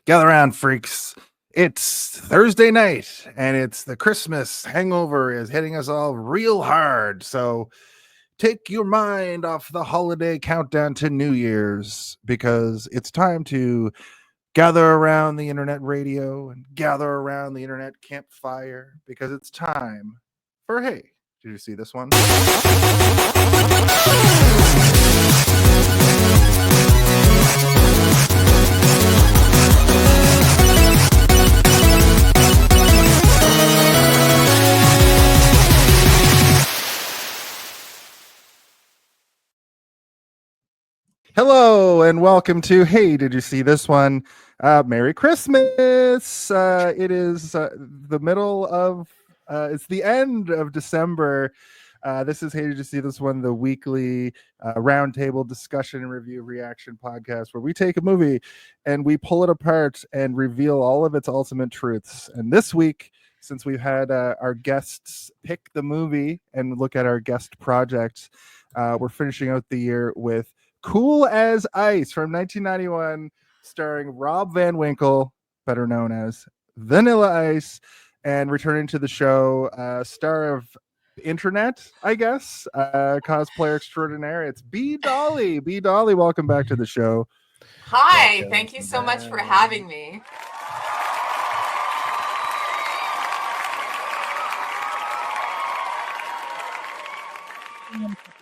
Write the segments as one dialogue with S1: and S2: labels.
S1: Gather around, freaks. It's Thursday night, and it's the Christmas hangover is hitting us all real hard. So take your mind off the holiday countdown to New Year's because it's time to gather around the internet radio and gather around the internet campfire because it's time for Hey, did you see this one? Hello and welcome to Hey, did you see this one? Merry Christmas! It is the middle of, it's the end of December. This is Hey, did you see this one? The weekly roundtable discussion and review reaction podcast where we take a movie and we pull it apart and reveal all of its ultimate truths. And this week, since we've had our guests pick the movie and look at our guest projects, we're finishing out the year with Cool as Ice from 1991, starring Rob Van Winkle, better known as Vanilla Ice, and returning to the show, star of internet, I guess, cosplayer extraordinaire. It's Bee Dawley. Bee Dawley, welcome back to the show.
S2: Hi, thank you so much for having me.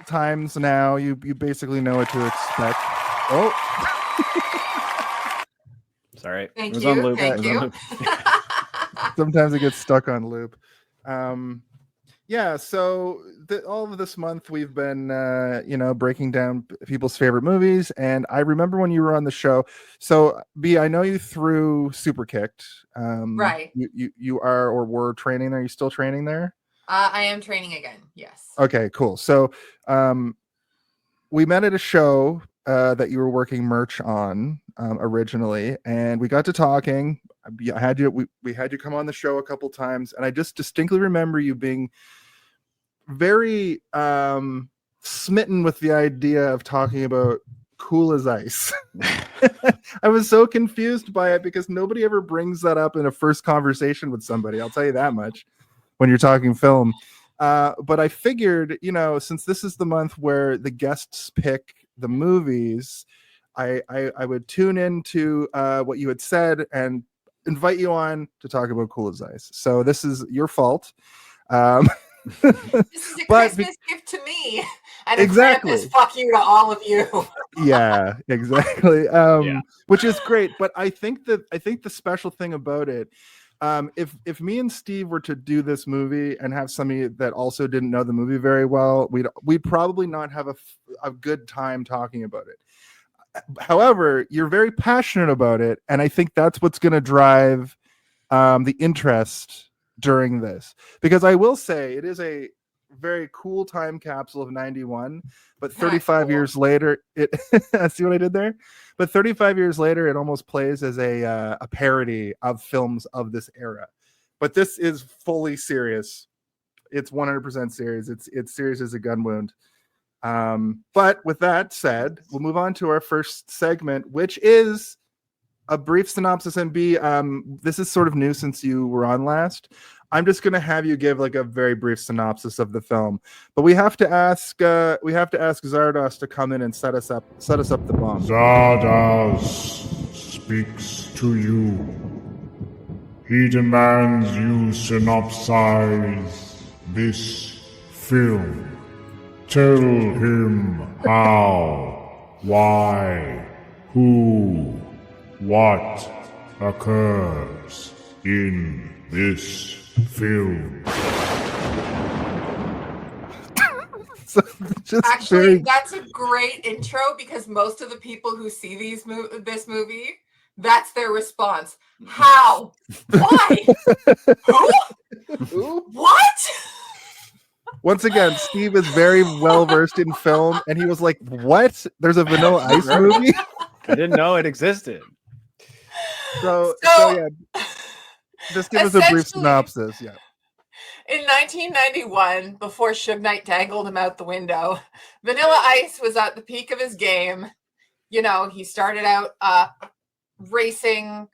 S1: Times now you basically know what to expect. Oh,
S3: sorry.
S2: Thank you. Thank you.
S1: Sometimes it gets stuck on loop. Yeah, so all of this month we've been breaking down people's favorite movies, and I remember when you were on the show. So B, I know you through Super Kicked.
S2: Right.
S1: You are or were training there. Are you still training there?
S2: I am training again. Yes.
S1: Okay, cool. So we met at a show that you were working merch on originally, and we got to talking. We had you come on the show a couple times, and I just distinctly remember you being very smitten with the idea of talking about Cool as Ice. I was so confused by it because nobody ever brings that up in a first conversation with somebody. I'll tell you that much when you're talking film. But I figured, since this is the month where the guests pick the movies, I would tune into what you had said and invite you on to talk about Cool as Ice. So this is your fault.
S2: This is a Christmas gift to me. And exactly. Fuck you to all of you.
S1: Yeah, exactly. Which is great. But I think the special thing about it, if me and Steve were to do this movie and have somebody that also didn't know the movie very well, we'd probably not have a good time talking about it. However, you're very passionate about it, and I think that's what's going to drive the interest during this. Because I will say it is a very cool time capsule of 91, but 35 years later, see what I did there? But 35 years later, it almost plays as a parody of films of this era. But this is fully serious. It's 100% serious. It's serious as a gun wound. But with that said, we'll move on to our first segment, which is a brief synopsis. And B, this is sort of new since you were on last. I'm just going to have you give like a very brief synopsis of the film, but we have to ask Zardos to come in and set us up the bomb.
S4: Zardos speaks to you. He demands you synopsize this film. Tell him how, why, who, what occurs in this film.
S2: Actually, that's a great intro because most of the people who see this movie, that's their response. How? Why? Who? What?
S1: Once again, Steve is very well versed in film, and he was like, "What? There's a Vanilla Ice movie?
S3: I didn't know it existed."
S1: So yeah, just give us a brief synopsis. Yeah.
S2: In 1991, before Suge Knight dangled him out the window, Vanilla Ice was at the peak of his game. You know, he started out racing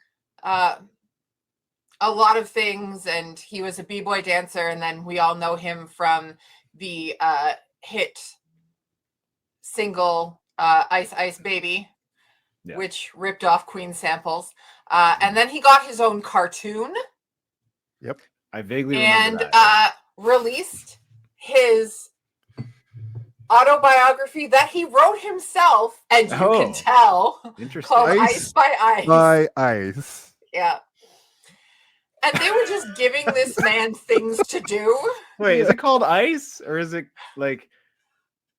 S2: a lot of things, and he was a b-boy dancer, and then we all know him from the hit single Ice Ice Baby, which ripped off Queen samples. And then he got his own cartoon.
S1: Yep.
S3: I vaguely remember that.
S2: Released his autobiography that he wrote himself, and you can tell, called Ice by Ice.
S1: By Ice.
S2: Yeah. And they were just giving this man things to do.
S3: Wait, is it called Ice, or is it like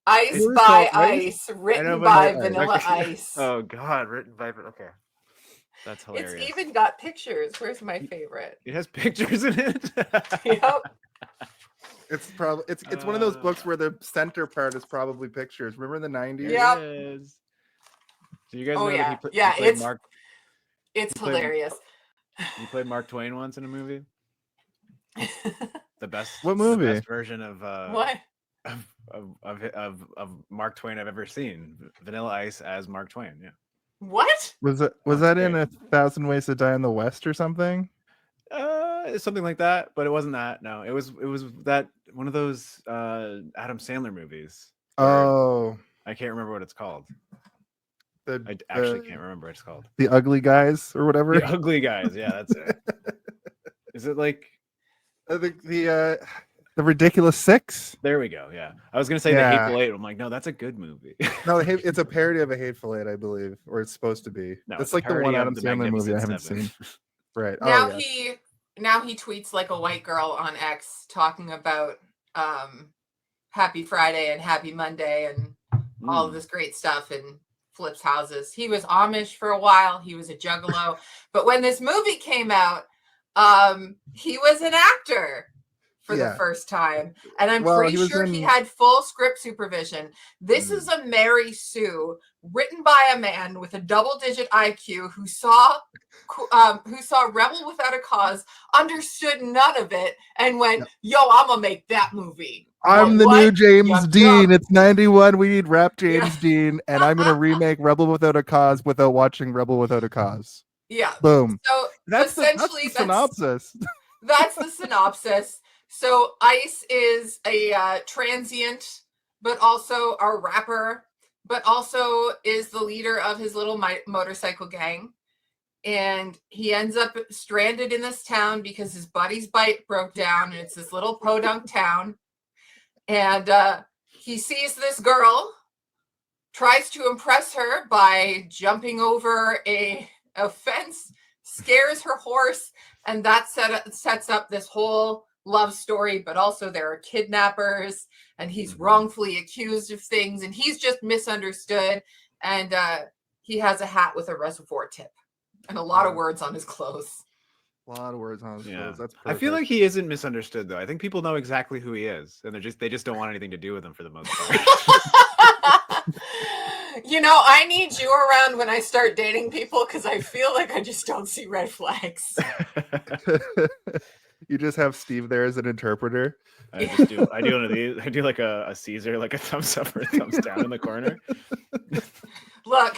S2: Ice by Ice, written by Vanilla Ice?
S3: Oh God, written by okay. That's hilarious.
S2: It's even got pictures. Where's my favorite?
S3: It has pictures in it.
S2: Yep.
S1: It's probably it's one of those books where the center part is probably pictures. Remember in the 90s?
S2: Yep.
S3: Do you guys know that
S2: it's
S3: Mark?
S2: It's hilarious.
S3: He played Mark Twain once in a movie. The best.
S1: What movie?
S3: The best version of
S2: what?
S3: Of Mark Twain I've ever seen. Vanilla Ice as Mark Twain. Yeah.
S2: What?
S1: Was that in 1,000 Ways to Die in the West or something?
S3: Something like that, but it wasn't that. No, it was that one of those Adam Sandler movies.
S1: Oh,
S3: I can't remember what it's called. I can't remember what it's called.
S1: The Ugly Guys or whatever.
S3: The Ugly Guys. Yeah, that's it. Is it like
S1: the Ridiculous Six?
S3: There we go. Yeah, I was gonna say The Hateful Eight. I'm like, no, that's a good movie.
S1: No, it's a parody of A Hateful Eight, I believe, or it's supposed to be.
S3: No,
S1: it's like the one Adam Sandler movie I haven't seen. Right.
S2: Now he tweets like a white girl on X talking about Happy Friday and Happy Monday and all of this great stuff, and flips houses. He was Amish for a while. He was a juggalo. But when this movie came out, he was an actor for the first time. And I'm pretty sure he had full script supervision. This is a Mary Sue written by a man with a double-digit IQ who saw Rebel Without a Cause, understood none of it, and went, yo, I'm going to make that movie.
S1: I'm the new James Dean. It's 91. We need rap James Dean, and I'm going to remake Rebel Without a Cause without watching Rebel Without a Cause.
S2: Yeah.
S1: Boom.
S2: So
S1: that's the synopsis.
S2: That's the synopsis. So Ice is a transient, but also a rapper, but also is the leader of his little motorcycle gang. And he ends up stranded in this town because his buddy's bike broke down, and it's this little podunk town. And he sees this girl, tries to impress her by jumping over a fence, scares her horse, and that sets up this whole love story. But also there are kidnappers, and he's wrongfully accused of things, and he's just misunderstood. And he has a hat with a reservoir tip and a lot of words on his clothes.
S1: A lot of words on his clothes. That's perfect.
S3: I feel like he isn't misunderstood though. I think people know exactly who he is, and they just don't want anything to do with him for the most part.
S2: You know, I need you around when I start dating people because I feel like I just don't see red flags.
S1: You just have Steve there as an interpreter.
S3: I do one of these. I do like a Caesar, like a thumbs up or a thumbs down in the corner.
S2: Look,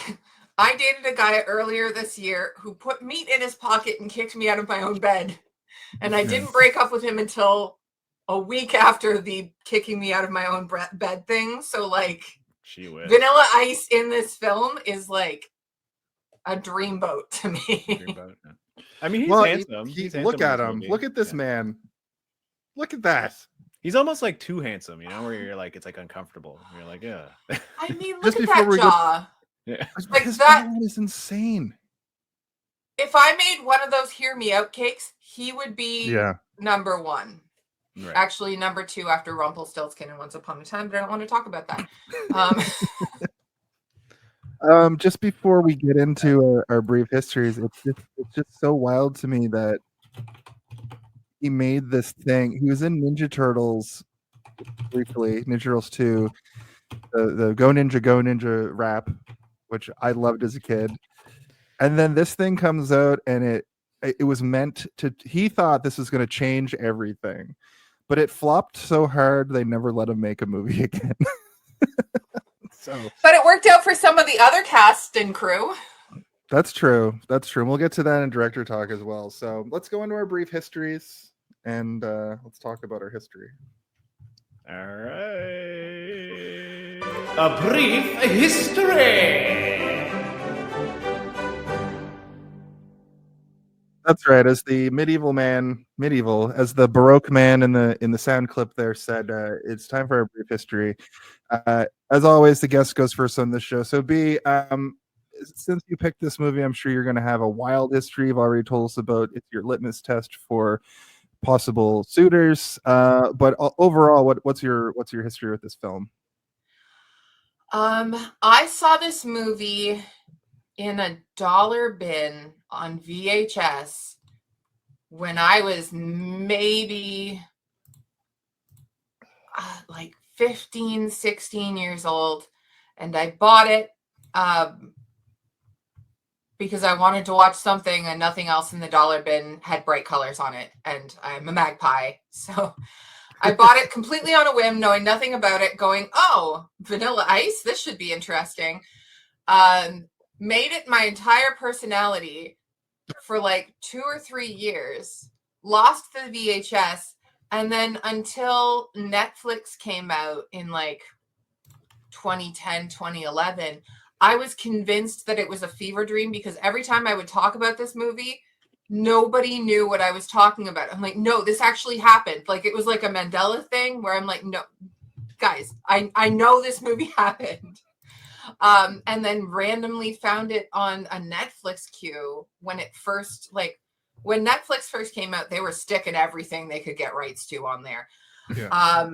S2: I dated a guy earlier this year who put meat in his pocket and kicked me out of my own bed. And I didn't break up with him until a week after the kicking me out of my own bed thing. So, like, Vanilla Ice in this film is like a dreamboat to me.
S3: Dreamboat, yeah. I mean, he's handsome.
S1: Look at him. Look at this man. Look at that.
S3: He's almost like too handsome, you know, where you're like, it's like uncomfortable. You're like, yeah.
S2: I mean, look at that jaw.
S3: Yeah.
S2: Like that
S1: is insane.
S2: If I made one of those hear me out cakes, he would be number one. Right. Actually, number two after Rumpelstiltskin and Once Upon a Time, but I don't want to talk about that.
S1: Just before we get into our brief histories, it's just so wild to me that he made this thing. He was in Ninja Turtles briefly, Ninja Turtles 2, the Go Ninja rap, which I loved as a kid. And then this thing comes out, and it was meant to. He thought this was going to change everything, but it flopped so hard they never let him make a movie again.
S2: But it worked out for some of the other cast and crew.
S1: That's true. That's true. And we'll get to that in director talk as well. So let's go into our brief histories and let's talk about our history.
S3: All right. A brief history.
S1: That's right. As the as the Baroque man in the sound clip there said, it's time for our brief history. As always, the guest goes first on this show. So, B, since you picked this movie, I'm sure you're going to have a wild history. You've already told us about it's your litmus test for possible suitors. But overall, what's your history with this film?
S2: I saw this movie in a dollar bin on VHS when I was maybe like 15, 16 years old. And I bought it because I wanted to watch something and nothing else in the dollar bin had bright colors on it. And I'm a magpie. So I bought it completely on a whim, knowing nothing about it, going, oh, Vanilla Ice, this should be interesting. Made it my entire personality for like 2 or 3 years, lost the VHS, and then until Netflix came out in like 2010, 2011, I was convinced that it was a fever dream because every time I would talk about this movie, nobody knew what I was talking about. I'm like, no, this actually happened. Like it was like a Mandela thing where I'm like, no, guys, I know this movie happened. And then randomly found it on a Netflix queue when Netflix first came out, they were sticking everything they could get rights to on there.
S1: Yeah.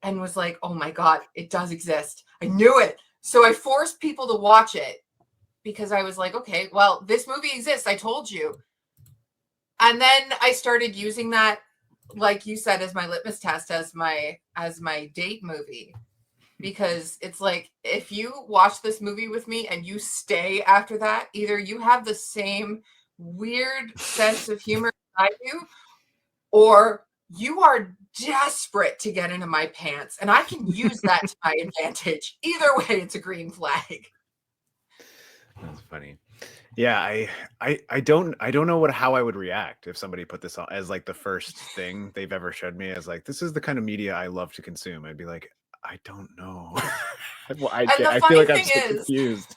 S2: And was like, oh my God, it does exist. I knew it. So I forced people to watch it because I was like, okay, well, this movie exists. I told you. And then I started using that, like you said, as my litmus test, as my date movie. Because it's like, if you watch this movie with me and you stay after that, either you have the same weird sense of humor I do, or you are desperate to get into my pants. And I can use that to my advantage. Either way, it's a green flag.
S3: That's funny. Yeah, I don't know how I would react if somebody put this on as like the first thing they've ever showed me as like, this is the kind of media I love to consume. I'd be like, I don't know. I feel like I'm so confused.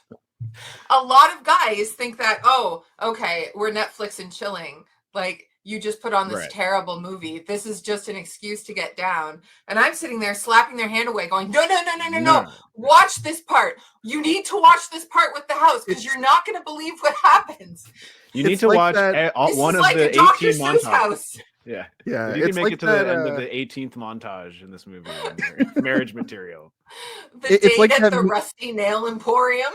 S2: A lot of guys think that, oh, okay, we're Netflix and chilling. Like, you just put on this terrible movie. This is just an excuse to get down. And I'm sitting there slapping their hand away going, no. Watch this part. You need to watch this part with the house because you're not going to believe what happens.
S3: You need to watch one of the 18 montages. Yeah. You can make it to the end of the 18th montage in this movie. Marriage Material.
S2: The date at the Rusty Nail Emporium.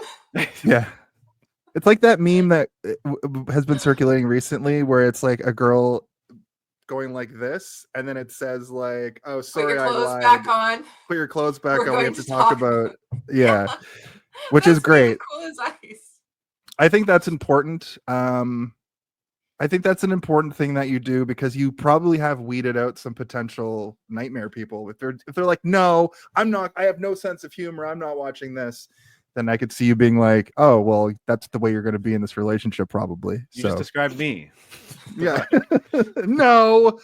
S1: Yeah. It's like that meme that has been circulating recently where it's like a girl going like this and then it says like, oh, sorry, I lied.
S2: Back on.
S1: Put your clothes back on. We have to talk about which is great.
S2: Cool as ice.
S1: I think that's important. I think that's an important thing that you do because you probably have weeded out some potential nightmare people. If they're like, no, I'm not, I have no sense of humor, I'm not watching this, then I could see you being like, oh, well, that's the way you're going to be in this relationship probably.
S3: You just described me.
S1: Yeah. No.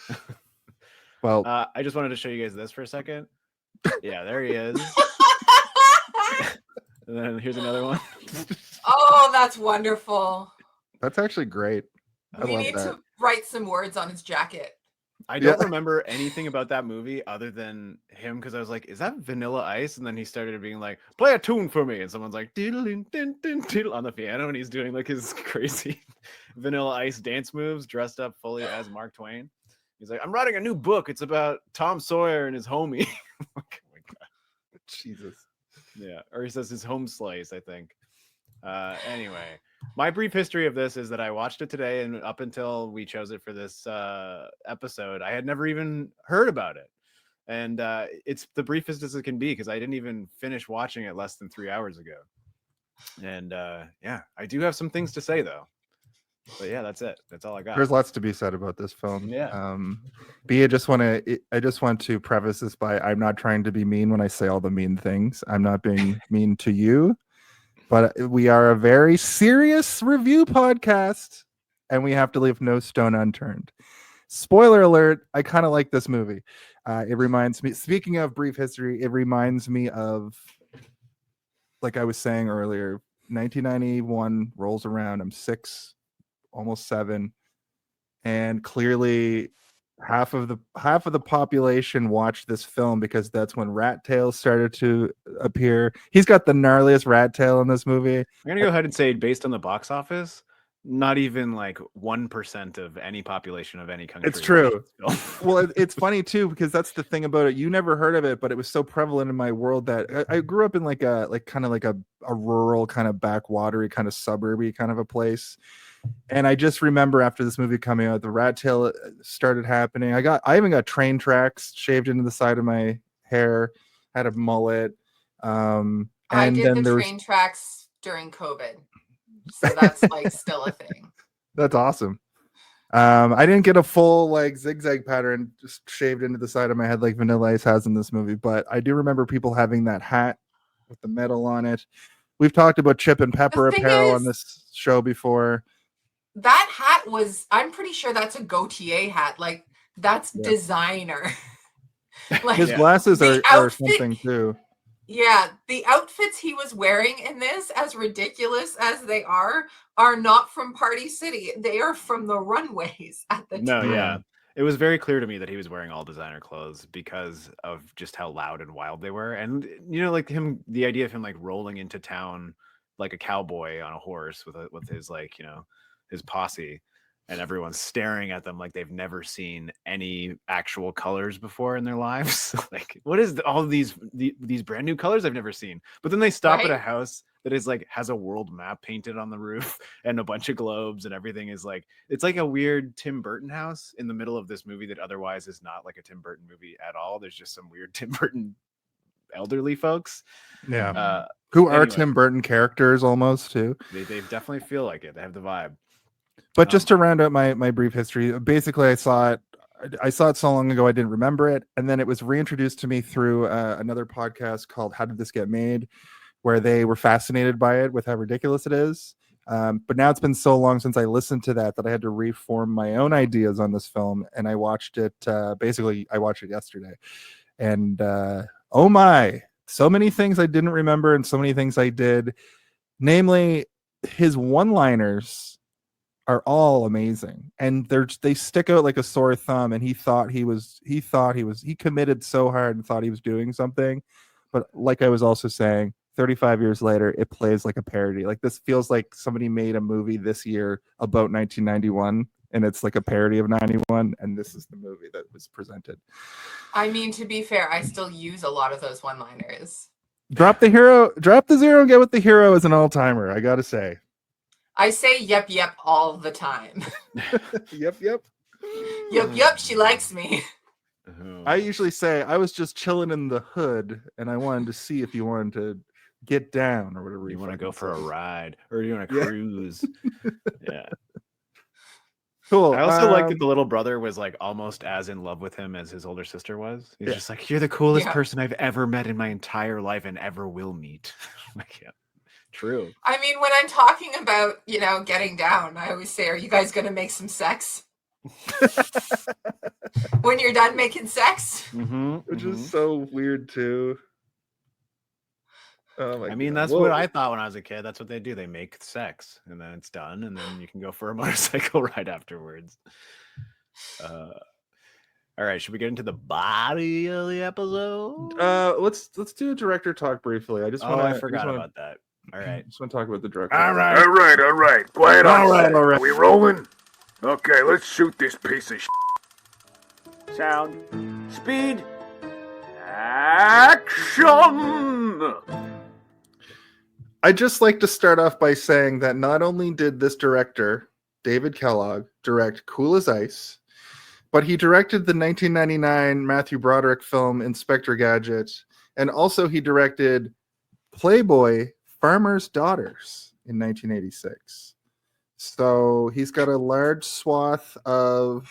S1: Well,
S3: I just wanted to show you guys this for a second. Yeah, there he is. And then here's another one.
S2: Oh, that's wonderful.
S1: That's actually great.
S2: We need to write some words on his jacket.
S3: I don't remember anything about that movie other than him because I was like, is that Vanilla Ice? And then he started being like, play a tune for me. And someone's like, diddle on the piano. And he's doing like his crazy Vanilla Ice dance moves dressed up fully as Mark Twain. He's like, I'm writing a new book. It's about Tom Sawyer and his homie. Oh my God.
S1: Jesus.
S3: Yeah. Or he says his home slice, I think. Anyway, my brief history of this is that I watched it today, and up until we chose it for this episode, I had never even heard about it. And it's the briefest as it can be because I didn't even finish watching it less than 3 hours ago. And yeah, I do have some things to say though. But yeah, that's it. That's all I got.
S1: There's lots to be said about this film.
S3: Yeah.
S1: B, I just want to preface this by I'm not trying to be mean when I say all the mean things. I'm not being mean to you. but we are a very serious review podcast, and we have to leave no stone unturned. Spoiler alert, I kind of like this movie. It reminds me, speaking of brief history, it reminds me of, like I was saying earlier, 1991 rolls around. I'm 6, almost 7, and clearly half of the population watched this film because that's when rat tails started to appear. He's got the gnarliest rat tail in this movie.
S3: I'm gonna go ahead and say, based on the box office, not even like 1% of any population of any country.
S1: It's true.
S3: Well,
S1: it's funny too, because that's the thing about it. You never heard of it, but it was so prevalent in my world that I grew up in like a rural kind of backwatery kind of suburby kind of a place. And I just remember after this movie coming out, the rat tail started happening. I even got train tracks shaved into the side of my hair, had a mullet. And
S2: I did
S1: then
S2: the train tracks during COVID. So that's like still a thing.
S1: That's awesome. I didn't get a full like zigzag pattern just shaved into the side of my head like Vanilla Ice has in this movie, but I do remember people having that hat with the metal on it. We've talked about Chip and Pepper apparel on this show before.
S2: That hat was, I'm pretty sure that's a Gautier hat. Like, that's designer.
S1: Like, his glasses are something too.
S2: Yeah, the outfits he was wearing in this, as ridiculous as they are not from Party City. They are from the runways at the time.
S3: No, yeah. It was very clear to me that he was wearing all designer clothes because of just how loud and wild they were. And, you know, like the idea of him like rolling into town like a cowboy on a horse with his like, you know, his posse, and everyone's staring at them like they've never seen any actual colors before in their lives. Like, what is all these brand new colors I've never seen? But then they stop at a house that is like has a world map painted on the roof and a bunch of globes, and everything is like, it's like a weird Tim Burton house in the middle of this movie that otherwise is not like a Tim Burton movie at all. There's just some weird Tim Burton elderly folks.
S1: Yeah. Who are Tim Burton characters almost too.
S3: They definitely feel like it. They have the vibe.
S1: But just to round out my brief history, basically I saw it so long ago I didn't remember it, and then it was reintroduced to me through another podcast called How Did This Get Made, where they were fascinated by it with how ridiculous it is. But now it's been so long since I listened to that I had to reform my own ideas on this film, and I watched it. Basically, I watched it yesterday, and oh my, so many things I didn't remember, and so many things I did. Namely, his one-liners are all amazing, and they stick out like a sore thumb. And he committed so hard and thought he was doing something, but like I was also saying, 35 years later it plays like a parody. Like, this feels like somebody made a movie this year about 1991, and it's like a parody of 91, and this is the movie that was presented.
S2: I mean, to be fair, I still use a lot of those one-liners.
S1: Drop the zero and get with the hero is an all-timer, I gotta say.
S2: I say yep all the time.
S1: Yep.
S2: Yep, she likes me.
S1: I usually say I was just chilling in the hood and I wanted to see if you wanted to get down or whatever.
S3: You want to go for a ride or you want to cruise. Yeah.
S1: Cool.
S3: I also like that the little brother was like almost as in love with him as his older sister was. He's just like, you're the coolest person I've ever met in my entire life and ever will meet. Like, yeah. True.
S2: I mean, when I'm talking about, you know, getting down, I always say, are you guys going to make some sex? When you're done making sex?
S1: Which is so weird, too. Oh my
S3: I mean, that's what I thought when I was a kid. That's what they do. They make sex, and then it's done, and then you can go for a motorcycle ride afterwards. All right, should we get into the body of the episode?
S1: Let's do a director talk briefly.
S3: I forgot about that. All right.
S1: Just want to talk about the director.
S5: All right. Quiet on. All right. Are we rolling? Okay, let's shoot this piece of shit. Sound. Speed. Action!
S1: I'd just like to start off by saying that not only did this director, David Kellogg, direct Cool as Ice, but he directed the 1999 Matthew Broderick film Inspector Gadget, and also he directed Playboy Farmer's Daughters in 1986. So he's got a large swath of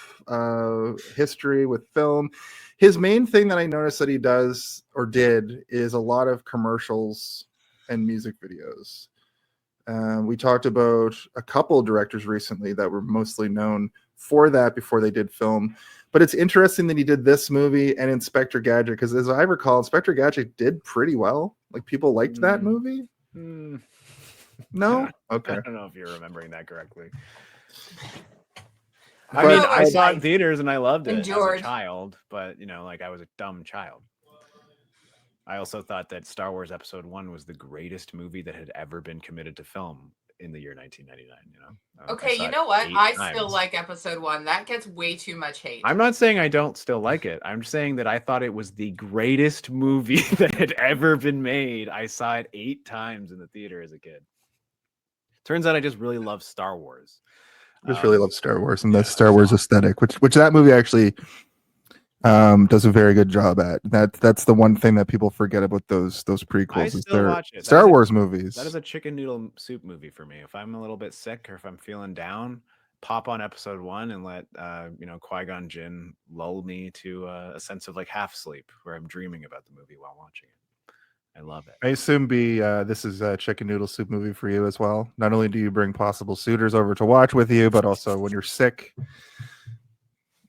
S1: history with film. His main thing that I noticed that he does or did is a lot of commercials and music videos. We talked about a couple directors recently that were mostly known for that before they did film. But it's interesting that he did this movie and Inspector Gadget, because as I recall, Inspector Gadget did pretty well. Like, people liked that movie. No? Okay.
S3: I don't know if you're remembering that correctly.
S1: But
S3: I mean,
S2: No,
S3: I
S2: but
S3: saw it in
S2: like,
S3: theaters and I loved it as a
S2: endured.
S3: child, but you know, like I was a dumb child. I also thought that Star Wars Episode 1 was the greatest movie that had ever been committed to film in the year 1999, you know? I
S2: Okay,
S3: saw
S2: you
S3: it
S2: know what?
S3: 8
S2: I still
S3: times.
S2: like episode 1. That gets way too much hate.
S3: I'm not saying I don't still like it. I'm saying that I thought it was the greatest movie that had ever been made. I saw it 8 times in the theater as a kid. Turns out I just really love Star Wars.
S1: Just really love Star Wars and the Star Wars aesthetic, which that movie actually does a very good job at. That's the one thing that people forget about those prequels. Is
S3: still
S1: they're
S3: watch it.
S1: Star Wars movies.
S3: That is a chicken noodle soup movie for me. If I'm a little bit sick or if I'm feeling down, pop on episode 1 and let Qui-Gon Jinn lull me to a sense of like half sleep where I'm dreaming about the movie while watching it. I love it.
S1: I assume this is a chicken noodle soup movie for you as well. Not only do you bring possible suitors over to watch with you, but also when you're sick,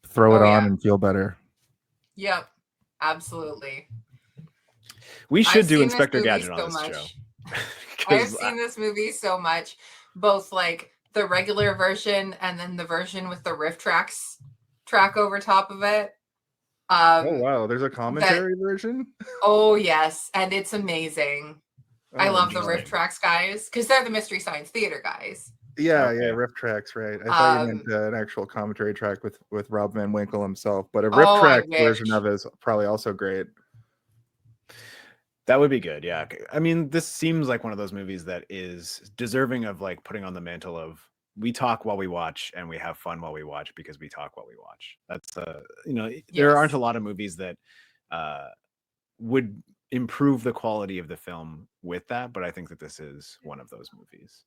S1: throw it on and feel better.
S2: Yep, absolutely.
S3: We should
S2: I've
S3: do
S2: seen
S3: Inspector
S2: this movie
S3: Gadget on
S2: so
S3: this
S2: much.
S3: show.
S2: I've seen this movie so much, both like the regular version and then the version with the riff track over top of it.
S1: Oh wow, there's a commentary version.
S2: Oh yes, and it's amazing. I
S1: Oh,
S2: love the
S1: no.
S2: riff tracks guys because they're the Mystery Science Theater guys.
S1: Yeah,
S3: Okay.
S1: yeah, riff tracks, right? I thought you meant an actual commentary track with Rob Van Winkle himself, but a riff track version of it is probably also great.
S3: That would be good, yeah. I mean, this seems like one of those movies that is deserving of like putting on the mantle of we talk while we watch and we have fun while we watch because we talk while we watch. That's there aren't a lot of movies that would improve the quality of the film with that, but I think that this is one of those movies.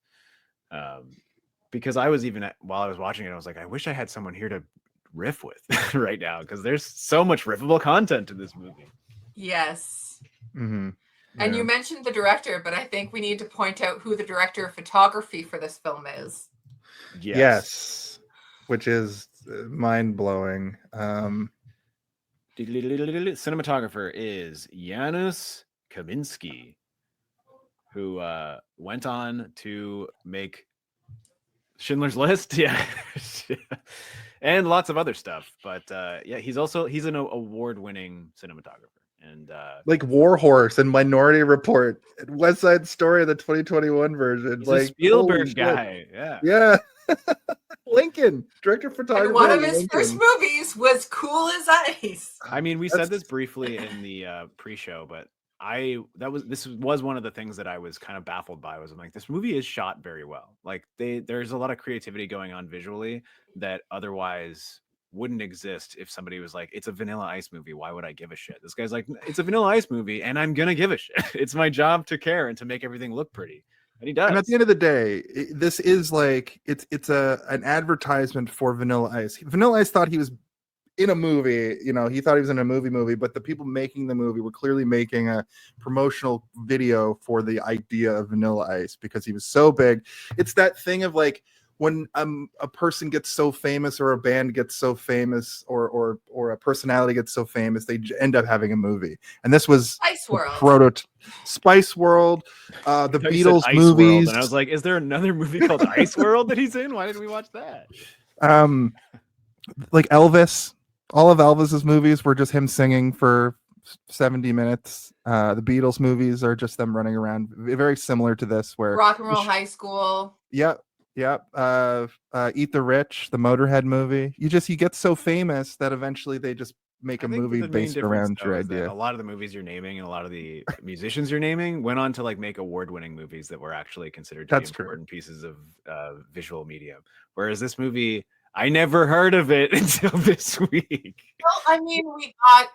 S3: Because I was even while I was watching it, I was like, I wish I had someone here to riff with right now because there's so much riffable content in this movie.
S2: Yes.
S1: Mm-hmm. Yeah.
S2: And you mentioned the director, but I think we need to point out who the director of photography for this film is.
S1: Yes. Which is mind-blowing.
S3: Cinematographer is Janusz Kaminski, who went on to make Schindler's List, and lots of other stuff. But he's an award-winning cinematographer. And
S1: like Warhorse and Minority Report and West Side Story, the 2021 version.
S3: He's
S1: like
S3: a Spielberg guy.
S1: Yeah. Lincoln, director of photography.
S2: And one of his first movies was Cool as Ice.
S3: I mean, we said this briefly in the pre-show, but this was one of the things that I was kind of baffled by. I'm like, this movie is shot very well. Like there's a lot of creativity going on visually that otherwise wouldn't exist if somebody was like, it's a Vanilla Ice movie, why would I give a shit? This guy's like, it's a Vanilla Ice movie and I'm gonna give a shit. It's my job to care and to make everything look pretty, and he does.
S1: And at the end of the day, this is like it's an advertisement for Vanilla Ice. Vanilla Ice thought he was in a movie, he thought he was in a movie, but the people making the movie were clearly making a promotional video for the idea of Vanilla Ice because he was so big. It's that thing of like when a person gets so famous or a band gets so famous or a personality gets so famous, they end up having a movie. And this was
S2: Spice World.
S1: Spice World, the Beatles
S3: Ice
S1: movies.
S3: World, and I was like, is there another movie called Ice World that he's in? Why didn't we watch that?
S1: Like Elvis. All of Elvis's movies were just him singing for 70 minutes. The Beatles movies are just them running around, very similar to this. Where
S2: Rock and Roll High School.
S1: Yep. Eat the Rich, the Motorhead movie. You get so famous that eventually they just make a movie based around your idea.
S3: A lot of the movies you're naming and a lot of the musicians you're naming went on to like make award-winning movies that were actually considered to be important pieces of visual media. Whereas this movie, I never heard of it until this week.
S2: Well, I mean, we got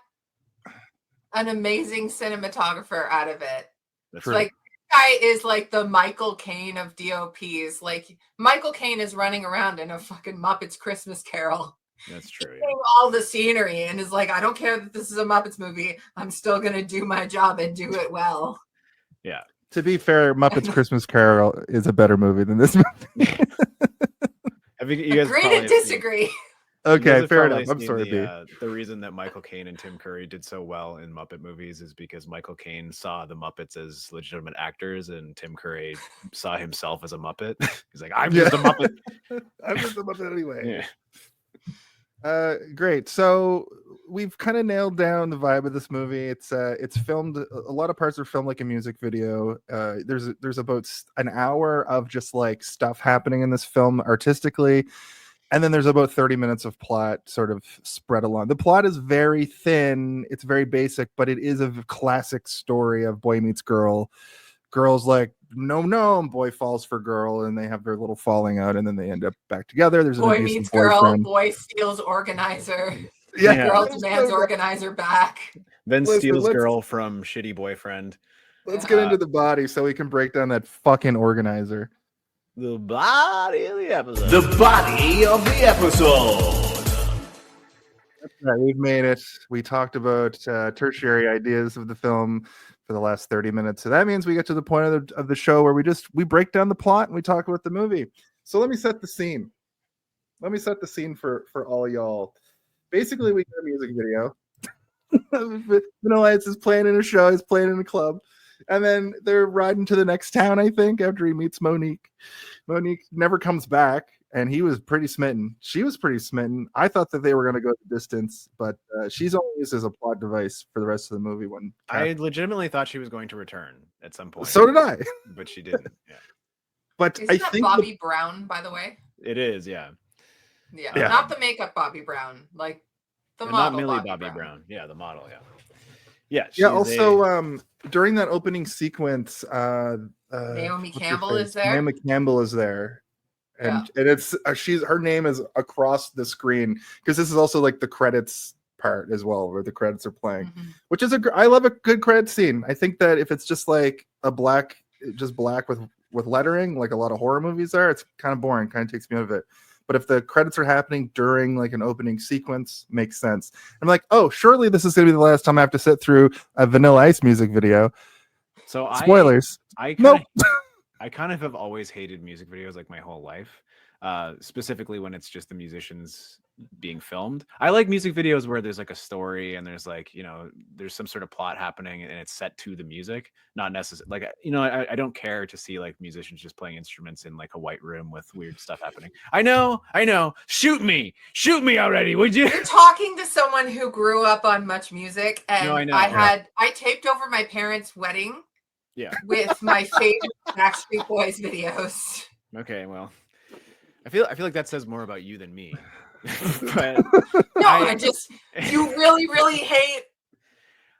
S2: an amazing cinematographer out of it.
S3: That's
S2: like this guy is like the Michael Caine of DOPs. Like Michael Caine is running around in a fucking Muppets Christmas Carol.
S3: That's true.
S2: Yeah. All the scenery and is like, I don't care that this is a Muppets movie. I'm still gonna do my job and do it well.
S3: Yeah.
S1: To be fair, Muppets Christmas Carol is a better movie than this movie.
S3: I think you guys
S2: Agree
S3: probably
S2: to
S3: have seen-
S2: disagree.
S3: you guys
S1: Okay,
S3: have
S1: fair
S3: probably
S1: enough. I'm
S3: seen
S1: sorry, B.
S3: the reason that Michael Caine and Tim Curry did so well in Muppet movies is because Michael Caine saw the Muppets as legitimate actors, and Tim Curry saw himself as a Muppet. He's like, I'm just a Muppet.
S1: I'm just a Muppet anyway.
S3: Yeah.
S1: Great. So we've kind of nailed down the vibe of this movie. It's filmed. A lot of parts are filmed like a music video. There's about an hour of just like stuff happening in this film artistically. And then there's about 30 minutes of plot sort of spread along. The plot is very thin. It's very basic, but it is a classic story of boy meets girl. Girl's like, no, and boy falls for girl, and they have their little falling out, and then they end up back together. There's an
S2: Boy
S1: abusive
S2: meets girl,
S1: boyfriend.
S2: boy steals organizer.
S3: Yeah.
S2: Girl demands organizer back.
S3: Then
S1: Listen,
S3: steals
S1: let's-
S3: girl from shitty boyfriend.
S1: Let's get into the body so we can break down that fucking organizer.
S3: The body of the episode.
S6: The body of the episode.
S1: That's right, we've made it. We talked about tertiary ideas of the film for the last 30 minutes. So that means we get to the point of the show where we break down the plot and we talk about the movie. So let me set the scene. Let me set the scene for all y'all. Basically, we get a music video. Vanilla Ice is playing in a show. He's playing in a club. And then they're riding to the next town, I think, after he meets Monique. Monique never comes back, and he was pretty smitten. She was pretty smitten. I thought that they were going to go the distance, but she's only used as a plot device for the rest of the movie.
S3: I legitimately thought she was going to return at some point.
S1: So did I.
S3: But she didn't. Yeah.
S1: But
S2: Isn't
S1: I
S2: that
S1: think
S2: Bobby Brown, by the way?
S3: It is, yeah.
S2: Yeah,
S1: Yeah.
S2: not the makeup Bobby Brown, like the
S3: And
S2: model
S3: not Millie
S2: Bobby
S3: Brown. Yeah, the model, yeah. Yeah.
S1: yeah.
S3: she's
S1: Also, during that opening sequence,
S2: Naomi
S1: what's her
S2: Campbell
S1: face?
S2: is there.
S1: Naomi Campbell is there, and it's her name is across the screen because this is also like the credits part as well, where the credits are playing,
S2: Mhm.
S1: which is I love a good credit scene. I think that if it's just like black with lettering, like a lot of horror movies are, it's kind of boring, kind of takes me out of it. But if the credits are happening during like an opening sequence, makes sense. I'm like, oh, surely this is going to be the last time I have to sit through a Vanilla Ice music video.
S3: So
S1: Spoilers.
S3: I
S1: Nope.
S3: kind of have always hated music videos like my whole life, specifically when it's just the musicians being filmed. I like music videos where there's like a story and there's like, there's some sort of plot happening and it's set to the music, not necessarily like, I don't care to see like musicians just playing instruments in like a white room with weird stuff happening. I know. Shoot me already, would you?
S2: You're talking to someone who grew up on Much Music, and
S3: No, I know.
S2: I taped over my parents' wedding
S3: Yeah.
S2: with my favorite Backstreet Boys videos.
S3: Okay, well, I feel like that says more about you than me. But
S2: No, you really, really hate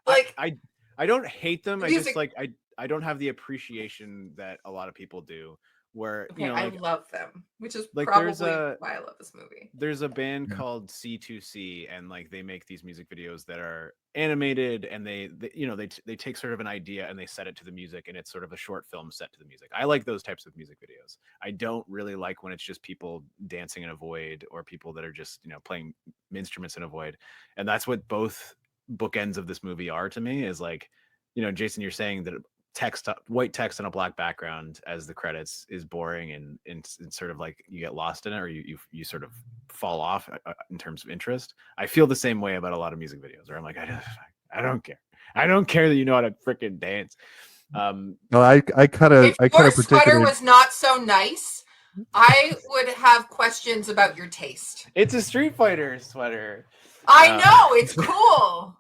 S2: like
S3: I don't hate them. I
S2: music.
S3: just like I don't have the appreciation that a lot of people do. Where
S2: okay,
S3: like,
S2: I love them, which is
S3: like,
S2: probably
S3: there's a-
S2: why I love this movie.
S3: there's a band called C2C, and like they make these music videos that are animated, and they take sort of an idea and they set it to the music, and it's sort of a short film set to the music. I like those types of music videos. I don't really like when it's just people dancing in a void or people that are just playing instruments in a void, and that's what both bookends of this movie are to me. Is like, Jason, you're saying that white text on a black background as the credits is boring and sort of like you get lost in it, or you sort of fall off in terms of interest. I feel the same way about a lot of music videos where I'm like, I don't care that you know how to freaking dance.
S1: No, I cut a
S2: If your sweater was not so nice, I would have questions about your taste.
S3: It's a Street Fighter sweater.
S2: I know, it's cool.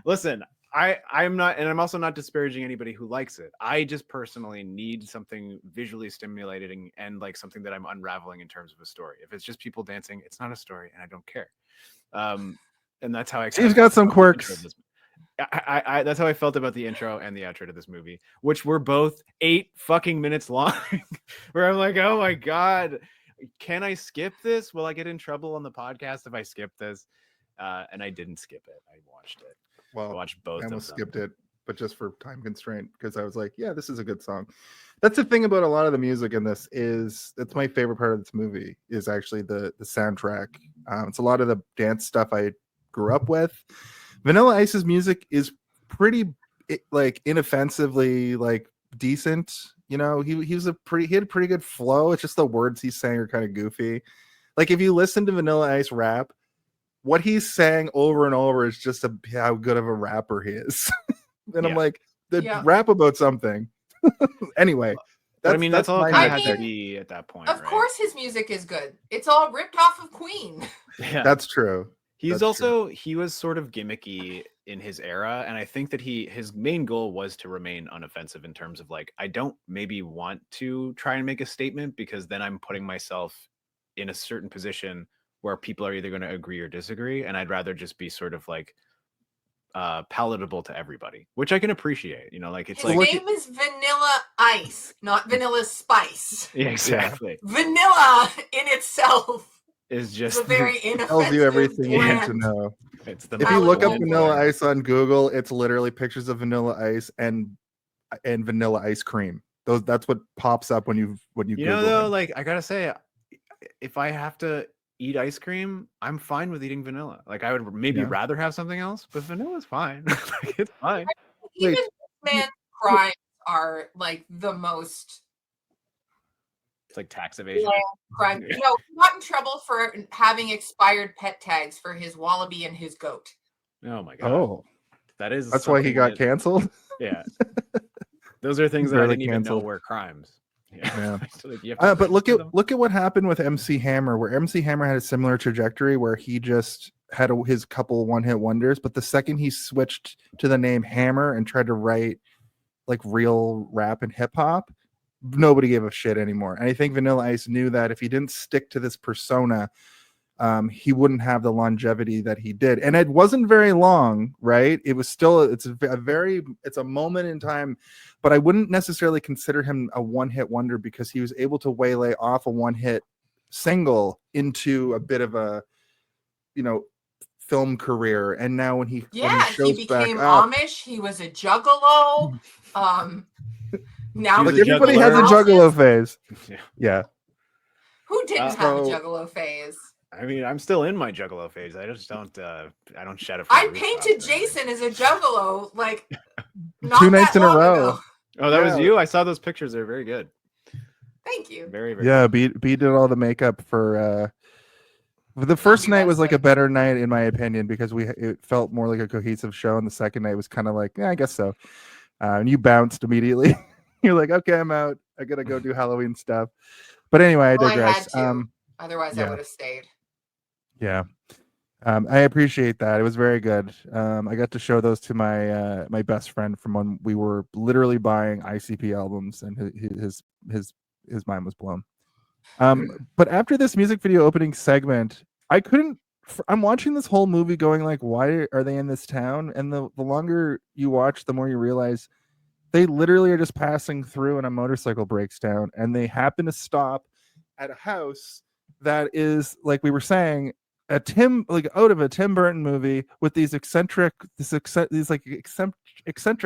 S3: Listen, I'm not, and I'm also not disparaging anybody who likes it. I just personally need something visually stimulating and like something that I'm unraveling in terms of a story. If it's just people dancing, it's not a story, and I don't care. And that's how I.
S1: Steve's got some quirks.
S3: I that's how I felt about the intro and the outro to this movie, which were both 8 fucking minutes long. Where I'm like, oh my god, can I skip this? Will I get in trouble on the podcast if I skip this? And I didn't skip it. I watched it.
S1: Well,
S3: I watched both.
S1: I almost
S3: of them.
S1: skipped it, but just for time constraint, because I was like, yeah, this is a good song. That's the thing about a lot of the music in this is it's my favorite part of this movie is actually the soundtrack. It's a lot of the dance stuff I grew up with. Vanilla Ice's music is pretty like inoffensively like decent. You know, he had a pretty good flow. It's just the words he's saying are kind of goofy. Like if you listen to Vanilla Ice rap, what he's saying over and over is just how good of a rapper he is. And I'm like, rap about something. Anyway,
S3: but I mean, that's all it kind of had to
S2: nitpick.
S3: be at that point.
S2: Of
S3: right?
S2: course, his music is good. It's all ripped off of Queen.
S3: Yeah,
S1: that's true.
S3: He was sort of gimmicky in his era, and I think that his main goal was to remain unoffensive in terms of like, I don't maybe want to try and make a statement because then I'm putting myself in a certain position where people are either going to agree or disagree, and I'd rather just be sort of like palatable to everybody, which I can appreciate. You know, like it's
S2: his name is Vanilla Ice, not Vanilla Spice.
S3: Yeah, exactly.
S2: Vanilla in itself
S3: is just
S2: a very inoffensive
S1: tells you everything
S2: brand.
S1: you need to know.
S3: It's the
S1: if you look up Vanilla Ice on Google, it's literally pictures of Vanilla Ice and vanilla ice cream. That's what pops up when you Google
S3: know though,
S1: him.
S3: like I gotta say, if I have to eat ice cream, I'm fine with eating vanilla. Like I would maybe rather have something else, but vanilla's fine. Like, it's fine.
S2: Even man's crimes are like the most.
S3: It's like tax evasion.
S2: Crime. You know, he got in trouble for having expired pet tags for his wallaby and his goat.
S3: Oh my god.
S1: Oh, that's why he got canceled.
S3: Yeah, those are things that I didn't even know were crimes. Yeah. So, like,
S1: but look at what happened with MC Hammer, where MC Hammer had a similar trajectory where he just had his couple one-hit wonders, but the second he switched to the name Hammer and tried to write like real rap and hip hop, nobody gave a shit anymore. And I think Vanilla Ice knew that if he didn't stick to this persona, he wouldn't have the longevity that he did. And it wasn't very long, right? It was still it's a moment in time, but I wouldn't necessarily consider him a one-hit wonder because he was able to waylay off a one-hit single into a bit of a, you know, film career. And now when he
S2: became Amish, he was a juggalo. Now
S1: like everybody has a juggalo phase. Yeah.
S2: Who didn't have a juggalo phase?
S3: I mean, I'm still in my juggalo phase. I just don't I don't shed it.
S2: I painted Jason as a juggalo like
S1: 2 nights in a row.
S3: Ago. Oh, that was you? I saw those pictures. They're very good.
S2: Thank you.
S3: Very, very
S1: good. B did all the makeup for the first night was like a better night in my opinion because it felt more like a cohesive show, and the second night was kind of like, yeah, I guess so. And you bounced immediately. You're like, okay, I'm out. I gotta go do Halloween stuff. But anyway, I digress.
S2: Otherwise, I would have stayed.
S1: Yeah. I appreciate that. It was very good. I got to show those to my best friend from when we were literally buying ICP albums, and his mind was blown. But after this music video opening segment, I'm watching this whole movie going like, why are they in this town? And the longer you watch, the more you realize they literally are just passing through and a motorcycle breaks down, and they happen to stop at a house that is, like we were saying, out of a Tim Burton movie with these eccentric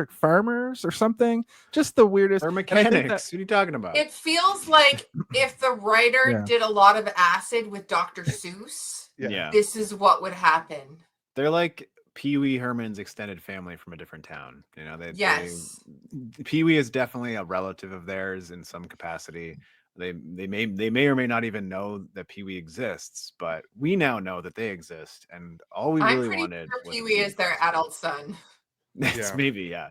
S1: farmers or something. Just the weirdest.
S3: Or mechanics. What are you talking about?
S2: It feels like if the writer did a lot of acid with Dr. Seuss, this is what would happen.
S3: They're like Pee-wee Herman's extended family from a different town. You know, Pee-wee is definitely a relative of theirs in some capacity. They may or may not even know that Pee-wee exists, but we now know that they exist, and all we really wanted
S2: sure Pee-wee is their adult son.
S3: Maybe, yeah.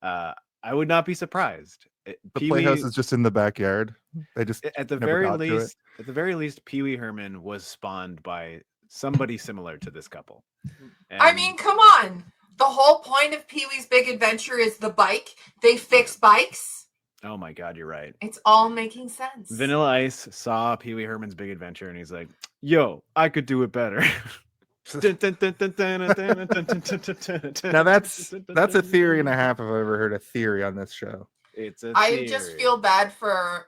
S3: I would not be surprised.
S1: The playhouse is just in the backyard. They just
S3: at the very least, Pee-wee Herman was spawned by somebody similar to this couple. And
S2: I mean, come on. The whole point of Pee-wee's Big Adventure is the bike. They fix bikes.
S3: Oh my God, you're right.
S2: It's all making sense.
S3: Vanilla Ice saw Pee-wee Herman's Big Adventure, and he's like, "Yo, I could do it better."
S1: Now that's a theory and a half if I've ever heard a theory on this show.
S3: It's a
S2: I just feel bad for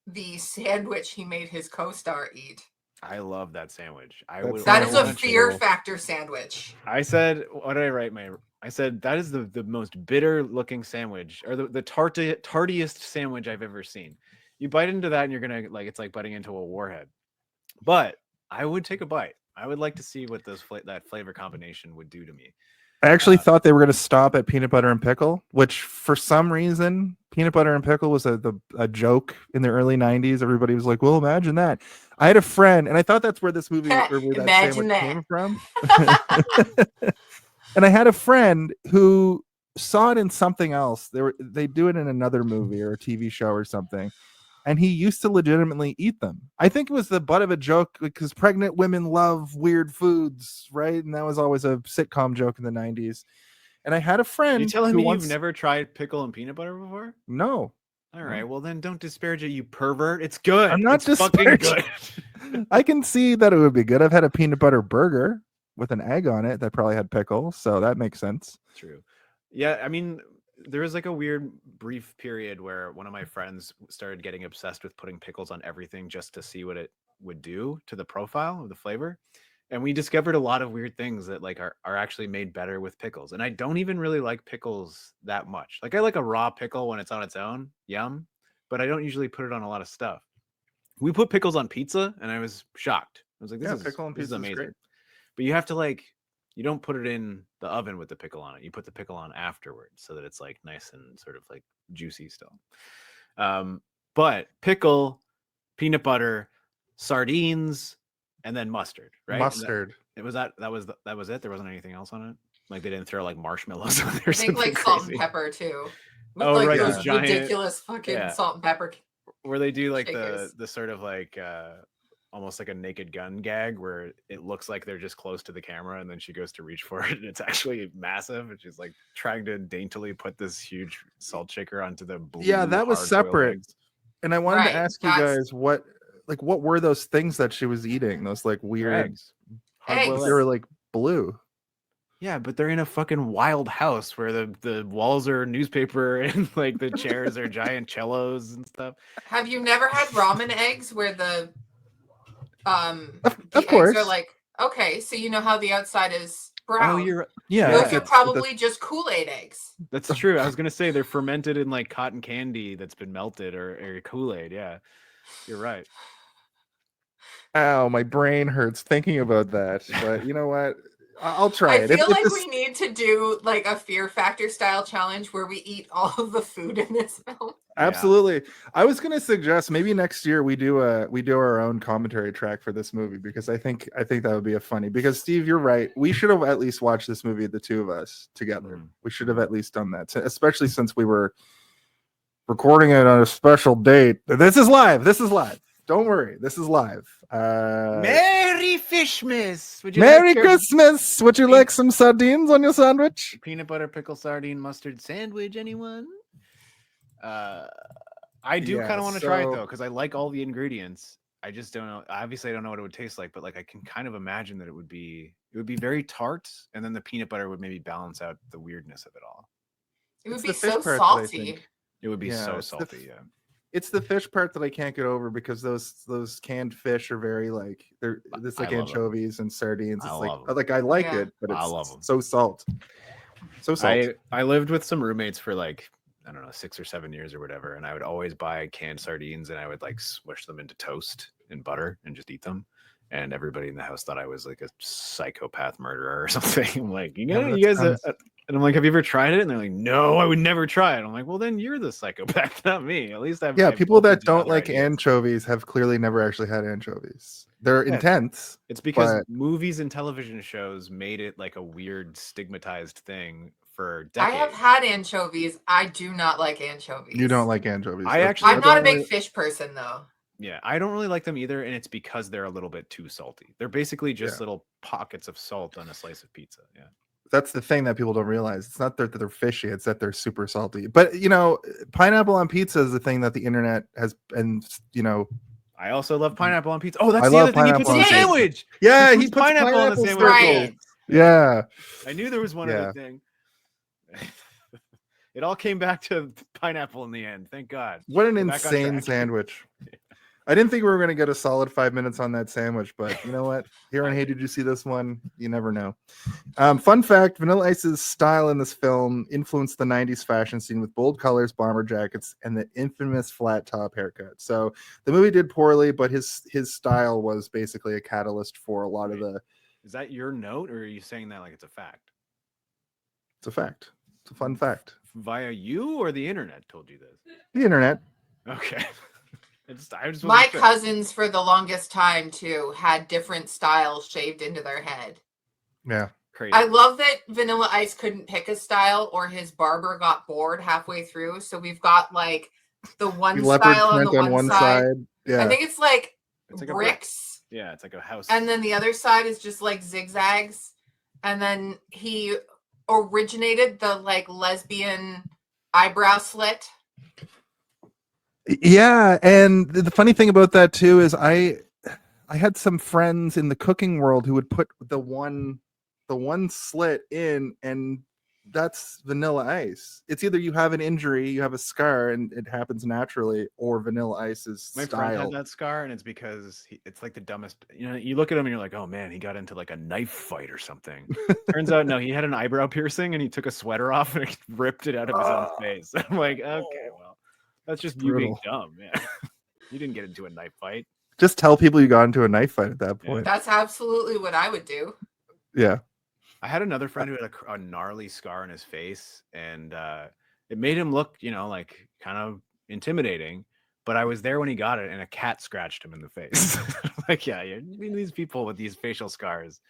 S2: the sandwich he made his co-star eat.
S3: I love that sandwich.
S2: That is a Fear Factor sandwich.
S3: I said, what did I write? I said that is the most bitter looking sandwich, or the tardiest sandwich I've ever seen. You bite into that and you're gonna it's like biting into a warhead. But I would take a bite. I would like to see what that flavor combination would do to me.
S1: I actually thought they were going to stop at peanut butter and pickle, which for some reason, peanut butter and pickle was a joke in the early 90s. Everybody was like, well, imagine that. I had a friend, and I thought that's where this movie or where that
S2: Imagine
S1: sandwich
S2: that.
S1: came from. And I had a friend who saw it in something else. They do it in another movie or a TV show or something. And he used to legitimately eat them. I think it was the butt of a joke because pregnant women love weird foods, right? And that was always a sitcom joke in the 90s. And I had a friend.
S3: You telling
S1: who
S3: me
S1: once...
S3: you've never tried pickle and peanut butter before?
S1: No.
S3: All right, well then don't disparage it, you pervert. It's good.
S1: I'm not
S3: it's fucking good.
S1: I can see that it would be good. I've had a peanut butter burger with an egg on it that probably had pickle, so that makes sense.
S3: True. Yeah, I mean, there was like a weird brief period where one of my friends started getting obsessed with putting pickles on everything just to see what it would do to the profile of the flavor. And we discovered a lot of weird things that like are actually made better with pickles. And I don't even really like pickles that much. Like I like a raw pickle when it's on its own, yum, but I don't usually put it on a lot of stuff. We put pickles on pizza and I was shocked. I was like, this is amazing. Great. But you have to you don't put it in the oven with the pickle on it. You put the pickle on afterwards so that it's like nice and sort of like juicy still. But pickle, peanut butter, sardines, and then mustard, right?
S1: Mustard.
S3: That was it. There wasn't anything else on it. Like they didn't throw like marshmallows on there.
S2: I think like
S3: crazy.
S2: salt and pepper too. With
S3: Oh,
S2: like
S3: right,
S2: those
S3: giant,
S2: ridiculous fucking salt and pepper.
S3: Where they do like
S2: shakers.
S3: the sort of like almost like a Naked Gun gag where it looks like they're just close to the camera and then she goes to reach for it and it's actually massive and she's like trying to daintily put this huge salt shaker onto the blue.
S1: Yeah, that was separate.
S3: Eggs.
S1: And I wanted to ask you guys what were those things that she was eating? Those like weird
S2: eggs.
S1: They were like blue.
S3: Yeah, but they're in a fucking wild house where the walls are newspaper and like the chairs are giant cellos and stuff.
S2: Have you never had ramen eggs where the
S1: of course
S2: eggs are like, okay, so you know how the outside is brown.
S3: Oh,
S2: those are probably just Kool-Aid eggs.
S3: That's true. I was gonna say they're fermented in like cotton candy that's been melted or Kool-Aid. Yeah, you're right.
S1: Ow, my brain hurts thinking about that. But you know what? I'll try it.
S2: I feel like we need to do like a Fear Factor style challenge where we eat all of the food in this film.
S1: Absolutely. Yeah. I was gonna suggest maybe next year we do our own commentary track for this movie because I think that would be a funny because Steve, you're right. We should have at least watched this movie, the two of us together. We should have at least done that, especially since we were recording it on a special date. This is live. Don't worry, this is live.
S3: Merry Fishmas!
S1: Merry Christmas! Would you like some sardines on your sandwich?
S3: Peanut butter pickle sardine mustard sandwich, anyone? I do kind of want to try it though, because I like all the ingredients. I just don't know. Obviously, I don't know what it would taste like, but like I can kind of imagine that it would be very tart, and then the peanut butter would maybe balance out the weirdness of it all.
S2: It would be so salty.
S3: It would be so salty, yeah.
S1: It's the fish part that I can't get over because those canned fish are very like it's like anchovies and sardines. It's I like it, but it's so salt. So salt.
S3: I lived with some roommates for like, I don't know, 6 or 7 years or whatever, and I would always buy canned sardines and I would like smush them into toast and butter and just eat them. And everybody in the house thought I was like a psychopath murderer or something. I'm like, you guys, and I'm like, have you ever tried it? And they're like, no, I would never try it. I'm like, well, then you're the psychopath, not me. At least I've
S1: people that don't like anchovies have clearly never actually had anchovies. They're intense.
S3: It's because movies and television shows made it like a weird stigmatized thing for decades.
S2: I have had anchovies. I do not like anchovies.
S1: You don't like anchovies.
S2: I'm not a big fish person though.
S3: Yeah, I don't really like them either, and it's because they're a little bit too salty. They're basically just little pockets of salt on a slice of pizza. Yeah.
S1: That's the thing that people don't realize. It's not that they're fishy, it's that they're super salty. But pineapple on pizza is the thing that the internet has, and
S3: I also love pineapple on pizza. Oh, that's the other thing he puts on the sandwich.
S1: Yeah, he puts
S3: pineapple on the sandwich.
S2: Right.
S1: Yeah.
S3: I knew there was one other thing. It all came back to pineapple in the end. Thank God.
S1: What an insane sandwich. I didn't think we were going to get a solid 5 minutes on that sandwich, but you know what? Here on Hey, Did You See This One? You never know. Fun fact, Vanilla Ice's style in this film influenced the 90s fashion scene with bold colors, bomber jackets, and the infamous flat top haircut. So the movie did poorly, but his style was basically a catalyst for a lot of the...
S3: Is that your note, or are you saying that like it's a fact?
S1: It's a fact. It's a fun fact.
S3: Via you or the internet told you this?
S1: The internet.
S3: Okay. I just
S2: My
S3: wasn't sure.
S2: cousins for the longest time too had different styles shaved into their head.
S1: Yeah.
S3: Crazy.
S2: I love that Vanilla Ice couldn't pick a style or his barber got bored halfway through. So we've got like the one
S1: Leopard
S2: style on
S1: print
S2: the one side.
S1: Yeah.
S2: I think it's like
S3: a
S2: bricks.
S3: Yeah, it's like a house.
S2: And then the other side is just like zigzags. And then he originated the like lesbian eyebrow slit.
S1: Yeah, and the funny thing about that too is I had some friends in the cooking world who would put the one slit in, and that's Vanilla Ice. It's either you have an injury, you have a scar, and it happens naturally, or Vanilla Ice's
S3: My
S1: style.
S3: friend had that scar, and it's because it's like the dumbest. You know, you look at him and you're like, oh man, he got into like a knife fight or something. Turns out, no, he had an eyebrow piercing, and he took a sweater off and ripped it out of his own face. I'm like, okay, well, that's just you being dumb. Yeah, you didn't get into a knife fight.
S1: Just tell people you got into a knife fight at that point.
S2: That's absolutely what I would do.
S1: Yeah.
S3: I had another friend who had a gnarly scar on his face, and it made him look, like kind of intimidating. But I was there when he got it, and a cat scratched him in the face. Like, yeah, these people with these facial scars,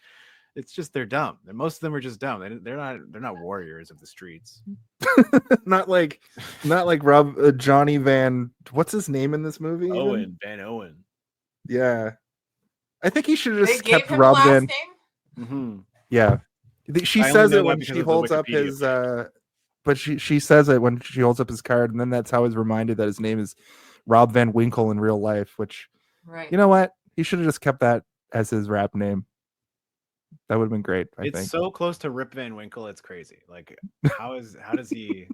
S3: it's just they're dumb. Most of them are just dumb. They're not warriors of the streets.
S1: not like Johnny Van. What's his name in this movie?
S3: Van Owen.
S1: Yeah, I think he should have just
S2: They gave
S1: kept
S2: him
S1: Rob
S2: a last
S1: Van.
S2: name?
S1: Mm-hmm. Yeah, she
S3: I
S1: says
S3: only know
S1: it
S3: that
S1: when
S3: because
S1: she
S3: of the
S1: holds up
S3: Wikipedia
S1: his.
S3: page.
S1: But she says it when she holds up his card, and then that's how he's reminded that his name is Rob Van Winkle in real life. Which,
S2: right?
S1: You know what? He should have just kept that as his rap name. That would have been great. I think
S3: It's so close to Rip Van Winkle. It's crazy. Like, how does he?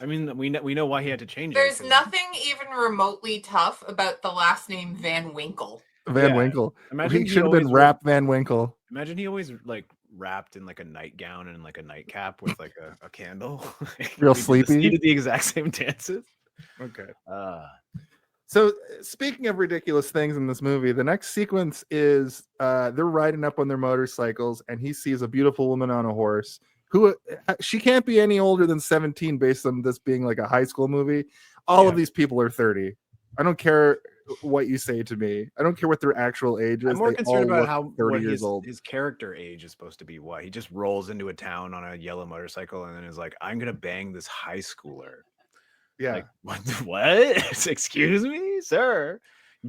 S3: I mean, we know why he had to change it.
S2: There's nothing even remotely tough about the last name Van Winkle.
S1: Van Winkle.
S3: Imagine
S1: he should have been Rap Van Winkle.
S3: Imagine he always like wrapped in like a nightgown and like a nightcap with like a candle.
S1: Real sleepy.
S3: He did the exact same dances.
S1: Okay. So speaking of ridiculous things in this movie, the next sequence is they're riding up on their motorcycles, and he sees a beautiful woman on a horse who she can't be any older than 17 based on this being like a high school movie. All of these people are 30. I don't care what you say to me. I don't care what their actual age is.
S3: I'm more concerned about
S1: old.
S3: His character age is supposed to be. What he just rolls into a town on a yellow motorcycle and then is like, I'm gonna bang this high schooler.
S1: Yeah.
S3: Like, what? Excuse me, sir.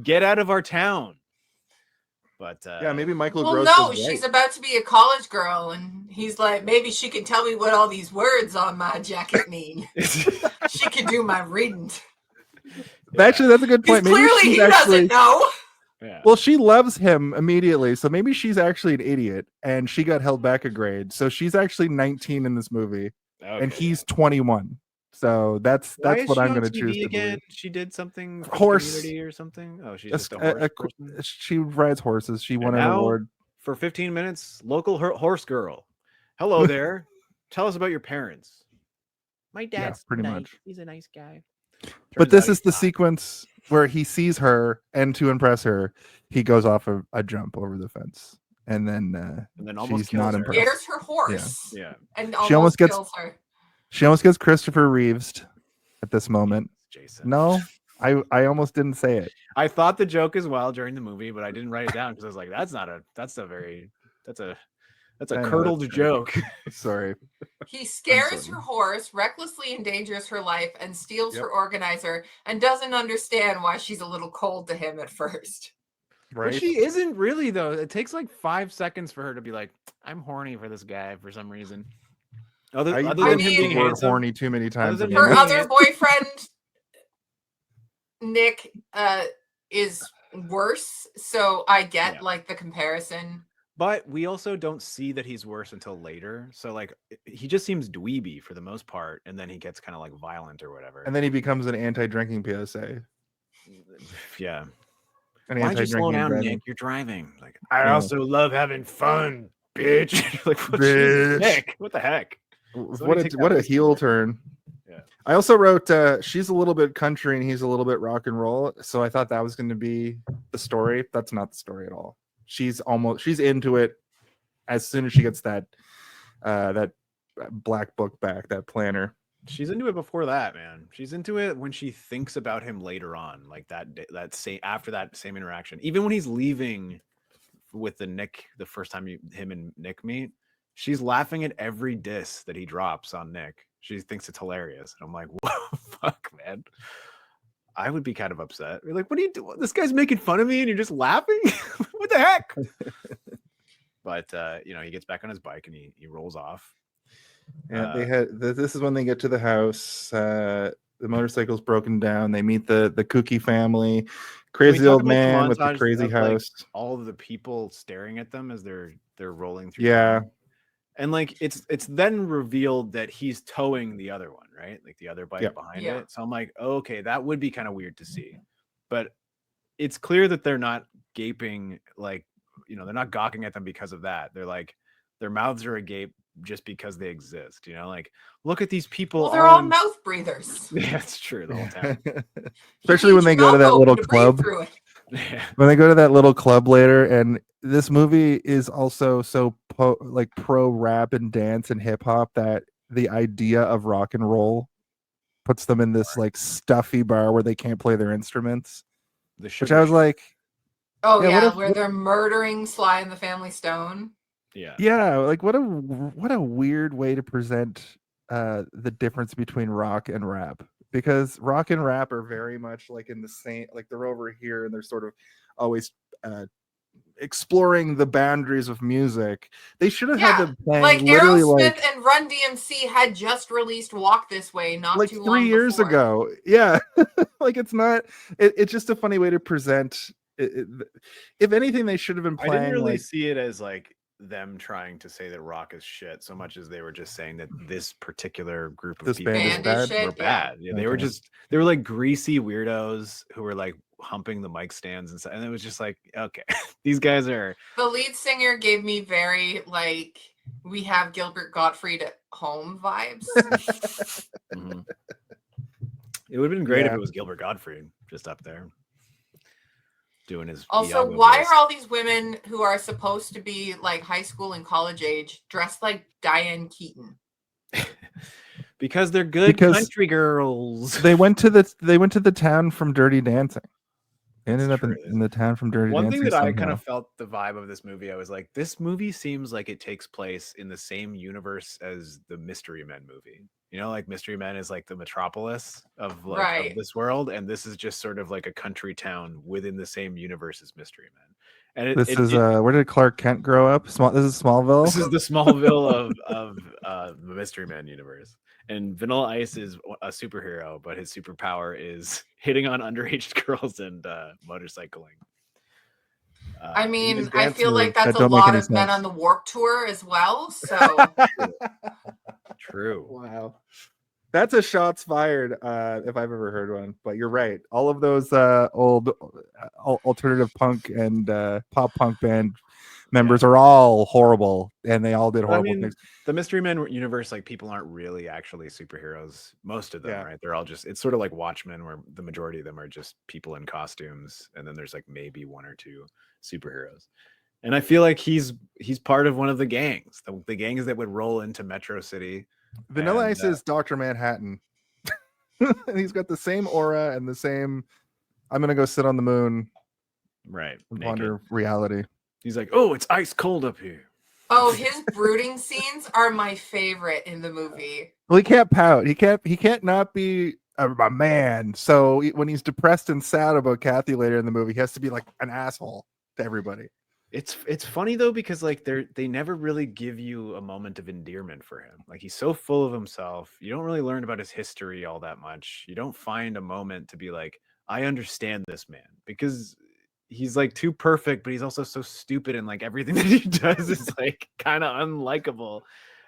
S3: Get out of our town. But
S1: yeah, maybe Michael.
S2: Well,
S1: Gross
S2: no,
S1: was
S2: she's
S1: right.
S2: about to be a college girl, and he's like, maybe she can tell me what all these words on my jacket mean. She can do my reading.
S1: Actually, that's a good point. Maybe
S2: clearly he doesn't know.
S3: Yeah.
S1: Well, she loves him immediately, so maybe she's actually an idiot, and she got held back a grade. So she's actually 19 in this movie, and he's 21. So that's what I'm going to choose to believe.
S3: She did something for
S1: horse
S3: the community or something. Oh, she's just a horse person?
S1: She rides horses. She won an award
S3: for 15 minutes. Local horse girl. Hello there. Tell us about your parents. My dad's
S1: pretty
S3: nice.
S1: much.
S3: He's a nice guy.
S1: But this is the sequence where he sees her, and to impress her, he goes off a jump over the fence, and then
S3: almost
S1: she's not
S3: her.
S1: impressed.
S2: Scares her horse.
S3: Yeah.
S2: And
S1: she almost gets
S2: kills her.
S1: She almost gets Christopher Reeves'd at this moment.
S3: Jason.
S1: No, I almost didn't say it.
S3: I thought the joke as well during the movie, but I didn't write it down because I was like, that's a curdled joke.
S1: Sorry.
S2: He scares her horse, recklessly endangers her life, and steals her organizer, and doesn't understand why she's a little cold to him at first.
S1: Right.
S3: Well, she isn't really, though. It takes like 5 seconds for her to be like, I'm horny for this guy for some reason. Other than him being handsome,
S1: horny too many times.
S2: Her other boyfriend, Nick, is worse, so I get like the comparison.
S3: But we also don't see that he's worse until later. So like he just seems dweeby for the most part, and then he gets kind of like violent or whatever.
S1: And then he becomes an anti-drinking PSA.
S3: Yeah.
S1: Why'd you slow down,
S3: Nick? You're driving. Like, I also love having fun, bitch. Like,
S1: bitch.
S3: Nick, what the heck?
S1: What a heel turn.
S3: Yeah.
S1: I also wrote she's a little bit country and he's a little bit rock and roll. So I thought that was going to be the story. That's not the story at all. She's into it as soon as she gets that black book back, that planner.
S3: She's into it before that, man. She's into it when she thinks about him later on, like that same after that same interaction. Even when he's leaving with the first time him and Nick meet, she's laughing at every diss that he drops on Nick. She thinks it's hilarious. And I'm like, whoa, fuck, man. I would be kind of upset. You're like, what are you doing? This guy's making fun of me and you're just laughing? What the heck? But he gets back on his bike and he rolls off.
S1: Yeah, this is when they get to the house. The motorcycle's broken down. They meet the Kooky family, crazy old man with the crazy house.
S3: Like, all of the people staring at them as they're rolling through.
S1: Yeah,
S3: town. And like it's then revealed that he's towing the other one, right? Like the other bike behind it. So I'm like, okay, that would be kind of weird to see. But it's clear that they're not gaping, like, they're not gawking at them because of that. They're like, their mouths are agape just because they exist, like, look at these people.
S2: Well, they're all mouth breathers.
S3: Yeah, it's true, the whole time.
S1: Especially when they go to that little club. When they go to that little club later, and this movie is also so pro rap and dance and hip hop that the idea of rock and roll puts them in this like stuffy bar where they can't play their instruments. Which I was like,
S2: oh yeah, where they're murdering Sly and the Family Stone.
S1: Yeah, like what a weird way to present the difference between rock and rap, because rock and rap are very much like in the same, like they're over here and they're sort of always exploring the boundaries of music. They should have had them playing
S2: like
S1: literally
S2: Aerosmith and Run DMC had just released Walk This Way not
S1: like
S2: too
S1: 3
S2: long
S1: years
S2: before.
S1: ago. Yeah. Like it's not it's just a funny way to present it. If anything, they should have been playing.
S3: I didn't really see it as like them trying to say that rock is shit so much as they were just saying that this particular group of people were bad. Yeah, they were like greasy weirdos who were like humping the mic stands and stuff, and it was just like, okay, these guys are.
S2: The lead singer gave me very like we have Gilbert Gottfried at home vibes.
S3: Mm-hmm. It would have been great if it was Gilbert Gottfried just up there doing his.
S2: Also, why are all these women who are supposed to be like high school and college age dressed like Diane Keaton?
S3: Because they're good country girls.
S1: They went to the town from Dirty Dancing. They ended up in the town from Dirty Dancing.
S3: One thing that I kind of felt the vibe of this movie, I was like, this movie seems like it takes place in the same universe as the Mystery Men movie. Like Mystery Men is like the metropolis of like of this world, and this is just sort of like a country town within the same universe as Mystery Men. And
S1: this is where did Clark Kent grow up? This is Smallville.
S3: This is the Smallville of the Mystery Men universe. And Vanilla Ice is a superhero, but his superpower is hitting on underage girls and motorcycling.
S2: I mean, I feel like that's a lot of Men on the Warped Tour as well. So
S3: true.
S1: Wow, that's a shots fired if I've ever heard one. But you're right. All of those old alternative punk and pop punk band members are all horrible, and they all did horrible things.
S3: The Mystery Men universe, like, people aren't really actually superheroes, most of them, right? They're all just, it's sort of like Watchmen, where the majority of them are just people in costumes, and then there's like maybe one or two superheroes. And I feel like he's part of one of the gangs, the gangs that would roll into Metro City.
S1: Vanilla Ice is Dr. Manhattan. And he's got the same aura and the same, I'm gonna go sit on the moon,
S3: right?
S1: Wander reality.
S3: He's like, oh, it's ice cold up here.
S2: Oh, his brooding scenes are my favorite in the movie.
S1: Well, he can't pout. He can't not be a man. So when he's depressed and sad about Kathy later in the movie, he has to be like an asshole to everybody.
S3: It's funny though, because like they never really give you a moment of endearment for him. Like, he's so full of himself. You don't really learn about his history all that much. You don't find a moment to be like, I understand this man, because he's like too perfect, but he's also so stupid, and like everything that he does is like kind of unlikable.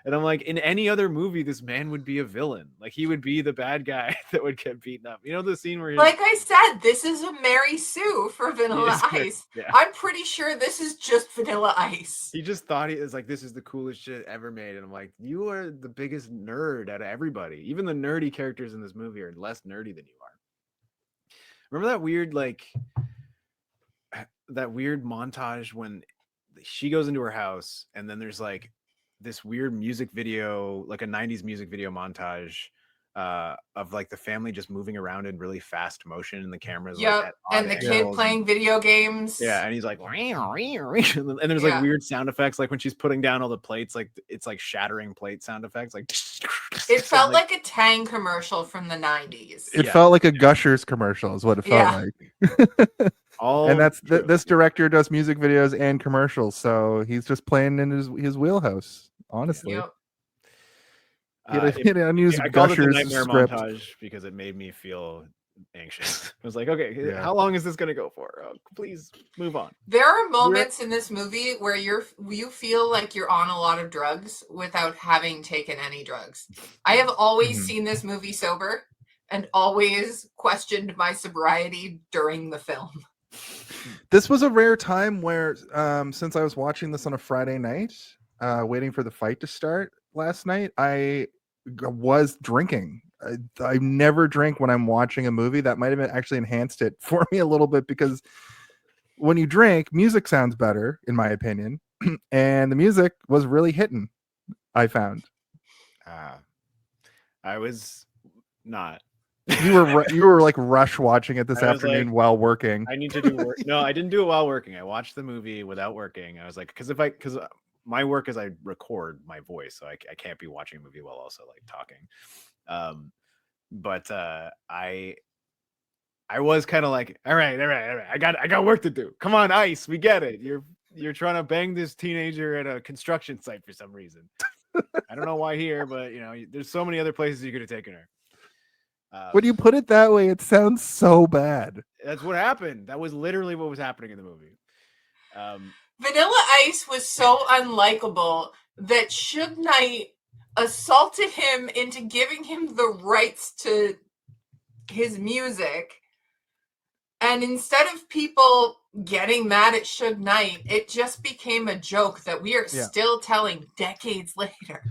S3: And I'm like, in any other movie, this man would be a villain. Like, he would be the bad guy that would get beaten up. The scene where
S2: like I said, this is a Mary Sue for Vanilla Ice.
S3: Yeah.
S2: I'm pretty sure this is just Vanilla Ice.
S3: He just thought he was like, this is the coolest shit ever made. And I'm like, you are the biggest nerd out of everybody. Even the nerdy characters in this movie are less nerdy than you are. Remember that weird montage when she goes into her house, and then there's like this weird music video, like a 90s music video montage of like the family just moving around in really fast motion, and the camera's like at odd
S2: and the kid
S3: angles
S2: playing video games.
S3: Yeah, and he's like, and there's like weird sound effects, like when she's putting down all the plates, like it's like shattering plate sound effects, like
S2: it felt like a Tang commercial from the 90s.
S1: It felt like a Gushers commercial is what it felt like. And that's this director does music videos and commercials, so he's just playing in his wheelhouse, honestly.
S2: Yep.
S3: I called it the nightmare montage because it made me feel anxious. I was like, okay, how long is this going to go for? Oh, please move on.
S2: There are moments in this movie where you feel like you're on a lot of drugs without having taken any drugs. I have always seen this movie sober and always questioned my sobriety during the film.
S1: This was a rare time where, since I was watching this on a Friday night, waiting for the fight to start last night, I was drinking. I never drink when I'm watching a movie. That might have actually enhanced it for me a little bit, because when you drink, music sounds better, in my opinion. And the music was really hitting, I found.
S3: I was not.
S1: You were like rush watching it this afternoon while working.
S3: I need to do work. No, I didn't do it while working. I watched the movie without working. I was like, because my work is I record my voice, so I can't be watching a movie while also like talking. But I was kind of like, all right. I got work to do. Come on, Ice, we get it. You're trying to bang this teenager at a construction site for some reason. I don't know why here, but there's so many other places you could have taken her.
S1: When you put it that way, it sounds so bad.
S3: That's what happened. That was literally what was happening in the movie.
S2: Vanilla Ice was so unlikable that Suge Knight assaulted him into giving him the rights to his music. And instead of people getting mad at Suge Knight, it just became a joke that we are still telling decades later.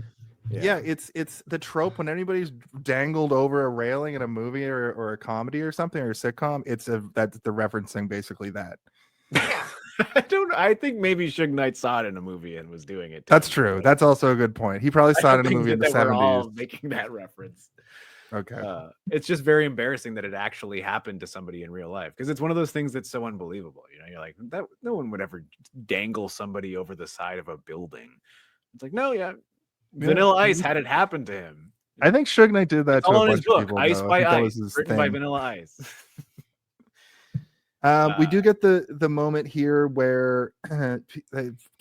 S1: Yeah, it's the trope when anybody's dangled over a railing in a movie or a comedy or something or a sitcom. That's the referencing basically that.
S2: Yeah.
S3: I think maybe Suge Knight saw it in a movie and was doing it.
S1: That's true. That's also a good point. He probably saw it in a movie in the 70s.
S3: All making that reference.
S1: Okay.
S3: It's just very embarrassing that it actually happened to somebody in real life, because it's one of those things that's so unbelievable. You're like, that no one would ever dangle somebody over the side of a building. It's like, no, Vanilla Ice had it happen to him.
S1: I think Suge Knight did that to a bunch of people.
S3: Ice by Ice, written by Vanilla Ice.
S1: We do get the moment here where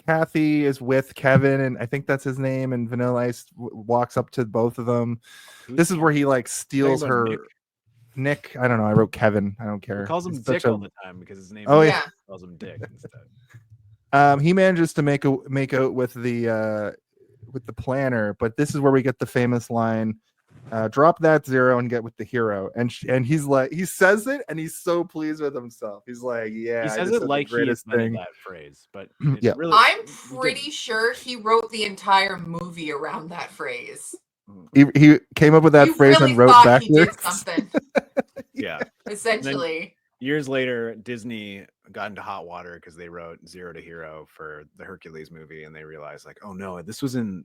S1: Kathy is with Kevin, and I think that's his name, and Vanilla Ice walks up to both of them. This is where he like steals her. Nick, I don't know. I wrote Kevin. I don't care.
S3: He calls him Dick all the time because his name. Calls him Dick instead.
S1: He manages to make out with the planner, but this is where we get the famous line, drop that zero and get with the hero. And he's like, he says it and he's so pleased with himself. He's like, yeah,
S3: he says it like he invented that phrase, but really,
S2: I'm pretty sure he wrote the entire movie around that phrase.
S1: He came up with that phrase
S2: really
S1: and wrote backwards.
S2: He did something.
S3: Yeah,
S2: essentially.
S3: Years later, Disney got into hot water because they wrote Zero to Hero for the Hercules movie, and they realized, like, oh no, this was in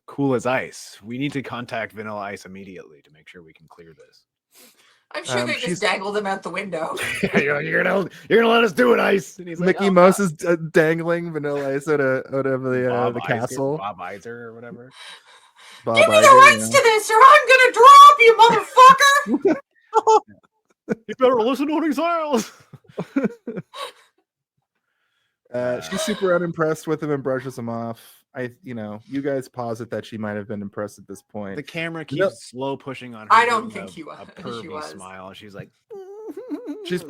S3: Cool as Ice. We need to contact Vanilla Ice immediately to make sure we can clear this.
S2: I'm sure they just dangled him out the window.
S3: You're gonna let us do it, Ice. And he's like,
S1: Mickey Mouse is dangling Vanilla Ice out of the castle.
S3: Bob Iger or whatever.
S2: Give me the rights to this, or I'm gonna drop you, motherfucker.
S3: You better listen to what he says.
S1: She's super unimpressed with him and brushes him off. You guys posit that she might have been impressed at this point.
S3: The camera keeps slow pushing on her.
S2: I don't think he was.
S3: A pervy smile. She's like,
S1: she's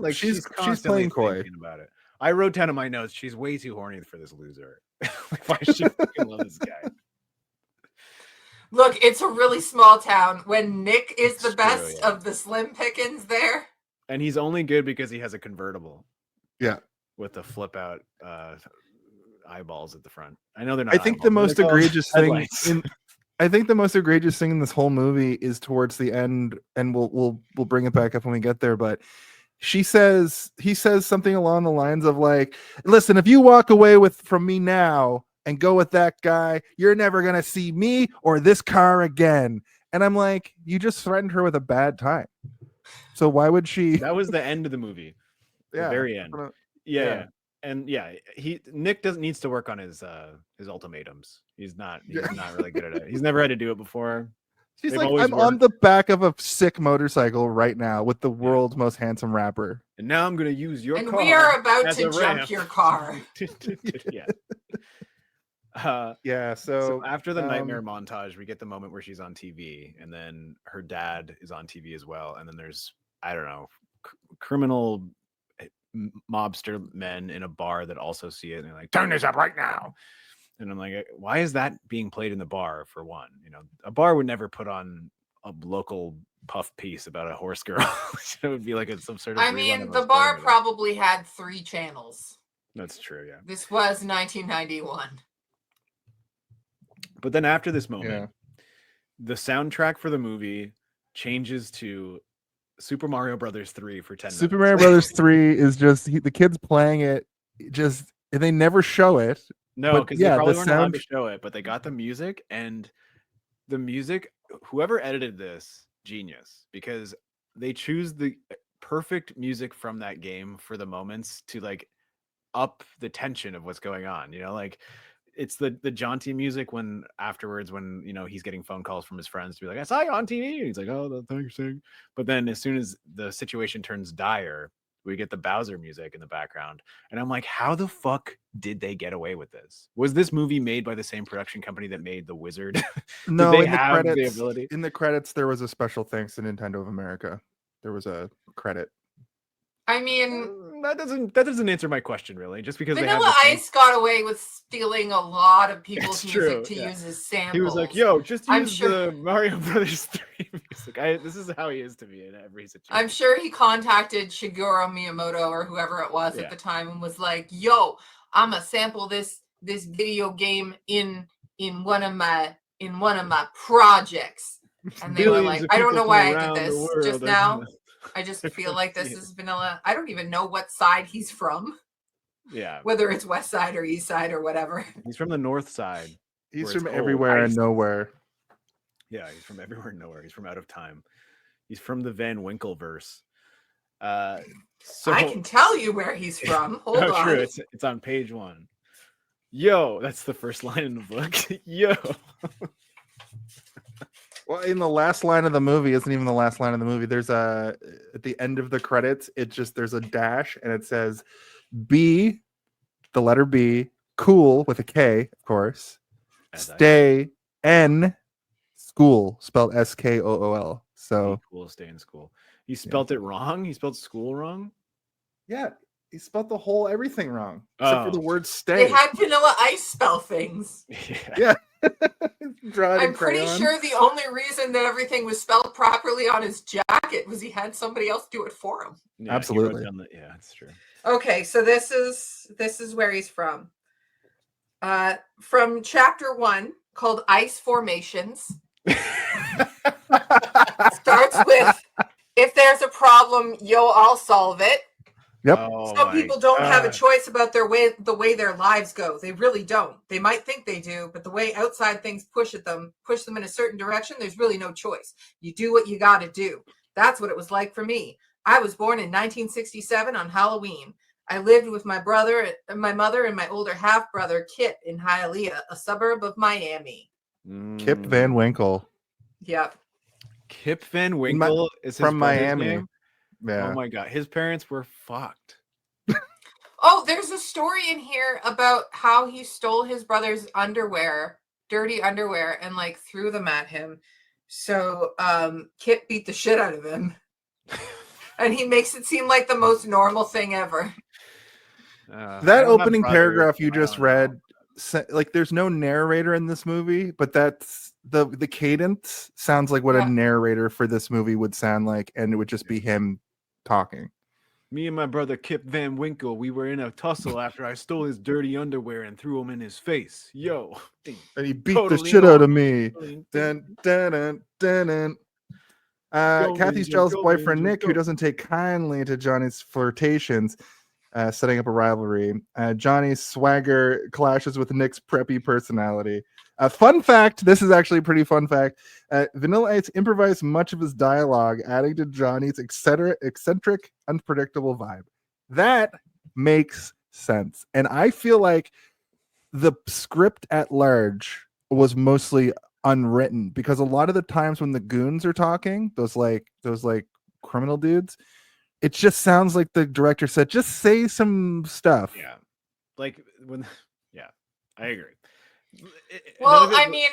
S1: playing coy
S3: about it. I wrote down in my notes, she's way too horny for this loser. Why does she fucking love this guy?
S2: Look, it's a really small town. When Nick is the best of the slim pickings there.
S3: And he's only good because he has a convertible.
S1: Yeah.
S3: With the flip out eyeballs at the front. I know they're not.
S1: I think the most egregious thing in this whole movie is towards the end, and we'll bring it back up when we get there, but he says something along the lines of like, listen, if you walk away from me now, and go with that guy. You're never going to see me or this car again. And I'm like, you just threatened her with a bad time. So why would she?
S3: That was the end of the movie. The very end. Yeah. And Nick needs to work on his ultimatums. He's not really good at it. He's never had to do it before.
S1: She's like, I'm on the back of a sick motorcycle right now with the world's most handsome rapper.
S3: And now I'm going to use your car.
S2: And we are about
S3: as
S2: to
S3: a
S2: jump
S3: ramp.
S2: your car.
S3: So after the nightmare montage, we get the moment where she's on TV, and then her dad is on TV as well. And then there's, I don't know, criminal mobster men in a bar that also see it, and they're like, turn this up right now. And I'm like, why is that being played in the bar? For one, a bar would never put on a local puff piece about a horse girl. It would be like some sort of.
S2: I mean, the bar probably had 3 channels.
S3: That's true. Yeah.
S2: This was 1991.
S3: But then after this moment, the soundtrack for the movie changes to Super Mario Brothers 3 for 10 minutes.
S1: Super Mario Brothers 3 is just the kids playing it. And they never show it.
S3: No, because they probably weren't allowed to show it, but they got the music, and the music, whoever edited this, genius, because they choose the perfect music from that game for the moments to like up the tension of what's going on. Like it's the jaunty music when afterwards, when he's getting phone calls from his friends to be like, I saw you on TV. And he's like, oh, thanks. But then as soon as the situation turns dire, we get the Bowser music in the background. And I'm like, how the fuck did they get away with this? Was this movie made by the same production company that made The Wizard?
S1: No, in the credits, there was a special thanks to Nintendo of America. There was a credit.
S2: I mean,
S3: that doesn't answer my question really. Just because
S2: Vanilla Ice got away with stealing a lot of people's music to use as samples.
S3: He was like, "Yo, just use the Mario Brothers 3 music." This is how he is to me in every situation.
S2: I'm sure he contacted Shigeru Miyamoto or whoever it was at the time and was like, "Yo, I'm gonna sample this video game in one of my projects." And they were like, "I don't know why I did this just now. I just feel like this is vanilla." I don't even know what side he's from.
S3: Yeah.
S2: Whether it's west side or east side or whatever.
S3: He's from the north side.
S1: He's from everywhere and nowhere.
S3: Yeah, he's from everywhere and nowhere. He's from out of time. He's from the Van Winkle verse. So
S2: I can tell you where he's from. Hold on.
S3: True. It's on page 1. Yo, that's the first line in the book. Yo.
S1: Well, in the last line of the movie, isn't even the last line of the movie. There's at the end of the credits, there's a dash and it says B, the letter B, cool with a K, of course. Stay N, school, spelled SKOOL. So
S3: cool, stay in school. He spelled it wrong. He spelled school wrong.
S1: Yeah, he spelled the whole everything wrong except for the word stay.
S2: They had Vanilla Ice spell things.
S1: Yeah.
S2: I'm pretty sure the only reason that everything was spelled properly on his jacket was he had somebody else do it for him.
S3: Yeah,
S1: absolutely.
S3: Yeah, that's true.
S2: Okay, so this is where he's from. From chapter 1 called Ice Formations. Starts with, if there's a problem, yo, I'll solve it.
S1: Yep.
S2: Some people don't have a choice about the way their lives go. They really don't. They might think they do, but the way outside things push them in a certain direction, there's really no choice. You do what you got to do. That's what it was like for me. I was born in 1967 on Halloween. I lived with my brother, my mother, and my older half-brother, Kip, in Hialeah, a suburb of Miami.
S1: Kip Van Winkle.
S2: Yep.
S3: Kip Van Winkle is
S1: from Miami.
S3: Name?
S1: Yeah.
S3: Oh my god, his parents were fucked.
S2: Oh, there's a story in here about how he stole his brother's underwear, dirty underwear, and like threw them at him. So Kip beat the shit out of him. And he makes it seem like the most normal thing ever.
S1: That opening paragraph you just read, like there's no narrator in this movie, but that's the cadence sounds like what a narrator for this movie would sound like, and it would just be him talking.
S3: Me and my brother Kip Van Winkle, we were in a tussle after I stole his dirty underwear and threw him in his face. Yo.
S1: And he beat the shit out of me. Dun, dun, dun, dun, dun. Kathy's jealous boyfriend Nick, who doesn't take kindly to Johnny's flirtations, setting up a rivalry. Johnny's swagger clashes with Nick's preppy personality. Fun fact, this is actually a pretty fun fact. Vanilla Ice improvised much of his dialogue, adding to Johnny's eccentric, unpredictable vibe. That makes sense. And I feel like the script at large was mostly unwritten, because a lot of the times when the goons are talking, those criminal dudes, it just sounds like the director said, just say some stuff.
S3: Yeah. Like when, yeah, I agree.
S2: Well, I mean,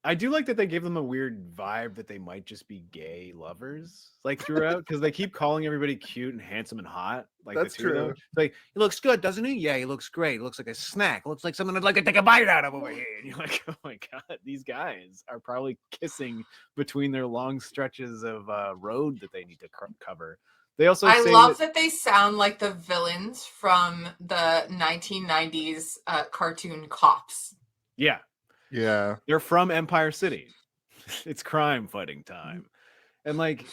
S3: I do like that they gave them a weird vibe that they might just be gay lovers, like throughout, because they keep calling everybody cute and handsome and hot. Like
S1: That's
S3: the two of them.
S1: true.
S3: It's like, he looks good, doesn't he? Yeah, he looks great. He looks like a snack. Looks like something I'd like to take a bite out of over here. And you're like, oh my god, these guys are probably kissing between their long stretches of road that they need to cover. They also
S2: I love that they sound like the villains from the 1990s cartoon Cops.
S3: Yeah.
S1: Yeah.
S3: They're from Empire City. It's crime fighting time. And like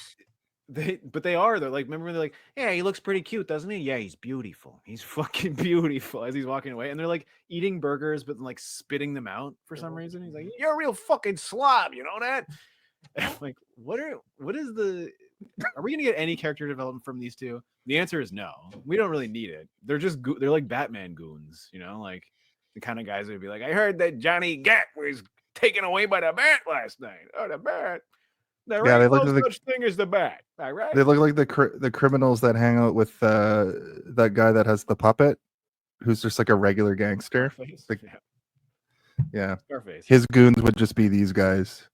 S3: they're like, remember when they're like, yeah, he looks pretty cute, doesn't he? Yeah, he's beautiful. He's fucking beautiful, as he's walking away. And they're like eating burgers, but like spitting them out for some reason. He's like, you're a real fucking slob, you know that? And I'm like, are we gonna get any character development from these two? The answer is no. We don't really need it. They're like Batman goons, you know, like the kind of guys that would be like, I heard that Johnny Gat was taken away by the bat last night. Oh, the bat. There ain't no such thing as the bat. All right.
S1: They look like the criminals that hang out with that guy that has the puppet, who's just like a regular gangster. Yeah.
S3: Scarface.
S1: His goons would just be these guys.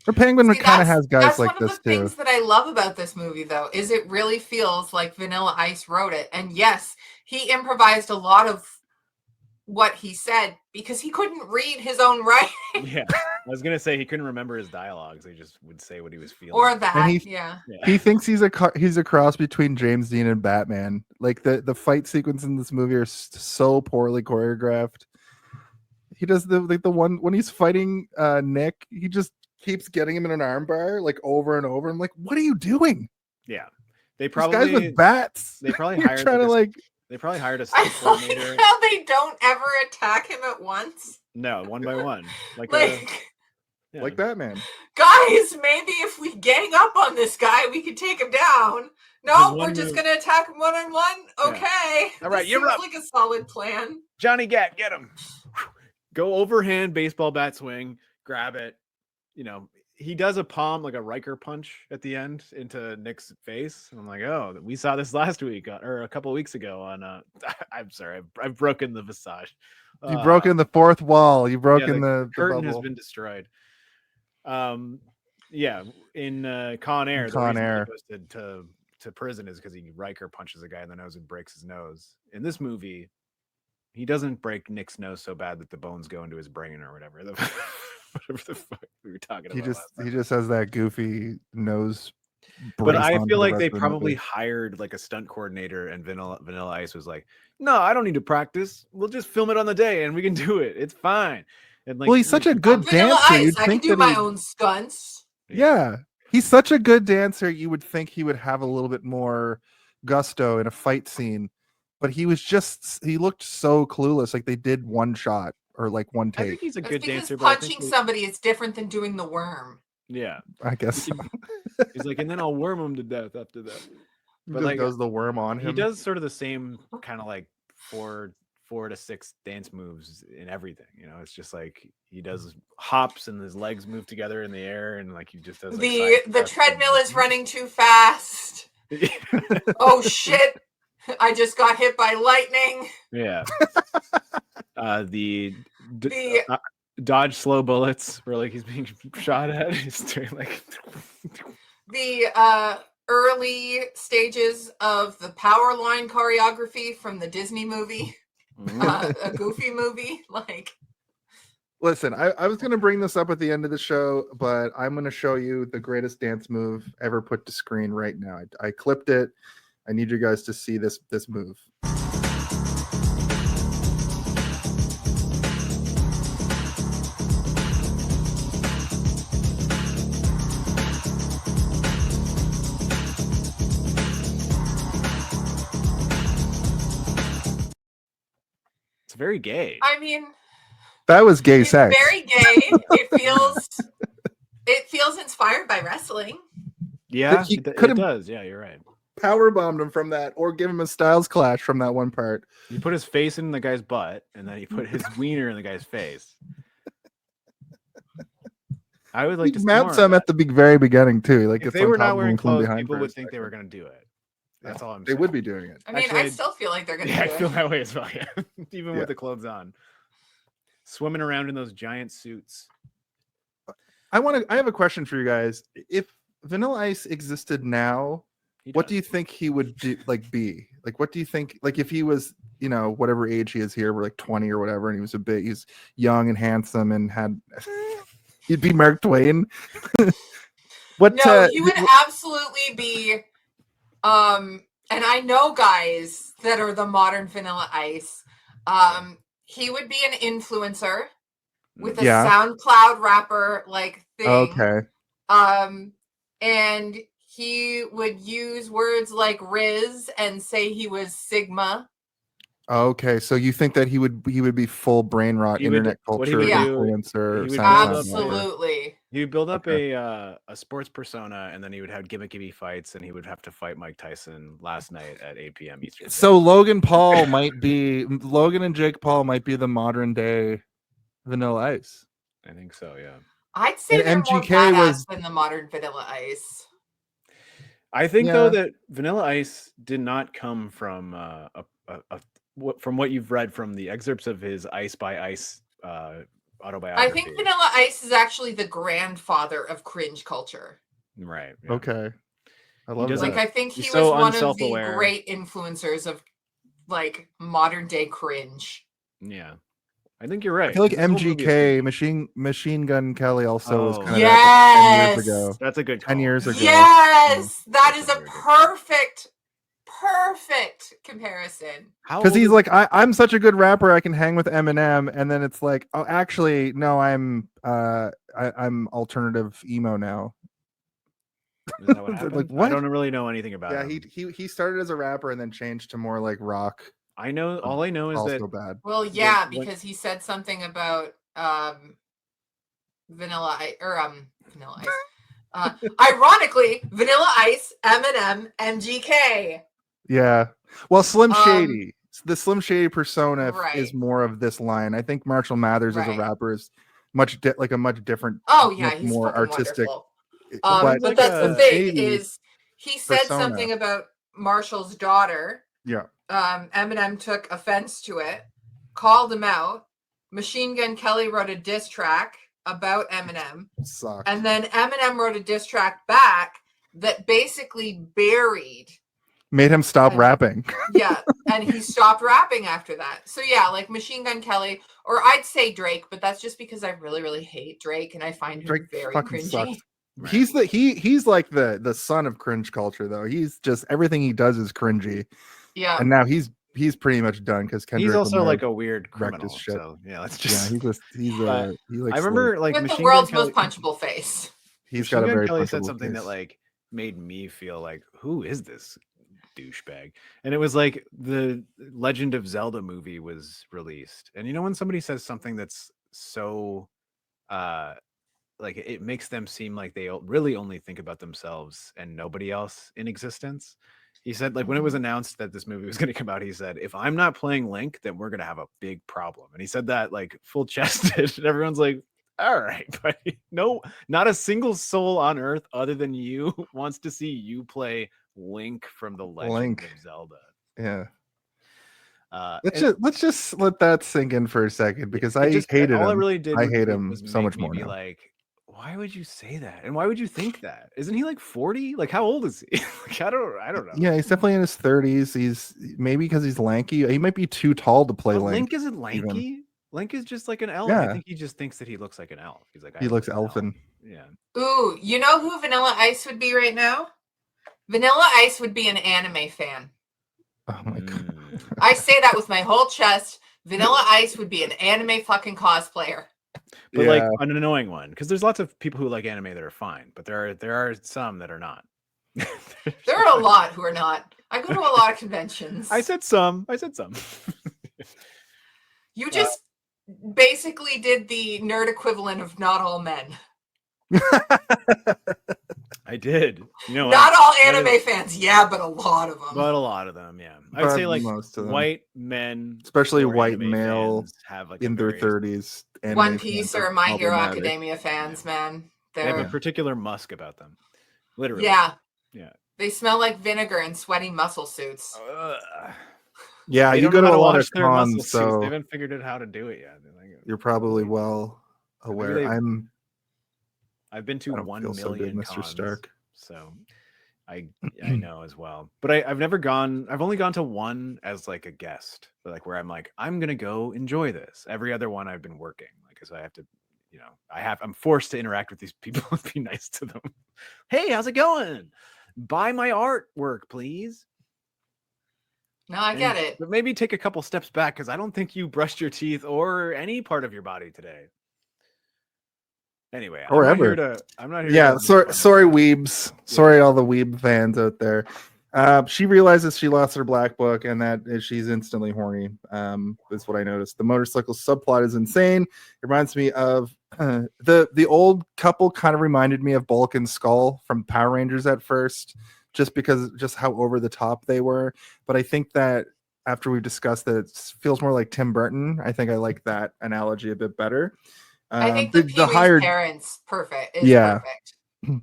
S1: Or Penguin kind of has guys like this too. That's one of the
S2: things that I love about this movie, though, is it really feels like Vanilla Ice wrote it. And yes, he improvised a lot of what he said because he couldn't read his own writing.
S3: Yeah, I was gonna say he couldn't remember his dialogues. He just would say what he was feeling.
S2: Or that,
S1: He thinks he's a cross between James Dean and Batman. Like the fight sequence in this movie are so poorly choreographed. He does the one when he's fighting Nick. He just keeps getting him in an armbar like over and over. I'm like, what are you doing?
S3: Yeah, they probably
S1: guys with bats.
S3: They probably hired They probably hired a stunt coordinator.
S2: Like how they don't ever attack him at once.
S3: No, one by one, like
S1: Batman.
S2: Guys, maybe if we gang up on this guy, we could take him down. No, we're just gonna attack him one on one. Okay,
S3: all right, you're up.
S2: Like a solid plan.
S3: Johnny Gat, get him. Go overhand baseball bat swing, grab it. You know, he does a palm, like a Riker punch at the end into Nick's face. And I'm like, oh, we saw this last week or a couple of weeks ago on I'm sorry, I've broken the visage.
S1: You've broken the fourth wall. You've broken the
S3: curtain
S1: bubble.
S3: has been destroyed. Yeah, in Con Air,
S1: he
S3: goes to prison is because Riker punches a guy in the nose and breaks his nose. In this movie, he doesn't break Nick's nose so bad that the bones go into his brain or whatever. Whatever the fuck we were talking about.
S1: He just has that goofy nose.
S3: But I feel like they probably hired like a stunt coordinator, and Vanilla Ice was like, "No, I don't need to practice. We'll just film it on the day, and we can do it. It's fine." And like,
S1: well, he's such a good dancer.
S2: Ice, I can do my own stunts.
S1: Yeah, he's such a good dancer. You would think he would have a little bit more gusto in a fight scene, but he looked so clueless. Like they did one shot. Or like one take.
S3: I think he's a good dancer.
S2: Punching somebody is different than doing the worm.
S3: Yeah,
S1: I guess.
S3: He's like, and then I'll worm him to death after that.
S1: But like, does the worm on him?
S3: He does sort of the same kind of like 4 to 6 dance moves in everything. You know, it's just like he does hops and his legs move together in the air, and like he just does. Like,
S2: the treadmill is running too fast. Oh shit! I just got hit by lightning.
S3: Yeah. The dodge slow bullets where like he's being shot at. He's doing like
S2: the early stages of the power line choreography from the Disney movie, a Goofy movie. Like,
S1: listen, I was going to bring this up at the end of the show, but I'm going to show you the greatest dance move ever put to screen right now. I clipped it. I need you guys to see this move.
S3: It's very gay.
S2: I mean,
S1: That was gay
S2: it's
S1: sex.
S2: very gay. It feels inspired by wrestling.
S3: Yeah,
S1: He
S3: it
S1: could've-
S3: does. Yeah, you're right.
S1: Power bombed him from that, or give him a Styles Clash from that one part.
S3: He put his face in the guy's butt, and then he put his wiener in the guy's face. I would like to
S1: He
S3: see more
S1: mapped
S3: of
S1: some
S3: that.
S1: at the very beginning too. Like
S3: If
S1: it's
S3: they
S1: on
S3: were
S1: top
S3: not
S1: of
S3: wearing
S1: him from
S3: clothes,
S1: behind
S3: people
S1: for a
S3: would think they
S1: second.
S3: were going to do it. That's all I'm
S1: They
S3: saying.
S1: would be doing it.
S2: I mean,
S3: Actually,
S2: I still feel like they're going to
S3: Yeah, I
S2: do
S3: feel
S2: it.
S3: that way as well. Yeah, even
S1: Yeah.
S3: with the clothes on, swimming around in those giant suits.
S1: I have a question for you guys. If Vanilla Ice existed now, what do you think he would do, be? Like, what do you think? Like, if he was, whatever age he is here, we're like 20 or whatever, and he's young and handsome and had, he'd be Mark Twain.
S2: He would absolutely be. And I know guys that are the modern Vanilla Ice. He would be an influencer with a SoundCloud rapper like thing.
S1: Okay.
S2: And he would use words like Riz and say he was Sigma.
S1: Okay, so you think that he would be full brain rot, internet culture influencer?
S2: Absolutely.
S3: He would build up a sports persona, and then he would have gimmicky fights, and he would have to fight Mike Tyson last night at 8 p.m. Eastern.
S1: So Logan and Jake Paul might be the modern day Vanilla Ice.
S3: I think so, yeah.
S2: I'd say they're more badass than the modern Vanilla Ice.
S3: I think though that Vanilla Ice did not come from from what you've read from the excerpts of his Ice by Ice autobiography.
S2: I think Vanilla Ice is actually the grandfather of cringe culture.
S3: Right.
S1: Yeah. Okay. I love that.
S2: Like, I think he was one of the great influencers of like modern day cringe.
S3: Yeah. I think you're right.
S1: I feel like MGK, Machine Gun Kelly, also was kind of 10 years ago.
S3: That's a good call.
S1: 10 years ago.
S2: Yes, that is a perfect comparison.
S1: Because he's like, I'm such a good rapper, I can hang with Eminem, and then it's like, oh, actually, no, I'm alternative emo now.
S3: Is that what happened? I don't really know anything about him.
S1: Yeah, he started as a rapper and then changed to more like rock.
S3: All I know is
S1: also
S3: that
S1: bad.
S2: Well, yeah, because he said something about Vanilla Ice. Ironically, Vanilla Ice, Eminem, MGK.
S1: Yeah. Well, Slim Shady. The Slim Shady persona is more of this line. I think Marshall Mathers as a rapper is much different.
S2: Oh yeah, he's
S1: more artistic.
S2: But that's the thing is he said something about Marshall's daughter.
S1: Yeah.
S2: Eminem took offense to it, called him out. Machine Gun Kelly wrote a diss track about Eminem.
S1: Sucked.
S2: And then Eminem wrote a diss track back that basically
S1: made him stop rapping.
S2: Yeah, and he stopped rapping after that. So yeah, like Machine Gun Kelly, or I'd say Drake, but that's just because I really, really hate Drake and I find him very cringy.
S1: Sucks. Right. He's like the son of cringe culture though. He's just everything he does is cringy.
S2: Yeah.
S1: And now he's pretty much done because Kendrick.
S3: He's also like a weird criminal. So yeah, let's just.
S1: Yeah,
S3: I remember like
S2: with the world's most punchable face.
S1: He's got a very
S3: Kelly
S1: punchable
S3: said something
S1: face.
S3: that like made me feel like, who is this douchebag? And it was like the Legend of Zelda movie was released, and when somebody says something that's so like it makes them seem like they really only think about themselves and nobody else in existence. He said, like, when it was announced that this movie was going to come out, he said, if I'm not playing Link, then we're going to have a big problem. And he said that like full chested, and everyone's like, all right, buddy. No, not a single soul on earth other than you wants to see you play Link from the Legend of Zelda.
S1: Yeah. Let's just let that sink in for a second, because I hated him.
S3: All it really did
S1: I hate him so much more now.
S3: Like, why would you say that? And why would you think that? Isn't he like 40? Like, how old is he? Like, I don't know.
S1: Yeah, he's definitely in his 30s. He's maybe because he's lanky. He might be too tall to play Link.
S3: Link isn't lanky. Even. Link is just like an elf.
S1: Yeah.
S3: I think he just thinks that he looks like an elf. He's like,
S1: he looks elfin.
S3: Yeah.
S2: Ooh, you know who Vanilla Ice would be right now? Vanilla Ice would be an anime fan.
S1: Oh my god.
S2: I say that with my whole chest. Vanilla Ice would be an anime fucking cosplayer.
S3: But like an annoying one, because there's lots of people who like anime that are fine, but there are some that are not.
S2: There are a lot who are not. I go to a lot of conventions.
S3: I said some.
S2: You just basically did the nerd equivalent of not all men.
S3: I did. You know,
S2: not all anime fans, yeah, but a lot of them.
S3: But a lot of them, yeah. I would say like
S1: most of them.
S3: white men,
S1: especially
S3: or
S1: white
S3: anime
S1: male
S3: fans, have like
S1: in their 30s.
S2: One Piece or My Hero Academia fans, man.
S3: They have a particular musk about them. Literally.
S2: Yeah.
S3: Yeah.
S2: They smell like vinegar and sweaty muscle suits.
S1: Yeah,
S3: they
S1: you
S3: don't
S1: go
S3: know
S1: to
S3: how
S1: a lot
S3: wash
S1: of
S3: their muscle
S1: cons,
S3: suits.
S1: so
S3: They haven't figured out how to do it yet.
S1: You're probably well aware.
S3: I've been to 1 million
S1: so good, Mr.
S3: cons,
S1: Stark.
S3: so I know as well. But I've never gone. I've only gone to one as like a guest, like where I'm like, I'm gonna go enjoy this. Every other one I've been working, like, because I have to, I'm forced to interact with these people and be nice to them. Hey, how's it going? Buy my artwork, please.
S2: No, I get it.
S3: But maybe take a couple steps back, because I don't think you brushed your teeth or any part of your body today. Anyway,
S1: or
S3: I'm
S1: ever.
S3: I'm not here.
S1: Yeah, sorry, weebs. Sorry, all the weeb fans out there. She realizes she lost her black book and that she's instantly horny. Is what I noticed. The motorcycle subplot is insane. It reminds me of the old couple. Kind of reminded me of Bulk and Skull from Power Rangers at first, just how over the top they were. But I think that after we've discussed that, it feels more like Tim Burton. I think I like that analogy a bit better.
S2: I think the hired parents perfect. Perfect.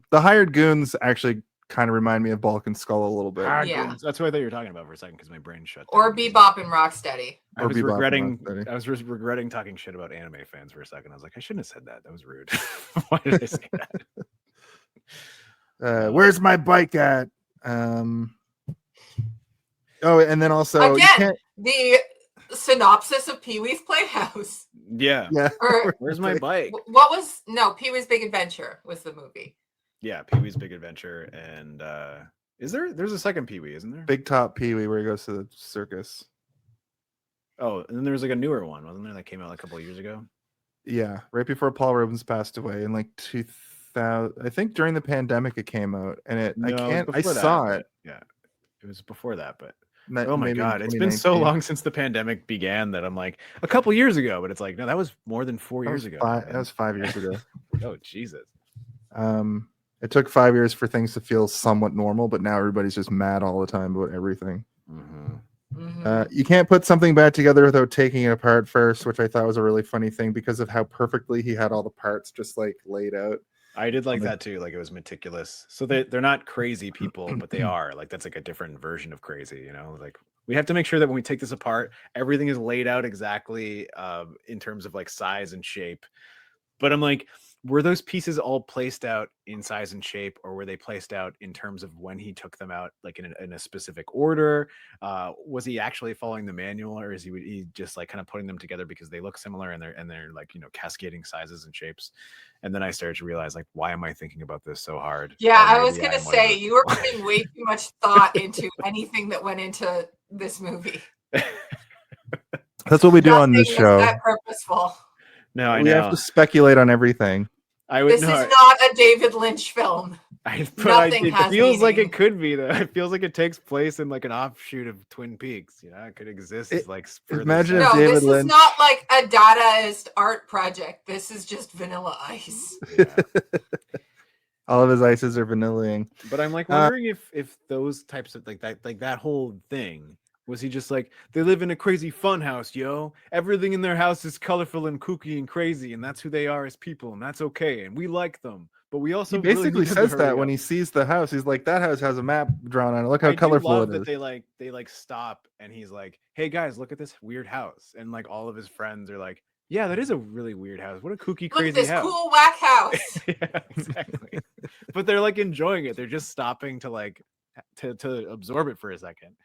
S1: The hired goons actually kind of remind me of Bulk and Skull a little bit.
S2: Yeah,
S3: that's what I thought you were talking about for a second, because my brain shut down.
S2: Or Bebop and Rocksteady.
S3: I was regretting talking shit about anime fans for a second. I was like, I shouldn't have said that. That was rude. Why did I say that?
S1: Where's my bike at? Oh, and then also
S2: again, the synopsis of Pee-wee's Playhouse.
S3: Yeah.
S2: Or,
S3: where's my bike?
S2: Pee-wee's Big Adventure was the movie.
S3: Yeah, Pee-wee's Big Adventure. And there's a second Pee-wee, isn't there?
S1: Big Top Pee-wee, where he goes to the circus.
S3: Oh, and then there was like a newer one, wasn't there, that came out a couple of years ago?
S1: Yeah, right before Paul Rubens passed away in like 2000. I think during the pandemic it came out, and I saw it.
S3: Yeah, it was before that, but
S1: oh
S3: my god, it's been so long since the pandemic began that I'm like, a couple years ago, but it's like, no, that was more than 4 years ago.
S1: That was 5 years ago.
S3: Oh Jesus.
S1: It took 5 years for things to feel somewhat normal, but now everybody's just mad all the time about everything. You can't put something back together without taking it apart first, which I thought was a really funny thing because of how perfectly he had all the parts just like laid out.
S3: I did like that too. Like, it was meticulous. So they're not crazy people, but they are like, that's like a different version of crazy, like we have to make sure that when we take this apart, everything is laid out exactly in terms of like size and shape. But I'm like, were those pieces all placed out in size and shape, or were they placed out in terms of when he took them out, like in a specific order? Was he actually following the manual, or is he just like kind of putting them together because they look similar and they're like, cascading sizes and shapes? And then I started to realize, like, why am I thinking about this so hard?
S2: Yeah, I was gonna say you were putting way too much thought into anything that went into this movie.
S1: That's what we do on this show.
S2: That purposeful.
S3: No,
S1: we have to speculate on everything.
S2: This is not a David Lynch film.
S3: It feels like it could be, though. It feels like it takes place in like an offshoot of Twin Peaks. It could exist as like.
S1: Imagine if David
S2: this
S1: Lynch...
S2: is not like a Dadaist art project. This is just Vanilla Ice.
S3: Yeah.
S1: All of his ices are vanilla-ing.
S3: But I'm like wondering if those types of like that whole thing. Was he just like, they live in a crazy fun house, yo? Everything in their house is colorful and kooky and crazy, and that's who they are as people, and that's okay, and we like them. But we also
S1: he basically says that when he sees the house. He's like, that house has a map drawn on it. Look how colorful it is.
S3: They stop, and he's like, hey guys, look at this weird house. And like all of his friends are like, yeah, that is a really weird house. What a kooky, crazy house.
S2: Look at this cool whack house.
S3: Yeah, exactly. But they're like enjoying it. They're just stopping to like to absorb it for a second.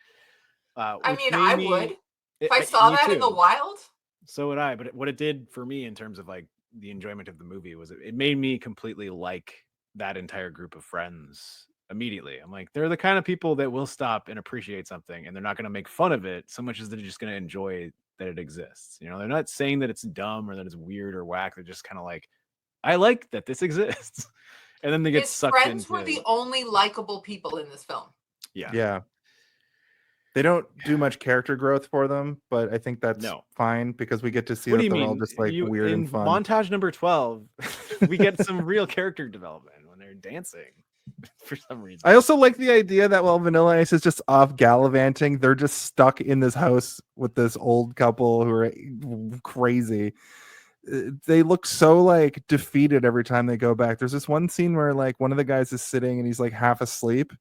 S2: I would. If I saw that in the wild.
S3: So would I. But what it did for me in terms of like the enjoyment of the movie was it made me completely like that entire group of friends immediately. I'm like, they're the kind of people that will stop and appreciate something, and they're not going to make fun of it so much as they're just going to enjoy that it exists. They're not saying that it's dumb or that it's weird or whack. They're just kind of like, I like that this exists. And then they get sucked into.
S2: His friends were the only likable people in this film.
S3: Yeah.
S1: Yeah. They don't do much character growth for them, but I think that's fine because we get to see
S3: What
S1: that
S3: do you
S1: they're
S3: mean?
S1: all just like weird
S3: in
S1: and fun.
S3: montage number 12, we get some real character development when they're dancing for some reason.
S1: I also like the idea that while Vanilla Ice is just off gallivanting, they're just stuck in this house with this old couple who are crazy. They look so like defeated every time they go back. There's this one scene where like one of the guys is sitting and he's like half asleep.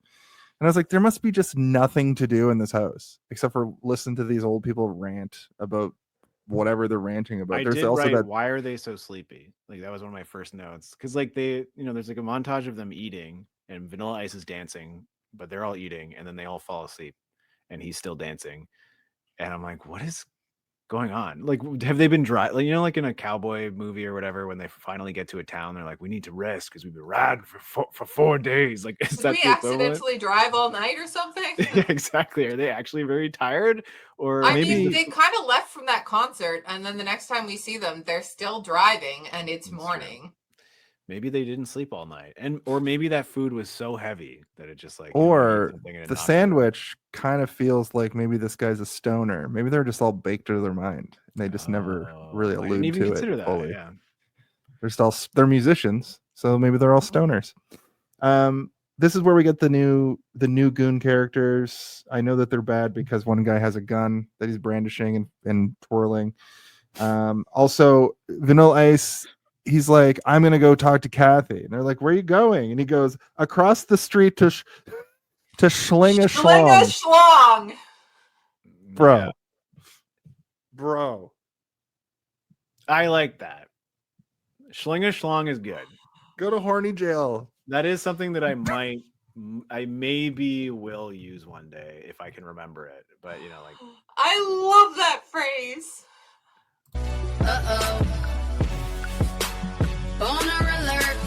S1: And I was like, there must be just nothing to do in this house except for listen to these old people rant about whatever they're ranting about.
S3: There's also that. Why are they so sleepy? Like that was one of my first notes because like they, there's like a montage of them eating and Vanilla Ice is dancing, but they're all eating and then they all fall asleep and he's still dancing. And I'm like, what is going on? Like, have they been dry? Like, like in a cowboy movie or whatever, when they finally get to a town, they're like, we need to rest because we've been riding for 4 days. Like, is
S2: Did
S3: that
S2: we accidentally drive all night or something?
S3: Yeah, exactly. Are they actually very tired? Or
S2: I
S3: maybe
S2: mean, they kind of left from that concert, and then the next time we see them, they're still driving, and it's morning.
S3: Maybe they didn't sleep all night, or maybe that food was so heavy that it just like.
S1: Or the sandwich kind of feels like maybe this guy's a stoner. Maybe they're just all baked to their mind. And they just never really allude to it fully.
S3: Yeah.
S1: They're musicians, so maybe they're all stoners. This is where we get the new goon characters. I know that they're bad because one guy has a gun that he's brandishing and twirling. Also, Vanilla Ice. He's like, I'm going to go talk to Kathy. And they're like, where are you going? And he goes, across the street to Schling a Schlong. Bro.
S3: Yeah.
S1: Bro.
S3: I like that. Schling a Schlong is good.
S1: Go to horny jail.
S3: That is something that I maybe will use one day if I can remember it. But, like.
S2: I love that phrase. Uh-oh.
S7: Boner alert.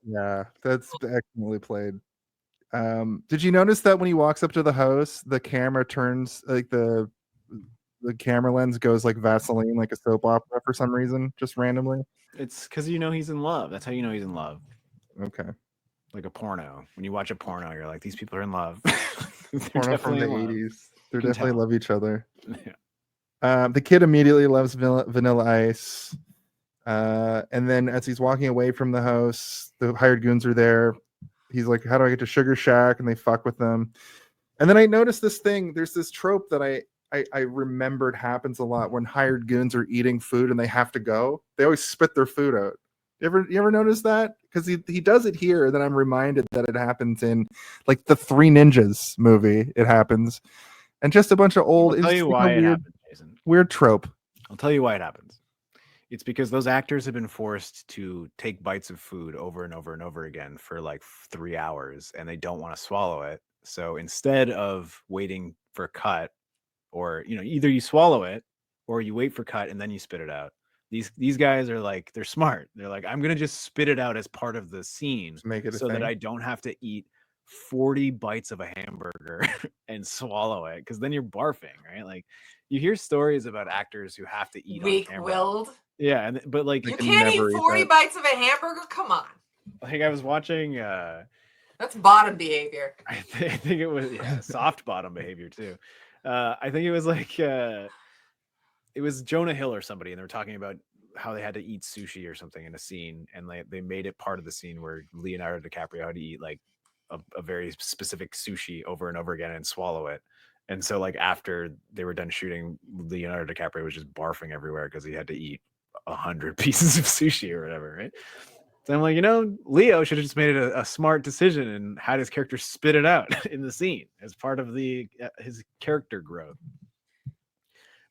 S1: Yeah, that's excellently played. Did you notice that when he walks up to the house, the camera turns like the camera lens goes like Vaseline, like a soap opera for some reason, just randomly?
S3: It's because he's in love. That's how you know he's in love.
S1: Okay.
S3: Like a porno. When you watch a porno, you're like, these people are in love.
S1: Porno from the 80s. They definitely love each other. Yeah. The kid immediately loves Vanilla Ice. And then as he's walking away from the house, the hired goons are there. He's like, how do I get to Sugar Shack? And they fuck with them. And then I noticed this thing. There's this trope that I remembered happens a lot when hired goons are eating food and they have to go. They always spit their food out. You ever notice that? Because he does it here. And then I'm reminded that it happens in like the Three Ninjas movie. It happens. And just a bunch of old.
S3: I'll tell you why it happens, Jason.
S1: Weird trope.
S3: I'll tell you why it happens. It's because those actors have been forced to take bites of food over and over and over again for like 3 hours, and they don't want to swallow it. So instead of waiting for a cut, or either you swallow it or you wait for cut and then you spit it out. These guys are like, they're smart. They're like, I'm gonna just spit it out as part of the scene,
S1: make it
S3: so that I don't have to eat 40 bites of a hamburger and swallow it, because then you're barfing, right? Like you hear stories about actors who have to eat
S2: weak-willed.
S3: Yeah, but like
S2: you can't eat 40 bites of a hamburger. Come on.
S3: Like I was watching.
S2: That's bottom behavior.
S3: I think it was soft bottom behavior too. I think it was like it was Jonah Hill or somebody, and they were talking about how they had to eat sushi or something in a scene, and they made it part of the scene where Leonardo DiCaprio had to eat like a very specific sushi over and over again and swallow it. And so like after they were done shooting, Leonardo DiCaprio was just barfing everywhere because he had to eat 100 pieces of sushi or whatever, right? So I'm like, Leo should have just made it a smart decision and had his character spit it out in the scene as part of his character growth.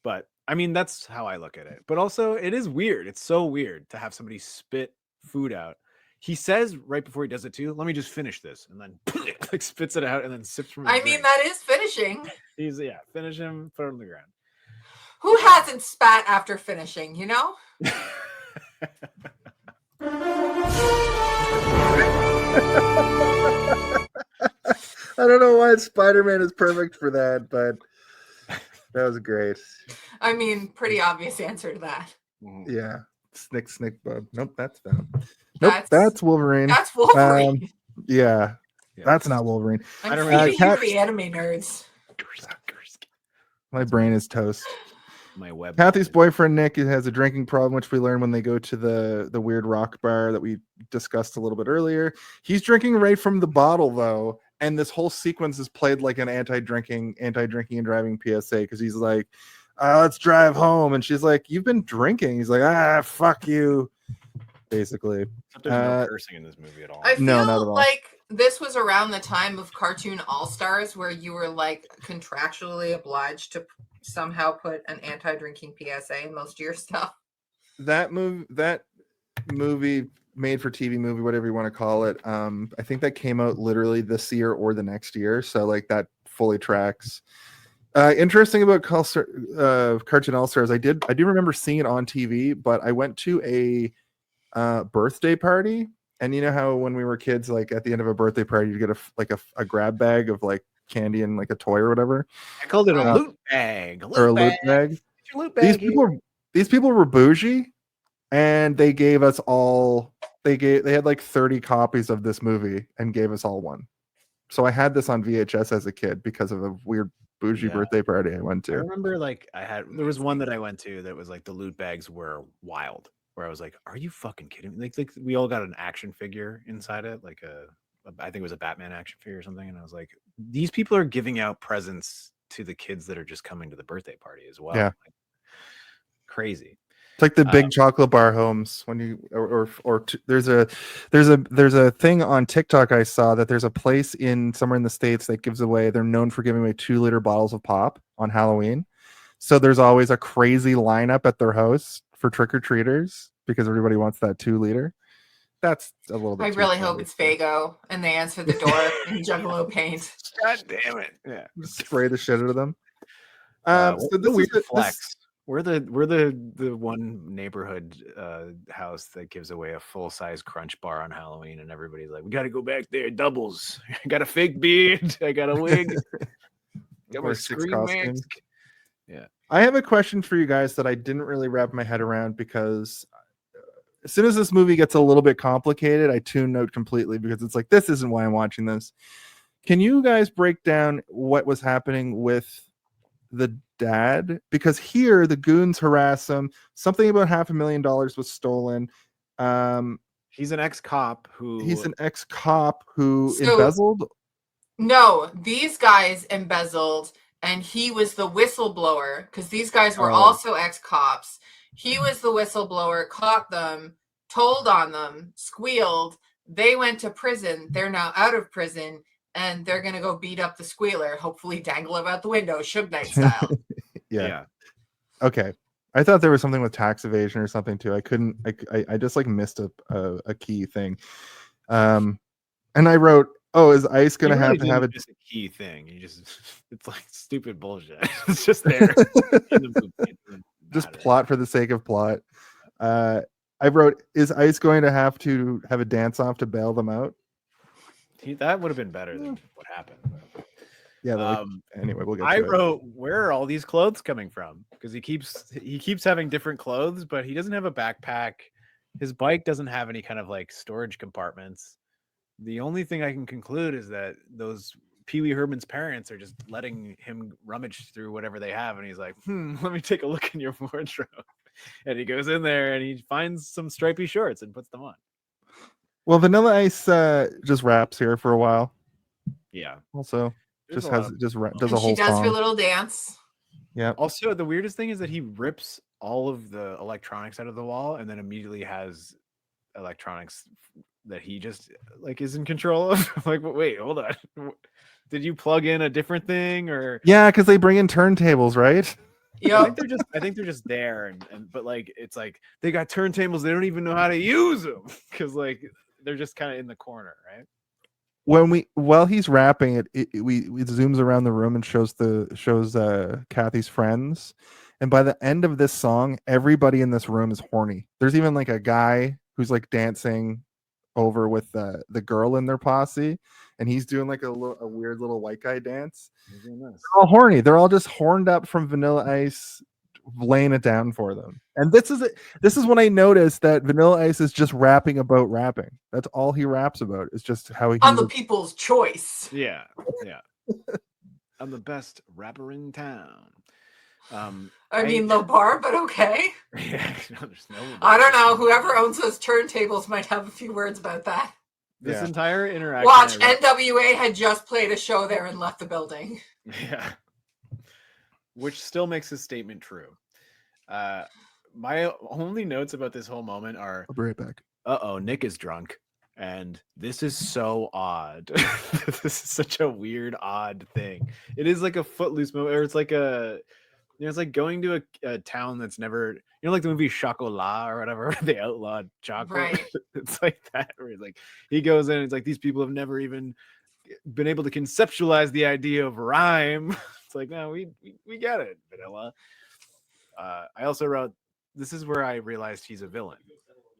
S3: But I mean, that's how I look at it. But also, it is weird. It's so weird to have somebody spit food out. He says right before he does it too, let me just finish this, and then like spits it out and then sips from his drink.
S2: That is finishing.
S3: Finish him, put it on the ground.
S2: Who hasn't spat after finishing,
S1: I don't know why Spider-Man is perfect for that, but that was great.
S2: I mean, pretty obvious answer to that.
S1: Yeah. Snick, bub. Nope, that's Venom. Nope, that's Wolverine.
S2: That's Wolverine.
S1: Yeah. That's not Wolverine.
S2: I'm
S3: don't
S2: feeding
S1: Cat-
S2: you the anime nerds.
S1: My brain is toast.
S3: My web.
S1: Kathy's boyfriend Nick has a drinking problem, which we learn when they go to the weird rock bar that we discussed a little bit earlier. He's drinking right from the bottle though, and this whole sequence is played like an anti-drinking and driving PSA because he's like, let's drive home, and she's like, you've been drinking. He's like, fuck you, basically.
S3: There's no cursing in this movie at all.
S2: I feel
S1: No, not at all.
S2: like this was around the time of Cartoon All-Stars where you were like contractually obliged to somehow put an anti-drinking PSA in most of your stuff.
S1: That movie made for TV movie, whatever you want to call it. I think that came out literally this year or the next year. So like that fully tracks. Interesting about Cartoon All-Stars. I do remember seeing it on TV, but I went to a birthday party, and you know how when we were kids, like at the end of a birthday party, you get a grab bag of like candy and like a toy or whatever.
S3: I called it a loot bag.
S1: Loot bag.
S3: Your loot bag
S1: These people were bougie, and they gave us all. They had like 30 copies of this movie and gave us all one. So I had this on VHS as a kid because of a weird bougie birthday party I went to.
S3: I remember there was one that I went to that was like the loot bags were wild. Where I was like, "Are you fucking kidding me?" Like we all got an action figure inside it, like I think it was a Batman action figure or something, and I was like, "These people are giving out presents to the kids that are just coming to the birthday party as well."
S1: Yeah,
S3: like, crazy.
S1: It's like the big chocolate bar homes when you there's a thing on TikTok I saw that there's a place somewhere in the States that gives away. They're known for giving away 2-liter bottles of pop on Halloween, so there's always a crazy lineup at their house for trick-or-treaters because everybody wants that 2-liter. That's a little bit.
S2: I really hope it's Fago and they answer the door in Juggalo paint.
S3: God damn it! Yeah,
S1: just spray the shit out of them.
S3: So
S1: this
S3: the weird
S1: is
S3: flex. We're the one neighborhood house that gives away a full-size Crunch bar on Halloween, and everybody's like, "We got to go back there, doubles. I got a fake beard. I got a wig. Got my
S1: 6
S3: scream
S1: costumes.
S3: mask." Yeah.
S1: I have a question for you guys that I didn't really wrap my head around because as soon as this movie gets a little bit complicated, I tune out completely because it's like, this isn't why I'm watching this. Can you guys break down what was happening with the dad? Because here the goons harass him. Something about $500,000 was stolen.
S3: He's an ex-cop who
S1: embezzled.
S2: No, these guys embezzled. And he was the whistleblower because these guys were also ex-cops. He was the whistleblower, caught them, told on them, squealed. They went to prison. They're now out of prison, and they're going to go beat up the squealer, hopefully dangle him out the window, Suge Knight style.
S1: Yeah. Okay. I thought there was something with tax evasion or something too. I just like missed a key thing. And I wrote, is ICE going to have to have a
S3: key thing? It's like stupid bullshit. It's just there.
S1: Just plot for the sake of plot. I wrote, is ICE going to have a dance off to bail them out?
S3: That would have been better than what happened.
S1: Yeah. Anyway, we'll get.
S3: I wrote, where are all these clothes coming from? Because he keeps having different clothes, but he doesn't have a backpack. His bike doesn't have any kind of like storage compartments. The only thing I can conclude is that those Pee Wee Herman's parents are just letting him rummage through whatever they have, and he's like, let me take a look in your wardrobe. And he goes in there and he finds some stripy shorts and puts them on.
S1: Well, Vanilla Ice just raps here for a while.
S3: Yeah.
S1: Also, does a whole
S2: she does
S1: song.
S2: her little dance.
S1: Yeah.
S3: Also, the weirdest thing is that he rips all of the electronics out of the wall and then immediately has electronics that he just like is in control of. Like, wait, hold on. Did you plug in a different thing or?
S1: Yeah, because they bring in turntables, right?
S2: Yeah.
S3: I think they're just there, but like it's like they got turntables. They don't even know how to use them because like they're just kind of in the corner, right?
S1: While he's rapping it zooms around the room and shows Kathy's friends, and by the end of this song, everybody in this room is horny. There's even like a guy who's like dancing over with the girl in their posse, and he's doing like a weird little white guy dance. They're all horny. They're all just horned up from Vanilla Ice laying it down for them. And this is it. This is when I noticed that Vanilla Ice is just rapping about rapping. That's all he raps about. Is just how he
S2: On the people's choice.
S3: Yeah. I'm the best rapper in town.
S2: I mean, low bar, but okay.
S3: Yeah, there's no
S2: I don't know. Whoever owns those turntables might have a few words about that.
S3: This entire interaction.
S2: Watch, NWA had just played a show there and left the building.
S3: Yeah. Which still makes his statement true. My only notes about this whole moment are,
S1: I'll be right back.
S3: Nick is drunk. And this is so odd. This is such a weird, odd thing. It is like a Footloose movie, or it's like it's like going to a town that's never, like the movie Chocolat or whatever, they outlawed chocolate.
S2: Right.
S3: It's like that, where it's like he goes in, it's like these people have never even been able to conceptualize the idea of rhyme. It's like, no, we get it, Vanilla. I also wrote, this is where I realized he's a villain.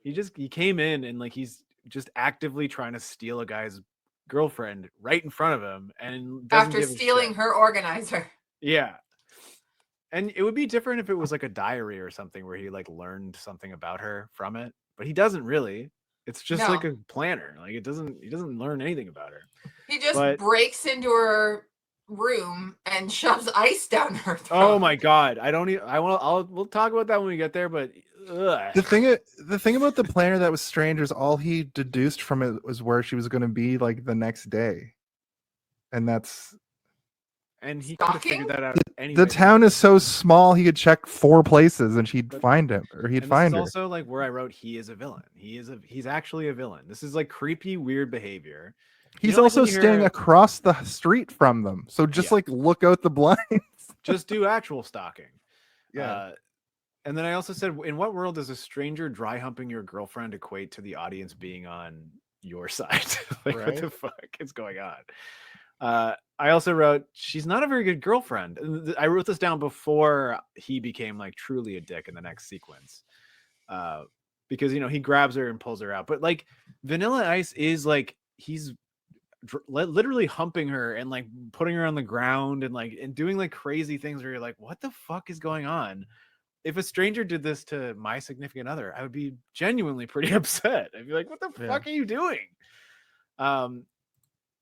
S3: He came in and like he's just actively trying to steal a guy's girlfriend right in front of him, and
S2: after stealing her organizer.
S3: Yeah. And it would be different if it was like a diary or something where he like learned something about her from it, but he doesn't really. It's just like a planner. Like he doesn't learn anything about her.
S2: He just breaks into her room and shoves ice down her throat.
S3: Oh my god. We'll talk about that when we get there, but
S1: the thing about the planner that was strange is all he deduced from it was where she was going to be like the next day, and
S3: he could have figured that out anyway.
S1: The town is so small he could check 4 places and she'd find him, or he'd find her.
S3: Also, like where I wrote, he is a villain. He's actually a villain. This is like creepy, weird behavior.
S1: He's also staying across the street from them, so just like look out the blinds.
S3: Just do actual stalking.
S1: Yeah.
S3: And then I also said, in what world does a stranger dry humping your girlfriend equate to the audience being on your side? Like, what the fuck is going on? I also wrote, she's not a very good girlfriend. And I wrote this down before he became like truly a dick in the next sequence. Because, he grabs her and pulls her out. But like Vanilla Ice is like, he's literally humping her and like putting her on the ground and doing like crazy things where you're like, what the fuck is going on? If a stranger did this to my significant other, I would be genuinely pretty upset. I'd be like, what the fuck are you doing? And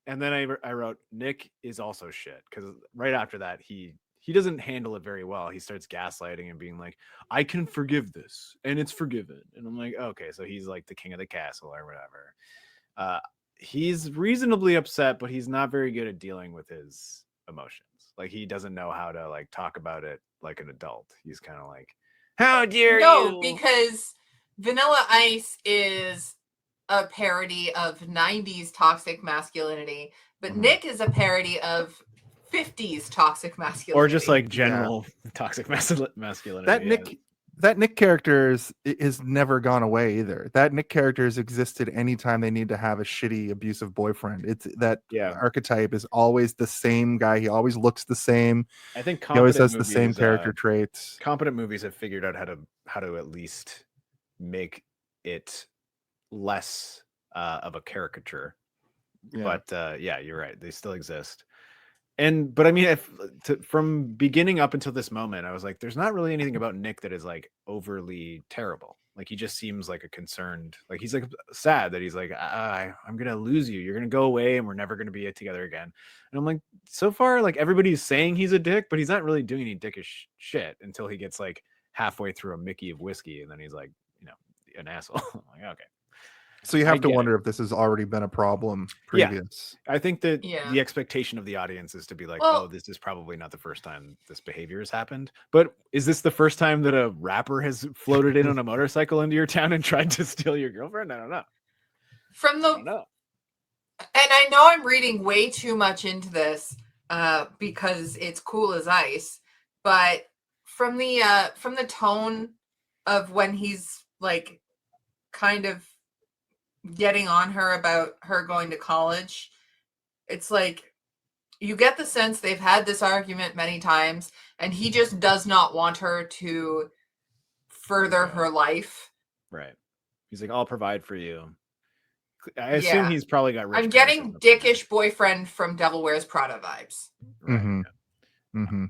S3: then I wrote, Nick is also shit, because right after that he doesn't handle it very well. He starts gaslighting and being like, I can forgive this and it's forgiven. And I'm like, okay, so he's like the king of the castle or whatever. He's reasonably upset, but he's not very good at dealing with his emotions. Like he doesn't know how to like talk about it like an adult. He's kind of like, how dare you?
S2: No, because Vanilla Ice is a parody of 90s toxic masculinity, but Nick is a parody of 50s toxic masculinity.
S3: Or just like general toxic masculinity.
S1: That Nick character is never gone away either. That Nick character has existed anytime they need to have a shitty, abusive boyfriend. It's that archetype is always the same guy. He always looks the same.
S3: I think
S1: he always has the same character traits.
S3: Competent movies have figured out how to at least make it less of a caricature. But you're right. They still exist. But I mean, from beginning up until this moment, I was like, there's not really anything about Nick that is like overly terrible. Like he just seems like a concerned, like he's like sad that he's like, I'm gonna lose you. You're gonna go away, and we're never gonna be together again. And I'm like, so far, like everybody's saying he's a dick, but he's not really doing any dickish shit until he gets like halfway through a Mickey of whiskey, and then he's like, an asshole. I'm like, okay.
S1: So you have to wonder if this has already been a problem previous.
S3: Yeah. I think that the expectation of the audience is to be like, this is probably not the first time this behavior has happened. But is this the first time that a rapper has floated in on a motorcycle into your town and tried to steal your girlfriend? I don't know.
S2: And I know I'm reading way too much into this because it's cool as ice, but from the tone of when he's like kind of getting on her about her going to college, it's like you get the sense they've had this argument many times and he just does not want her to further her life.
S3: Right. He's like, I'll provide for you. I assume he's probably got rich.
S2: I'm getting dickish boyfriend from Devil Wears Prada vibes.
S3: Right.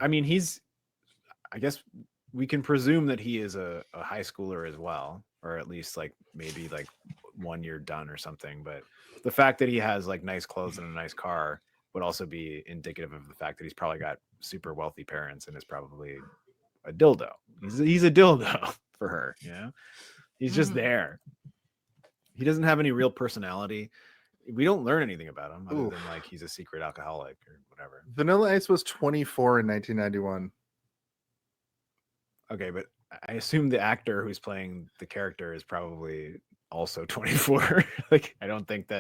S3: I mean, I guess we can presume that he is a high schooler as well, or at least like maybe like 1 year done or something. But the fact that he has like nice clothes and a nice car would also be indicative of the fact that he's probably got super wealthy parents and is probably a dildo. He's a dildo for her, you know? He's just there. He doesn't have any real personality. We don't learn anything about him other than like he's a secret alcoholic or whatever.
S1: Vanilla Ice was 24 in 1991.
S3: Okay, but I assume the actor who's playing the character is probably also 24. Like I don't think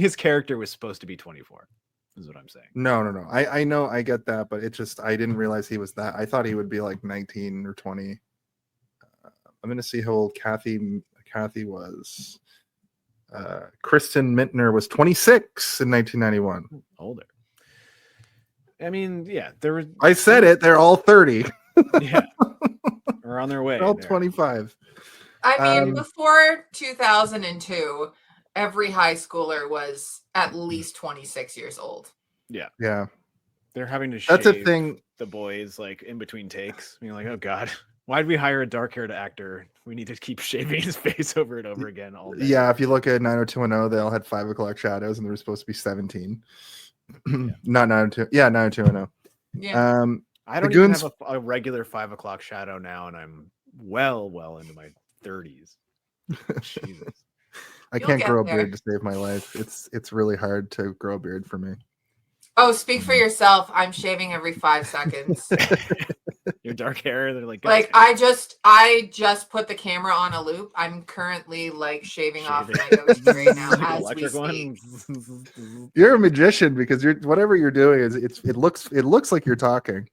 S3: his character was supposed to be 24. Is what I'm saying.
S1: No. I know, I get that, but it just, I didn't realize he was that. I thought he would be like 19 or 20. I'm gonna see how old Kathy was. Kristin Minter was 26 in 1991.
S3: Older. I mean, yeah, there was.
S1: I said it. They're all 30.
S3: Yeah, we're on their way.
S1: They're all
S3: there.
S1: 25.
S2: I mean, before 2002, every high schooler was at least 26 years old.
S3: Yeah. They're having to shave
S1: That's a thing.
S3: The boys like in between takes. Being like, oh god, why'd we hire a dark-haired actor? We need to keep shaving his face over and over again all day.
S1: Yeah, if you look at 90210, they all had 5 o'clock shadows, and they were supposed to be 17. Not 902. Yeah, 90210.
S2: Yeah.
S3: I don't even have a regular 5 o'clock shadow now, and I'm well into my 30s. Jesus.
S1: I can't grow a beard to save my life. It's really hard to grow a beard for me.
S2: Oh, speak for yourself. I'm shaving every 5 seconds.
S3: Your dark hair, they're like
S2: I just put the camera on a loop. I'm currently like shaving off my goatee right now as we speak.
S1: You're a magician because whatever you're doing is it looks like you're talking.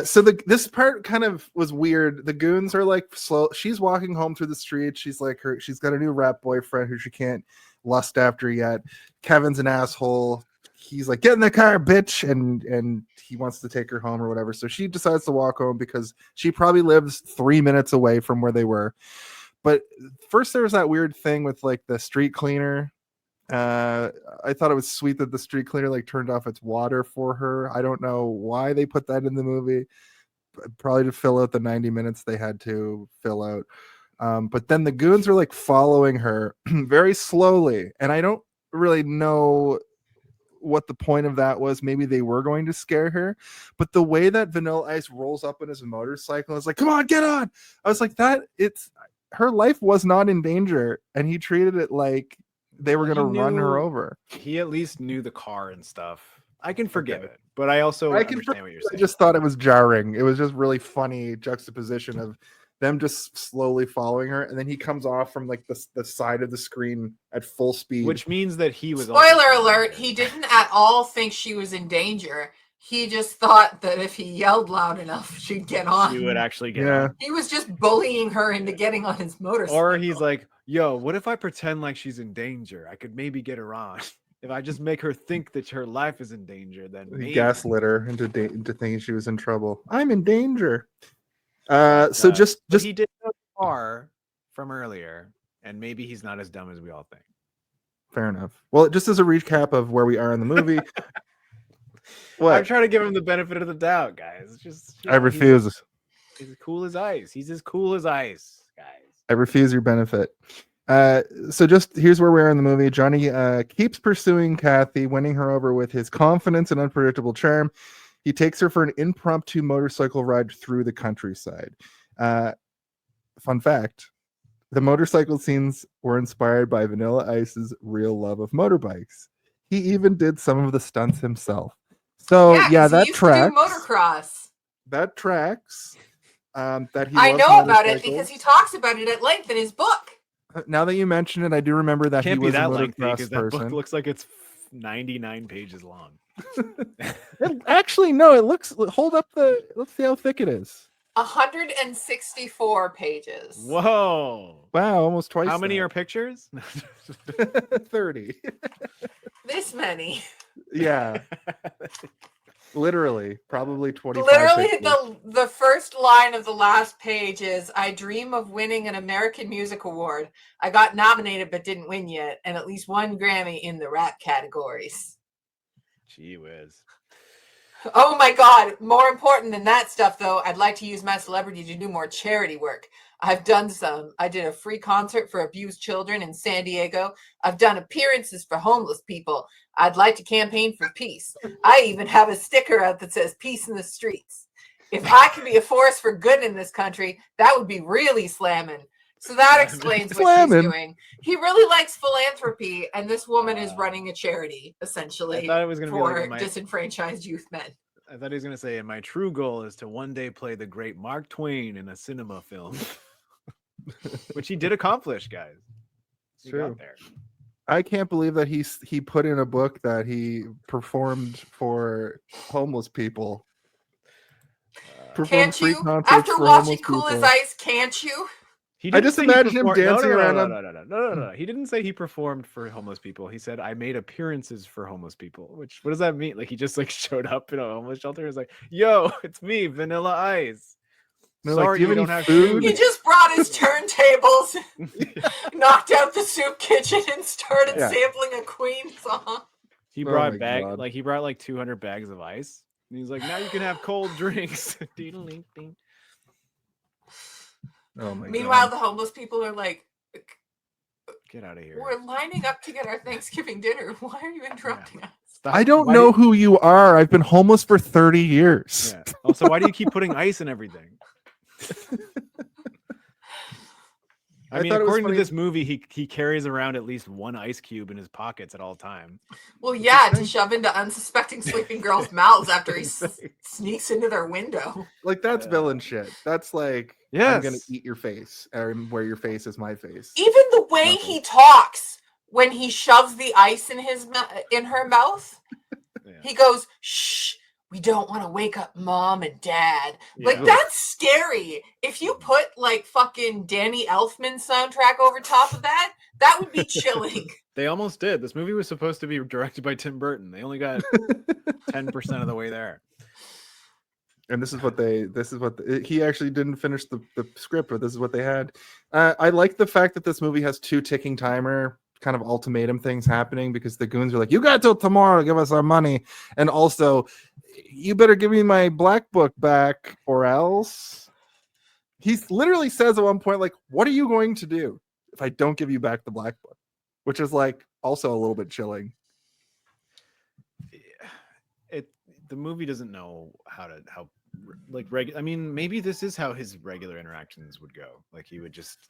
S1: So this part kind of was weird. The goons are like slow. She's walking home through the street. She's got a new rap boyfriend who she can't lust after yet. Kevin's an asshole. He's like, get in the car, bitch, and he wants to take her home or whatever. So she decides to walk home because she probably lives 3 minutes away from where they were. But first there was that weird thing with like the street cleaner. I thought it was sweet that the street cleaner like turned off its water for her. I don't know why they put that in the movie. Probably to fill out the 90 minutes they had to fill out. But then the goons are like following her very slowly, and I don't really know what the point of that was. Maybe they were going to scare her, but the way that Vanilla Ice rolls up on his motorcycle is like, come on, get on. I was like, her life was not in danger, and he treated it like they were going to run her over.
S3: He at least knew the car and stuff. I can forgive it, but I also understand what you're saying.
S1: I just thought it was jarring. It was just really funny juxtaposition of them just slowly following her, and then he comes off from like the side of the screen at full speed,
S3: which means that he was.
S2: Spoiler alert: he didn't at all think she was in danger. He just thought that if he yelled loud enough, she'd get on.
S3: She would actually get on.
S2: He was just bullying her into getting on his motorcycle.
S3: Or he's like, yo, what if I pretend like she's in danger? I could maybe get her on. If I just make her think that her life is in danger, then maybe.
S1: He gaslit her into thinking she was in trouble. I'm in danger. So just
S3: he did know the car from earlier, and maybe he's not as dumb as we all think.
S1: Fair enough. Well, just as a recap of where we are in the movie. What?
S3: I'm trying to give him the benefit of the doubt, guys.
S1: I refuse.
S3: He's as cool as ice. He's as cool as ice, guys.
S1: I refuse your benefit. So just here's where we are in the movie. Johnny keeps pursuing Kathy, winning her over with his confidence and unpredictable charm. He takes her for an impromptu motorcycle ride through the countryside. Fun fact, the motorcycle scenes were inspired by Vanilla Ice's real love of motorbikes. He even did some of the stunts himself. So yeah, that tracks.
S2: Motocross.
S1: That tracks. That he
S2: I know about it because he talks about it at length in his book.
S1: Now that you mention it, I do remember that he was a motocross
S3: that
S1: person.
S3: book looks like it's 99 pages long.
S1: Actually, no, it looks. Hold up let's see how thick it is.
S2: 164 pages.
S3: Whoa!
S1: Wow, almost twice.
S3: How many are pictures?
S1: 30.
S2: This many.
S1: Yeah. Literally, probably 25.
S2: Literally, the first line of the last page is, I dream of winning an American Music Award. I got nominated but didn't win yet, and at least one Grammy in the rap categories.
S3: Gee whiz.
S2: Oh my God. More important than that stuff, though, I'd like to use my celebrity to do more charity work. I've done some. I did a free concert for abused children in San Diego. I've done appearances for homeless people. I'd like to campaign for peace. I even have a sticker out that says peace in the streets. If I could be a force for good in this country, that would be really slamming. So that explains what she's doing. He really likes philanthropy, and this woman is running a charity, essentially,
S3: I thought it was gonna be
S2: for
S3: like
S2: disenfranchised youth men.
S3: I thought he was going to say, and my true goal is to one day play the great Mark Twain in a cinema film. Which he did accomplish, guys. He got there.
S1: I can't believe that he put in a book that he performed for homeless people.
S2: Can't you? After watching Cool as Ice, can't you?
S1: I just imagine him dancing around.
S3: No. He didn't say he performed for homeless people. He said I made appearances for homeless people. Which, what does that mean? Like he just like showed up in a homeless shelter and was like, "Yo, it's me, Vanilla Ice." Sorry,
S1: like,
S3: you don't have food.
S2: He just brought his turntables, knocked out the soup kitchen, and started sampling a Queen song.
S3: He brought he brought like 200 bags of ice, and he's like, "Now you can have cold drinks."
S1: Oh my
S2: Meanwhile, the homeless people are like,
S3: "Get out of here!
S2: We're lining up to get our Thanksgiving dinner. Why are you interrupting us?"
S1: I don't know who you are. I've been homeless for 30 years.
S3: Yeah. Also, why do you keep putting ice in everything? I mean, according to this movie, he carries around at least one ice cube in his pockets at all time.
S2: Well, yeah, to shove into unsuspecting sleeping girls' mouths after he sneaks into their window.
S1: Like, that's villain shit. That's like, I'm gonna eat your face, or where your face is my face.
S2: Even the way he talks when he shoves the ice in her mouth, he goes, "Shh. We don't want to wake up mom and dad." Like, that's scary. If you put like fucking Danny Elfman's soundtrack over top of that, that would be chilling.
S3: They almost did. This movie was supposed to be directed by Tim Burton. They only got 10% of the way there.
S1: And this is what he actually didn't finish the script, but this is what they had. I like the fact that this movie has 2 ticking timer kind of ultimatum things happening, because the goons are like, "You got till tomorrow to give us our money," and also, "You better give me my black book back or else." He literally says at one point, like, "What are you going to do if I don't give you back the black book?" Which is like also a little bit chilling.
S3: The movie doesn't know I mean, maybe this is how his regular interactions would go. Like, he would just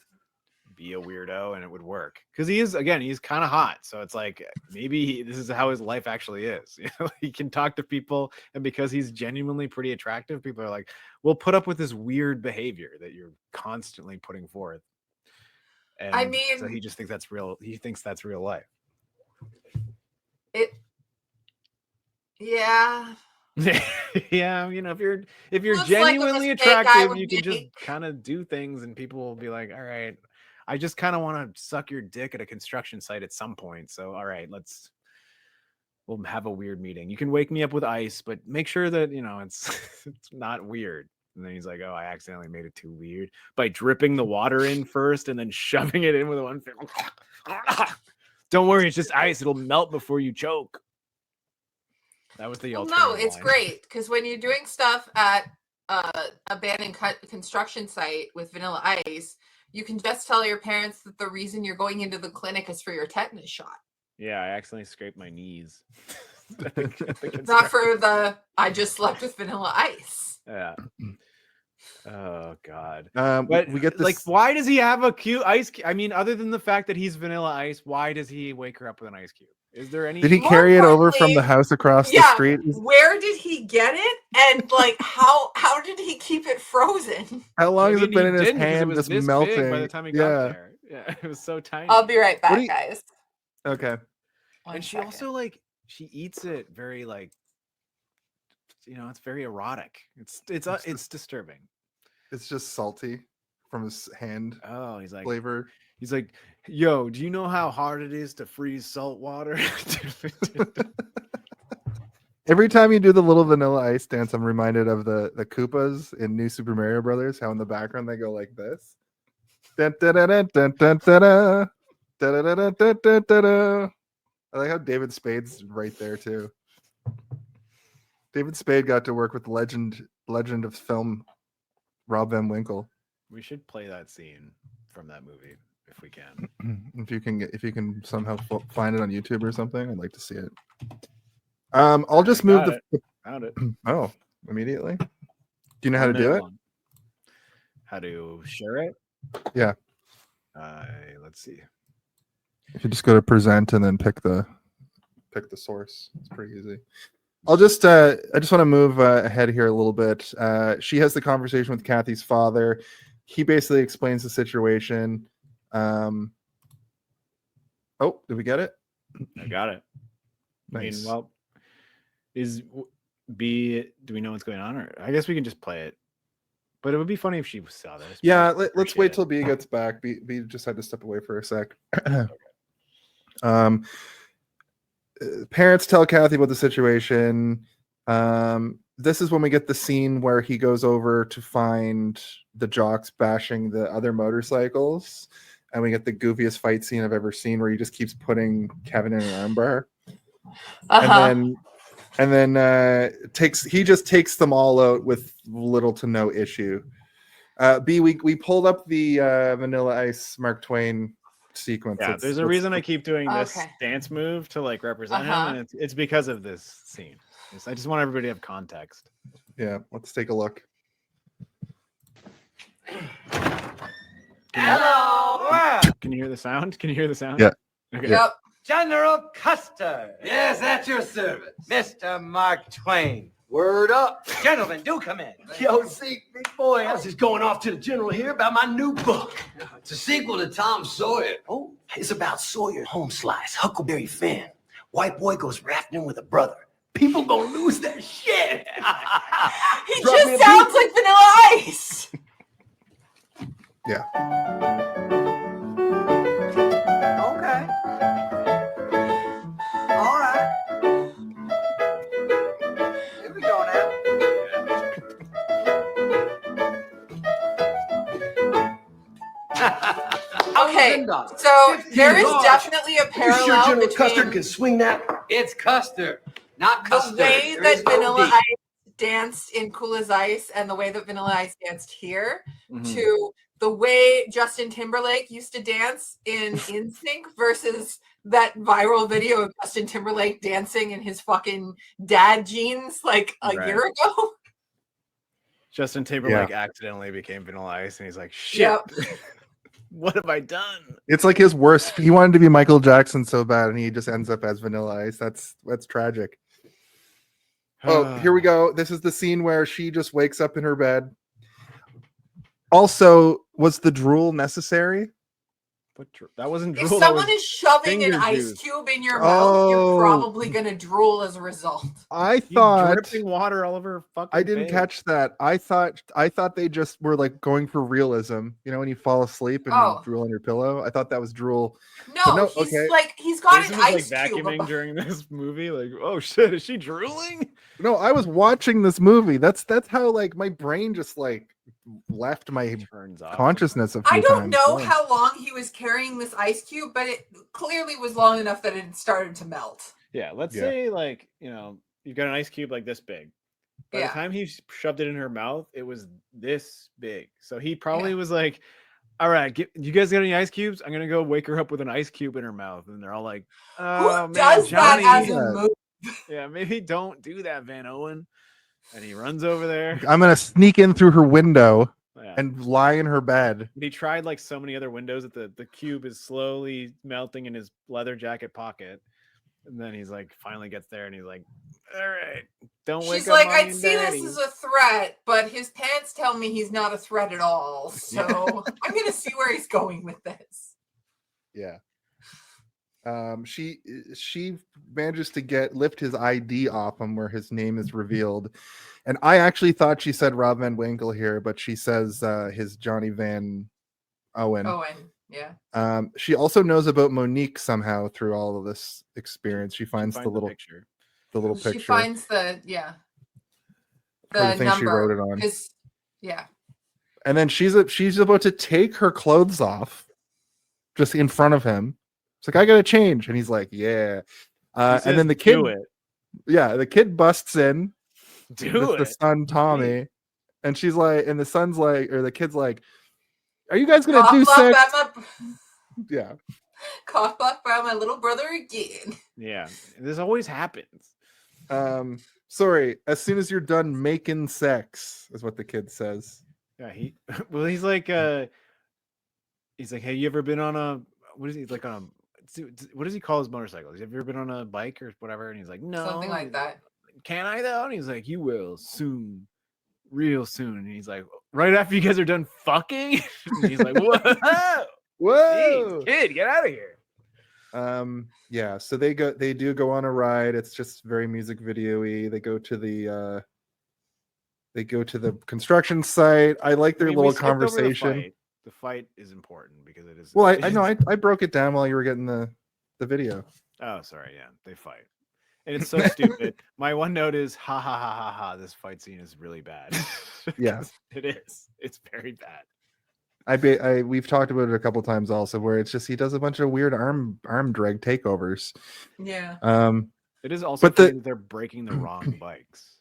S3: be a weirdo and it would work, because he's kind of hot, so it's like maybe this is how his life actually is. You know, he can talk to people, and because he's genuinely pretty attractive, people are like, "We'll put up with this weird behavior that you're constantly putting forth." And
S2: I mean,
S3: so he just thinks that's real. He thinks that's real life.
S2: Yeah,
S3: you know, if you're
S2: looks
S3: genuinely
S2: like a mistake
S3: attractive, you can
S2: make.
S3: just kind of do things, and people will be like, "All right, I just kind of want to suck your dick at a construction site at some point. So, all right, we'll have a weird meeting. You can wake me up with ice, but make sure that, you know, it's not weird." And then he's like, "Oh, I accidentally made it too weird by dripping the water in first and then shoving it in with one finger." "Don't worry, it's just ice. It'll melt before you choke." That was the alternative.
S2: No, it's great, because when you're doing stuff at abandoned construction site with Vanilla Ice, you can just tell your parents that the reason you're going into the clinic is for your tetanus shot.
S3: Yeah, I accidentally scraped my knees.
S2: Not for I just slept with Vanilla Ice.
S3: Yeah. Oh God.
S1: But we get this,
S3: like, why does he have a cute ice cube? I mean, other than the fact that he's Vanilla Ice, why does he wake her up with an ice cube? Is there any?
S1: Did he carry it over from the house across the street?
S2: Where did he get it? And like, how did he keep it frozen?
S1: How long has it been in his hand, just melting?
S3: By the time he got there, yeah, it was so tiny.
S2: I'll be right back, guys.
S1: Okay.
S3: And she also, like, she eats it very, like, you know, it's very erotic. It's disturbing.
S1: It's just salty from his hand.
S3: Oh, he's like
S1: flavor.
S3: He's like, "Yo, do you know how hard it is to freeze salt water?"
S1: Every time you do the little Vanilla Ice dance, I'm reminded of the Koopas in New Super Mario Brothers. How in the background they go like this. Dun, dun, dun, dun, dun, dun, dun, dun. Dun, dun, dun, dun, dun, dun, dun. I like how David Spade's right there too. David Spade got to work with legend of film Rob Van Winkle.
S3: We should play that scene from that movie if we can.
S1: If you can somehow find it on YouTube or something, I'd like to see it. I'll just move
S3: Found it.
S1: Oh, immediately. Do you know how to do it?
S3: How to share it?
S1: Yeah.
S3: Let's see.
S1: If you just go to present and then pick the source, it's pretty easy. I just want to move ahead here a little bit. She has the conversation with Kathy's father. He basically explains the situation. Oh, did we get it?
S3: I got it.
S1: Nice.
S3: I mean, well, do we know what's going on? Or I guess we can just play it. But it would be funny if she saw this.
S1: Yeah, let's wait till B gets back. B just had to step away for a sec. Parents tell Kathy about the situation. This is when we get the scene where he goes over to find the jocks bashing the other motorcycles, and we get the goofiest fight scene I've ever seen, where he just keeps putting Kevin in an armbar, and then he just takes them all out with little to no issue. B, we pulled up the Vanilla Ice Mark Twain sequence.
S3: Yeah, there's a reason I keep doing this dance move to like represent him, and it's because of this scene. I just want everybody to have context.
S1: Yeah, let's take a look.
S7: Hello.
S3: Can you hear the sound?
S1: Yeah.
S3: Okay.
S2: Yep.
S7: General Custer. Yes, at your service. Mr. Mark Twain. Word up. Gentlemen, do come in.
S8: Yo, see, big boy, I was just going off to the general here about my new book. It's a sequel to Tom Sawyer. Oh, it's about Sawyer, home slice, Huckleberry Finn. White boy goes rafting with a brother. People gonna lose their shit.
S2: He just sounds like Vanilla Ice.
S1: Yeah.
S7: Okay. All right. Here we go now.
S2: Okay, so there is definitely a
S8: You sure
S2: parallel
S8: General Custer
S2: between
S8: can swing that?
S7: It's Custer, not
S2: the
S7: Custer.
S2: way
S7: There
S2: that
S7: is no
S2: Vanilla
S7: D.
S2: Ice danced in Cool as Ice and the way that Vanilla Ice danced here to the way Justin Timberlake used to dance in NSYNC versus that viral video of Justin Timberlake dancing in his fucking dad jeans like a year ago.
S3: Justin Timberlake accidentally became Vanilla Ice, and he's like, "Shit,
S2: Yep.
S3: what have I done?"
S1: It's like his worst. He wanted to be Michael Jackson so bad, and he just ends up as Vanilla Ice. That's tragic. Oh, here we go. This is the scene where she just wakes up in her bed. Also, was the drool necessary?
S3: But that wasn't drool.
S2: If someone is shoving an ice
S3: juice.
S2: cube in your mouth, you're probably gonna drool as a result.
S1: I thought
S3: dripping water all over her fucking
S1: I didn't
S3: face.
S1: catch that. I thought they just were like going for realism. You know, when you fall asleep and you drool on your pillow. I thought that was drool.
S2: No, he's got
S3: Jason
S2: an
S3: was,
S2: ice
S3: like,
S2: cube.
S3: vacuuming during this movie. Like, oh shit, is she drooling?
S1: No, I was watching this movie. That's how like my brain just like left my consciousness a few
S2: I don't
S1: times.
S2: know how long he was carrying this ice cube, but it clearly was long enough that it started to melt.
S3: Yeah, let's say like, you know, you've got an ice cube like this big. By the time he shoved it in her mouth, it was this big. So he probably was like, all right, you guys got any ice cubes? I'm gonna go wake her up with an ice cube in her mouth. And they're all like, oh,
S2: who does
S3: Johnny.
S2: that as a move?
S3: Yeah, maybe don't do that, Van Owen. And he runs over there.
S1: I'm gonna sneak in through her window and lie in her bed.
S3: He tried like so many other windows that the cube is slowly melting in his leather jacket pocket. And then he's like, finally gets there and he's like, all right, don't wake
S2: She's
S3: up.
S2: like,
S3: Mommy
S2: I'd
S3: and
S2: see
S3: Daddy.
S2: this as a threat, but his pants tell me he's not a threat at all. So I'm gonna see where he's going with this.
S1: Yeah. She manages to lift his ID off him where his name is revealed. And I actually thought she said Rob Van Winkle here, but she says his Johnny Van Owen.
S2: Yeah.
S1: She also knows about Monique somehow through all of this experience. She finds the little picture. The little picture.
S2: She finds the
S1: thing
S2: number.
S1: she wrote it on.
S2: Yeah.
S1: And then she's about to take her clothes off just in front of him. It's like, I gotta change. And he's like, yeah. And then the kid, the kid busts in the son Tommy, and she's like, and the son's like, or the kid's like, "Are you guys gonna do sex?" Yeah.
S2: Cough up by my little brother again.
S3: Yeah, this always happens.
S1: Sorry. As soon as you're done making sex, is what the kid says.
S3: Yeah, he's like, hey, you ever been on a what is he like on a what does he call his motorcycles? Have you ever been on a bike or whatever? And he's like, no,
S2: something like that.
S3: Can I though? And he's like, you will soon, real soon. And he's like, right after you guys are done fucking. And he's like, whoa,
S1: whoa,
S3: jeez, kid, get out of here.
S1: Yeah, so they do go on a ride. It's just very music video-y. They go to the construction site. I like their little conversation.
S3: The fight is important because it is.
S1: Well, I know I broke it down while you were getting the video.
S3: Oh, sorry. Yeah, they fight, and it's so stupid. My one note is, ha ha ha ha ha. This fight scene is really bad.
S1: Yeah,
S3: it is. It's very bad.
S1: We've talked about it a couple times also, where it's just he does a bunch of weird arm drag takeovers.
S2: Yeah.
S3: It is also that they're breaking the wrong bikes.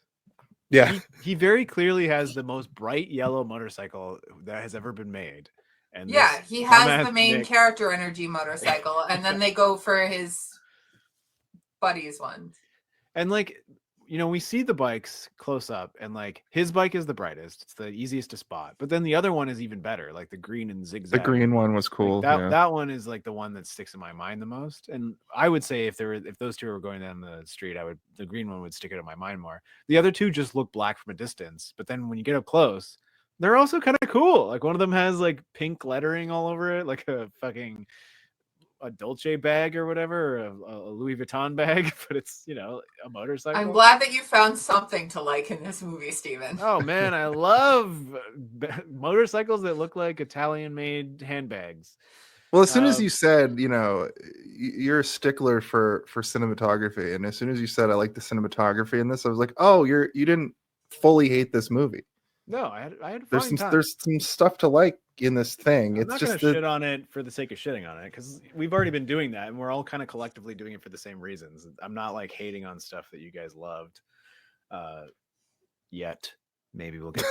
S1: Yeah.
S3: He very clearly has the most bright yellow motorcycle that has ever been made. And
S2: yeah, he has the main character energy motorcycle, and then they go for his buddy's one.
S3: And like, you know, we see the bikes close up, and like his bike is the brightest. It's the easiest to spot. But then the other one is even better, like the green and zigzag.
S1: The green one was cool.
S3: Like that one is like the one that sticks in my mind the most. And I would say if those two were going down the street, the green one would stick out of my mind more. The other two just look black from a distance, but then when you get up close, they're also kind of cool. Like one of them has like pink lettering all over it, like a fucking a Dolce bag or whatever, or a Louis Vuitton bag, but it's, you know, a motorcycle.
S2: I'm glad that you found something to like in this movie, Steven.
S3: Oh man, I love motorcycles that look like Italian-made handbags.
S1: Well, as soon as you said, you know, you're a stickler for cinematography, and as soon as you said I like the cinematography in this, I was like, oh, you didn't fully hate this movie.
S3: No, I had
S1: there's some stuff to like in this thing.
S3: I'm not just gonna shit on it for the sake of shitting on it, because we've already been doing that, and we're all kind of collectively doing it for the same reasons. I'm not like hating on stuff that you guys loved yet. Maybe we'll get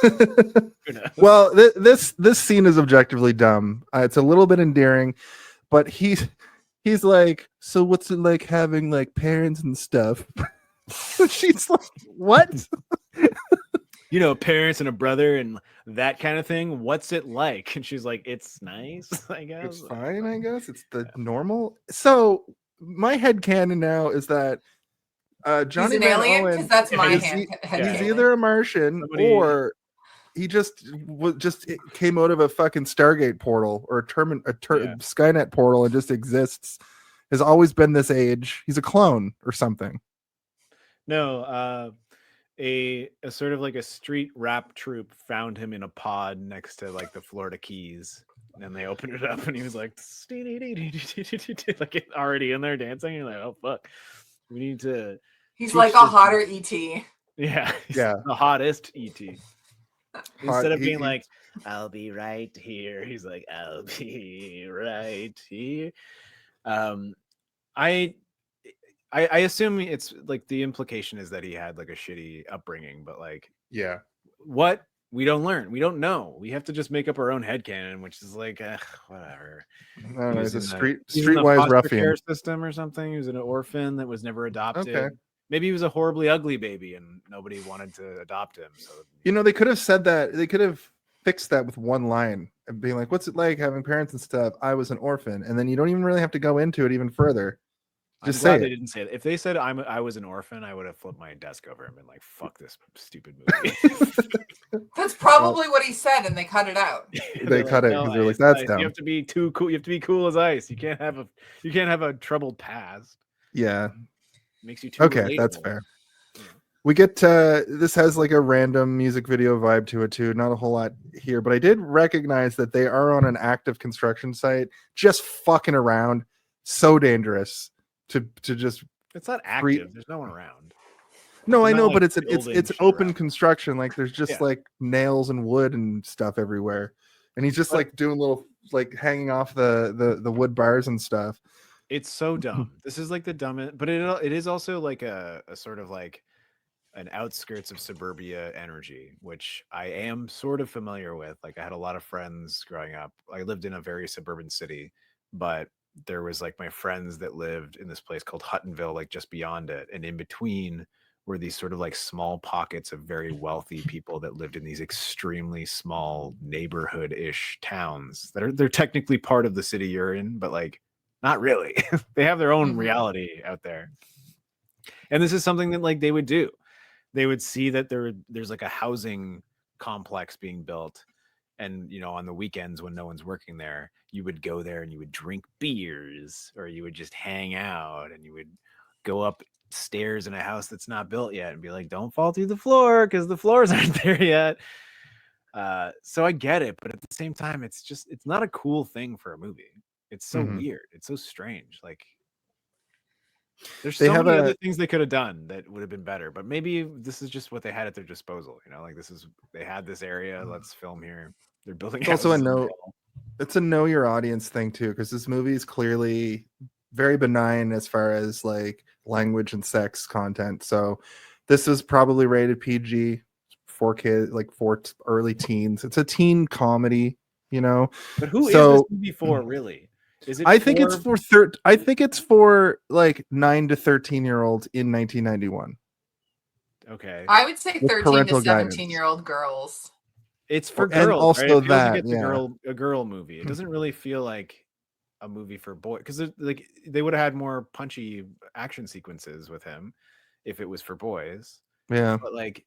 S1: well, this scene is objectively dumb. It's a little bit endearing, but he's like, so what's it like having like parents and stuff? She's like, what?
S3: You know, parents and a brother and that kind of thing. What's it like? And she's like, it's nice, I guess.
S1: It's fine, I guess. It's the normal. So my headcanon now is that Johnny
S2: He's an alien, because that's my
S1: he's either a Martian or he just came out of a fucking Stargate portal or a Skynet portal and just exists. Has always been this age. He's a clone or something.
S3: No, a sort of like a street rap troupe found him in a pod next to like the Florida Keys, and then they opened it up and he was like like already in there dancing. You're like, oh fuck, we need to.
S2: He's like a hotter ET.
S3: Yeah, the hottest ET. Instead of being like, I'll be right here, he's like, I'll be right here. I assume it's like the implication is that he had like a shitty upbringing, but like,
S1: yeah,
S3: what we don't learn, we don't know. We have to just make up our own headcanon, which is like, whatever.
S1: I don't know, it's a streetwise ruffian
S3: care system or something. He was an orphan that was never adopted. Okay. Maybe he was a horribly ugly baby and nobody wanted to adopt him. So
S1: you know, they could have said that. They could have fixed that with one line and being like, "What's it like having parents and stuff? I was an orphan," and then you don't even really have to go into it even further. Just say
S3: they didn't say it. If they said I was an orphan, I would have flipped my desk over and been like, "Fuck this stupid movie."
S2: That's probably what he said, and they cut it out.
S1: They cut it because they're like, "That's dumb."
S3: You have to be too cool. You have to be cool as ice. You can't have a troubled past.
S1: Yeah,
S3: makes you too
S1: okay.
S3: relatable.
S1: That's fair. Yeah. We get this has like a random music video vibe to it too. Not a whole lot here, but I did recognize that they are on an active construction site, just fucking around. So dangerous. To just
S3: it's not active. There's no one around.
S1: No, I know, but it's open construction. Like there's just like nails and wood and stuff everywhere, and he's just like doing little like hanging off the wood bars and stuff.
S3: It's so dumb. This is like the dumbest, but it is also like a sort of like an outskirts of suburbia energy, which I am sort of familiar with. Like I had a lot of friends growing up. I lived in a very suburban city, but there was like my friends that lived in this place called Huttonville, like just beyond it. And in between were these sort of like small pockets of very wealthy people that lived in these extremely small neighborhood-ish towns that they're technically part of the city you're in, but like not really. They have their own reality out there. And this is something that like they would do. They would see that there's like a housing complex being built. And, you know, on the weekends when no one's working there, you would go there and you would drink beers, or you would just hang out, and you would go upstairs in a house that's not built yet and be like, don't fall through the floor because the floors aren't there yet. So I get it. But at the same time, it's not a cool thing for a movie. It's so weird. It's so strange. Like, there's so many other things they could have done that would have been better, but maybe this is just what they had at their disposal. You know, like they had this area. Let's film here. They're building.
S1: It's also it's a know your audience thing too, because this movie is clearly very benign as far as like language and sex content. So this is probably rated PG for kids, like for early teens. It's a teen comedy, you know.
S3: But who is this movie for, really? Is it?
S1: I think it's for like 9 to 13-year-olds in 1991.
S3: Okay.
S2: I would say 13 to 17-year-old girls.
S3: It's for girls,
S1: and also
S3: right? It feels
S1: that
S3: like it's a girl movie. It doesn't really feel like a movie for boys, because like they would have had more punchy action sequences with him if it was for boys.
S1: Yeah,
S3: but like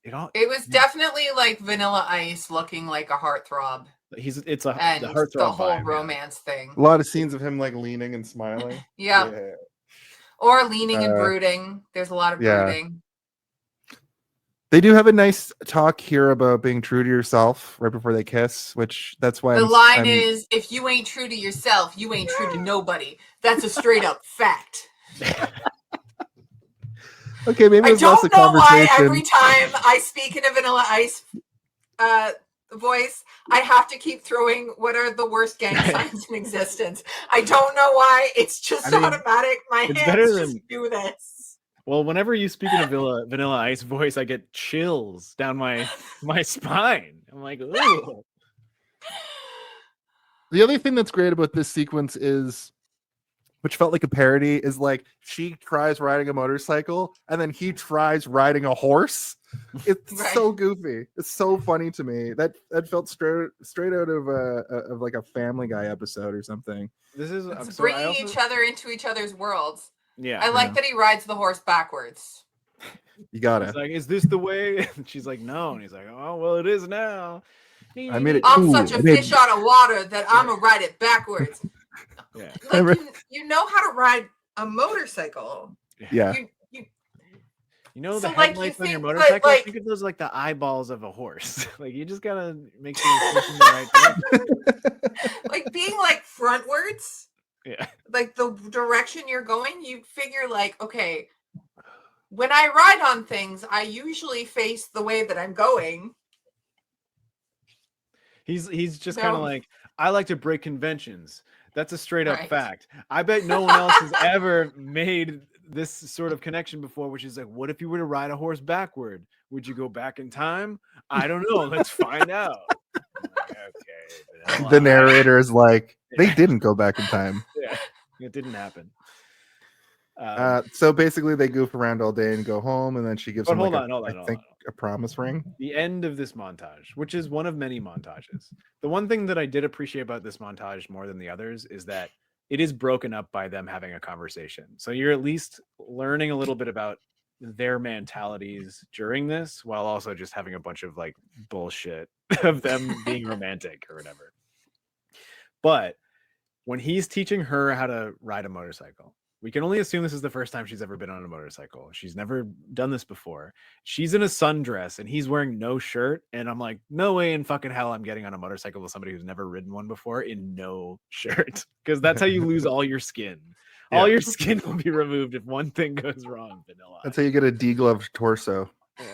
S2: it was definitely like Vanilla Ice looking like a heartthrob.
S3: It's the
S2: heartthrob, the whole vibe, romance thing.
S1: A lot of scenes of him like leaning and smiling.
S2: Yeah. Or leaning and brooding. There's a lot of brooding.
S1: They do have a nice talk here about being true to yourself right before they kiss, which that's why
S2: the line is, if you ain't true to yourself, you ain't true to nobody. That's a straight up fact.
S1: Okay, maybe
S2: I don't know why every time I speak in a Vanilla Ice voice, I have to keep throwing what are the worst gang signs in existence. I don't know why. It's just automatic. My hands just do this.
S3: Well, whenever you speak in a Vanilla Ice voice, I get chills down my spine. I'm like, ooh.
S1: The other thing that's great about this sequence is, which felt like a parody, is like she tries riding a motorcycle and then he tries riding a horse. It's so goofy. It's so funny to me. That felt straight out of like a Family Guy episode or something.
S2: This is bringing each other into each other's worlds.
S3: Yeah,
S2: I like that he rides the horse backwards.
S1: You gotta.
S3: He's like, is this the way? And she's like, no. And he's like, oh, well, it is now.
S1: I made it.
S2: I'm such a fish out of water that I'm gonna ride it backwards.
S3: Yeah.
S2: Like you know how to ride a motorcycle.
S1: Yeah.
S3: You know the headlights on your motorcycle? Think of those like the eyeballs of a horse. Like you just gotta make sure you're pushing the right direction.
S2: Like being like frontwards.
S3: Yeah.
S2: Like the direction you're going, you figure like, okay, when I ride on things, I usually face the way that I'm going.
S3: He's just kind of like, I like to break conventions. That's a straight up fact. I bet no one else has ever made this sort of connection before, which is like, what if you were to ride a horse backward? Would you go back in time? I don't know. Let's find out. Like, okay.
S1: The narrator is like, they didn't go back in time.
S3: Yeah, it didn't happen.
S1: So basically, they goof around all day and go home, and then she gives him a promise ring.
S3: The end of this montage, which is one of many montages. The one thing that I did appreciate about this montage more than the others is that it is broken up by them having a conversation. So you're at least learning a little bit about their mentalities during this, while also just having a bunch of like bullshit of them being romantic or whatever. But when he's teaching her how to ride a motorcycle, we can only assume this is the first time she's ever been on a motorcycle. She's never done this before. She's in a sundress and he's wearing no shirt. And I'm like, no way in fucking hell I'm getting on a motorcycle with somebody who's never ridden one before in no shirt. Because that's how you lose all your skin. Yeah. All your skin will be removed if one thing goes wrong. Vanilla.
S1: That's how you get a degloved torso.
S3: Yeah.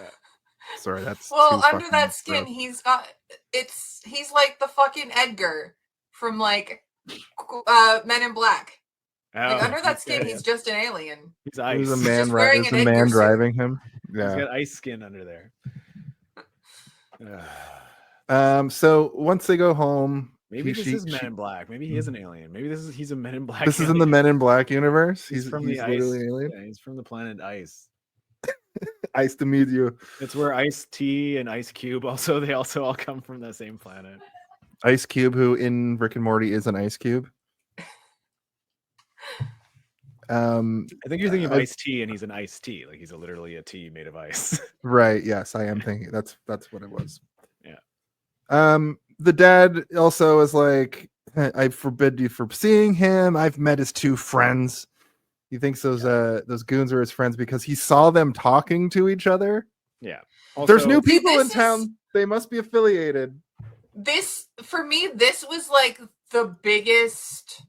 S1: Sorry, that's
S2: under that skin, he's like the fucking Edgar from like Men in Black.
S3: Oh,
S2: like under that skin, he's just an alien.
S1: There's a man driving him.
S3: He's got ice skin under there.
S1: So once they go home,
S3: maybe this is Men in Black. Maybe he is an alien. Maybe he's a Men in Black.
S1: This is in the Men in Black universe.
S3: He's from the
S1: literally
S3: ice.
S1: Alien.
S3: Yeah, he's from the planet Ice.
S1: Ice to meet you.
S3: It's where Ice T and Ice Cube they also all come from the same planet.
S1: Ice Cube, who in Rick and Morty is an ice cube.
S3: I think you're thinking of Ice T, and he's an iced tea. Like he's literally a tea made of ice.
S1: Right. Yes, I am thinking that's what it was.
S3: Yeah.
S1: The dad also is like, I forbid you from seeing him. I've met his two friends. He thinks those goons are his friends because he saw them talking to each other.
S3: Yeah.
S1: There's new people in town. They must be affiliated.
S2: This, for me, this was like the biggest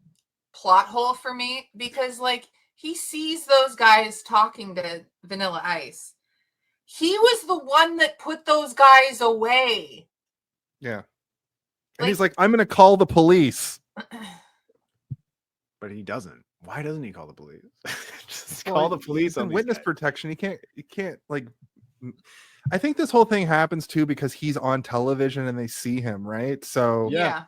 S2: plot hole for me because like he sees those guys talking to Vanilla Ice. He was the one that put those guys away.
S1: Yeah. And he's like, I'm going to call the police.
S3: But he doesn't. Why doesn't he call the police? Just call the police on
S1: witness protection. He can't like. I think this whole thing happens too because he's on television and they see him, right? So
S2: yeah.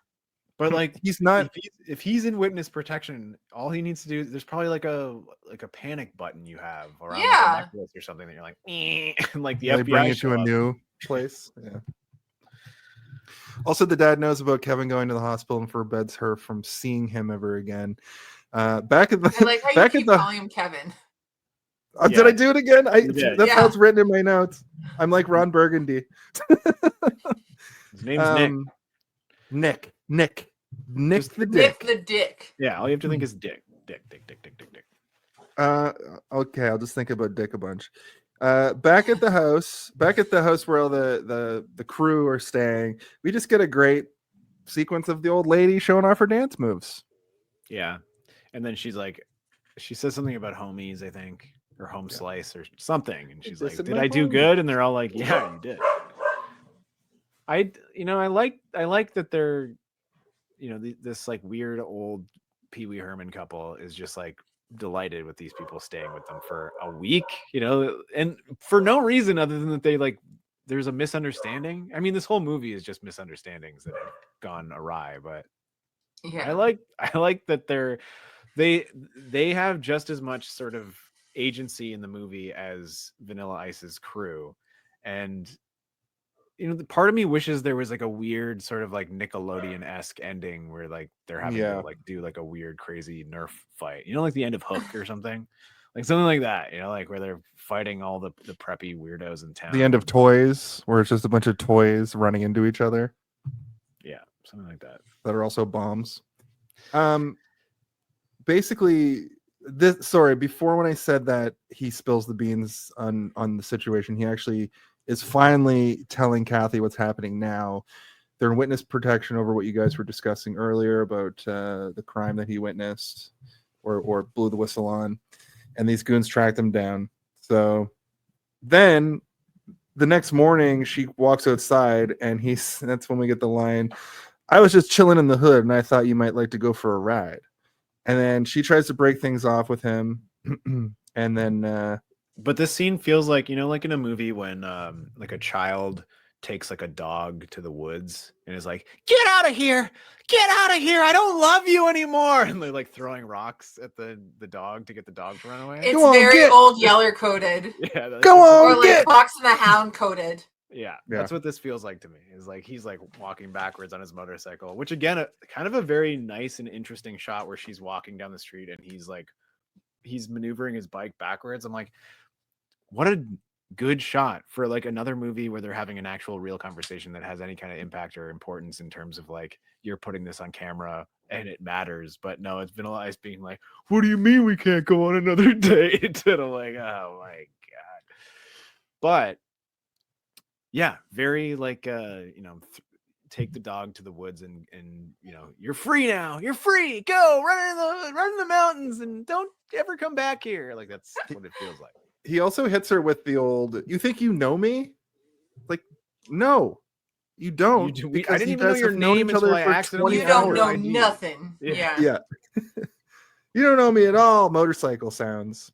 S3: But like
S1: he's not.
S3: If he's in witness protection, all he needs to do. There's probably like a panic button you have around like a necklace or something that you're like, and like the FBI
S1: bring you to a new place. Yeah. Also, the dad knows about Kevin going to the hospital and forbids her from seeing him ever again. Back at the
S2: I like how you keep calling him Kevin.
S1: Did I do it again? That's how it's written in my notes. I'm like Ron Burgundy.
S3: His name's
S1: Nick. Nick the Dick.
S2: Nick the Dick.
S3: Yeah, all you have to think is Dick.
S1: Okay, I'll just think about Dick a bunch. Back at the house where all the crew are staying, we just get a great sequence of the old lady showing off her dance moves.
S3: Yeah. And then she says something about homies, I think, or home slice or something. And she's like, did I do good? And they're all like, yeah, you did. I like that they're, this like weird old Pee Wee Herman couple is just like delighted with these people staying with them for a week, and for no reason other than that they like, there's a misunderstanding. I mean, this whole movie is just misunderstandings that have gone awry, but yeah, I like that they have just as much sort of agency in the movie as Vanilla Ice's crew. And the part of me wishes there was like a weird sort of like Nickelodeon-esque ending where like they're having to like do like a weird crazy Nerf fight, like the end of Hook or something, like something like that, like where they're fighting all the preppy weirdos in town.
S1: The end of Toys, where it's just a bunch of toys running into each other.
S3: Yeah, something like that
S1: are also bombs. Basically, before when I said that he spills the beans on the situation, he actually is finally telling Kathy what's happening now. They're in witness protection over what you guys were discussing earlier about the crime that he witnessed or blew the whistle on, and these goons track them down. So then the next morning she walks outside and that's when we get the line, I was just chilling in the hood and I thought you might like to go for a ride. And then she tries to break things off with him. And then
S3: but this scene feels like, like in a movie when like a child takes like a dog to the woods and is like, get out of here, I don't love you anymore, and they're like throwing rocks at the dog to get the dog to run away.
S2: It's very old Yeller coded.
S3: Yeah,
S2: or like Fox and the Hound coded.
S3: Yeah, that's what this feels like to me. Is like he's like walking backwards on his motorcycle, which again, kind of a very nice and interesting shot where she's walking down the street and he's maneuvering his bike backwards. I'm like, what a good shot for like another movie where they're having an actual real conversation that has any kind of impact or importance in terms of like you're putting this on camera and it matters. But no, it's Vanilla Ice being like, what do you mean we can't go on another date? And I'm like, oh my god. But yeah, very like take the dog to the woods and you're free now, you're free, go run in the mountains and don't ever come back here. Like that's what it feels like.
S1: He also hits her with the old, you think you know me? Like, no, you don't.
S3: I didn't even know your name until I accidentally.
S2: You don't know nothing. Yeah.
S1: You don't know me at all. Motorcycle sounds.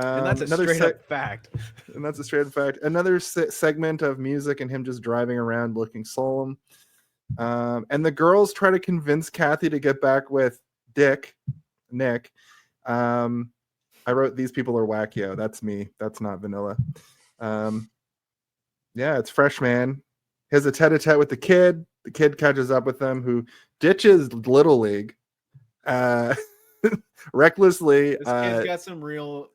S3: And that's a straight up fact.
S1: And that's a straight up fact. Another segment of music and him just driving around looking solemn. And the girls try to convince Kathy to get back with Nick. I wrote, these people are wackio. That's me. That's not Vanilla. Yeah, it's Fresh Man. He has a tete-a-tete with the kid. The kid catches up with them, who ditches Little League recklessly.
S3: This kid's got some real,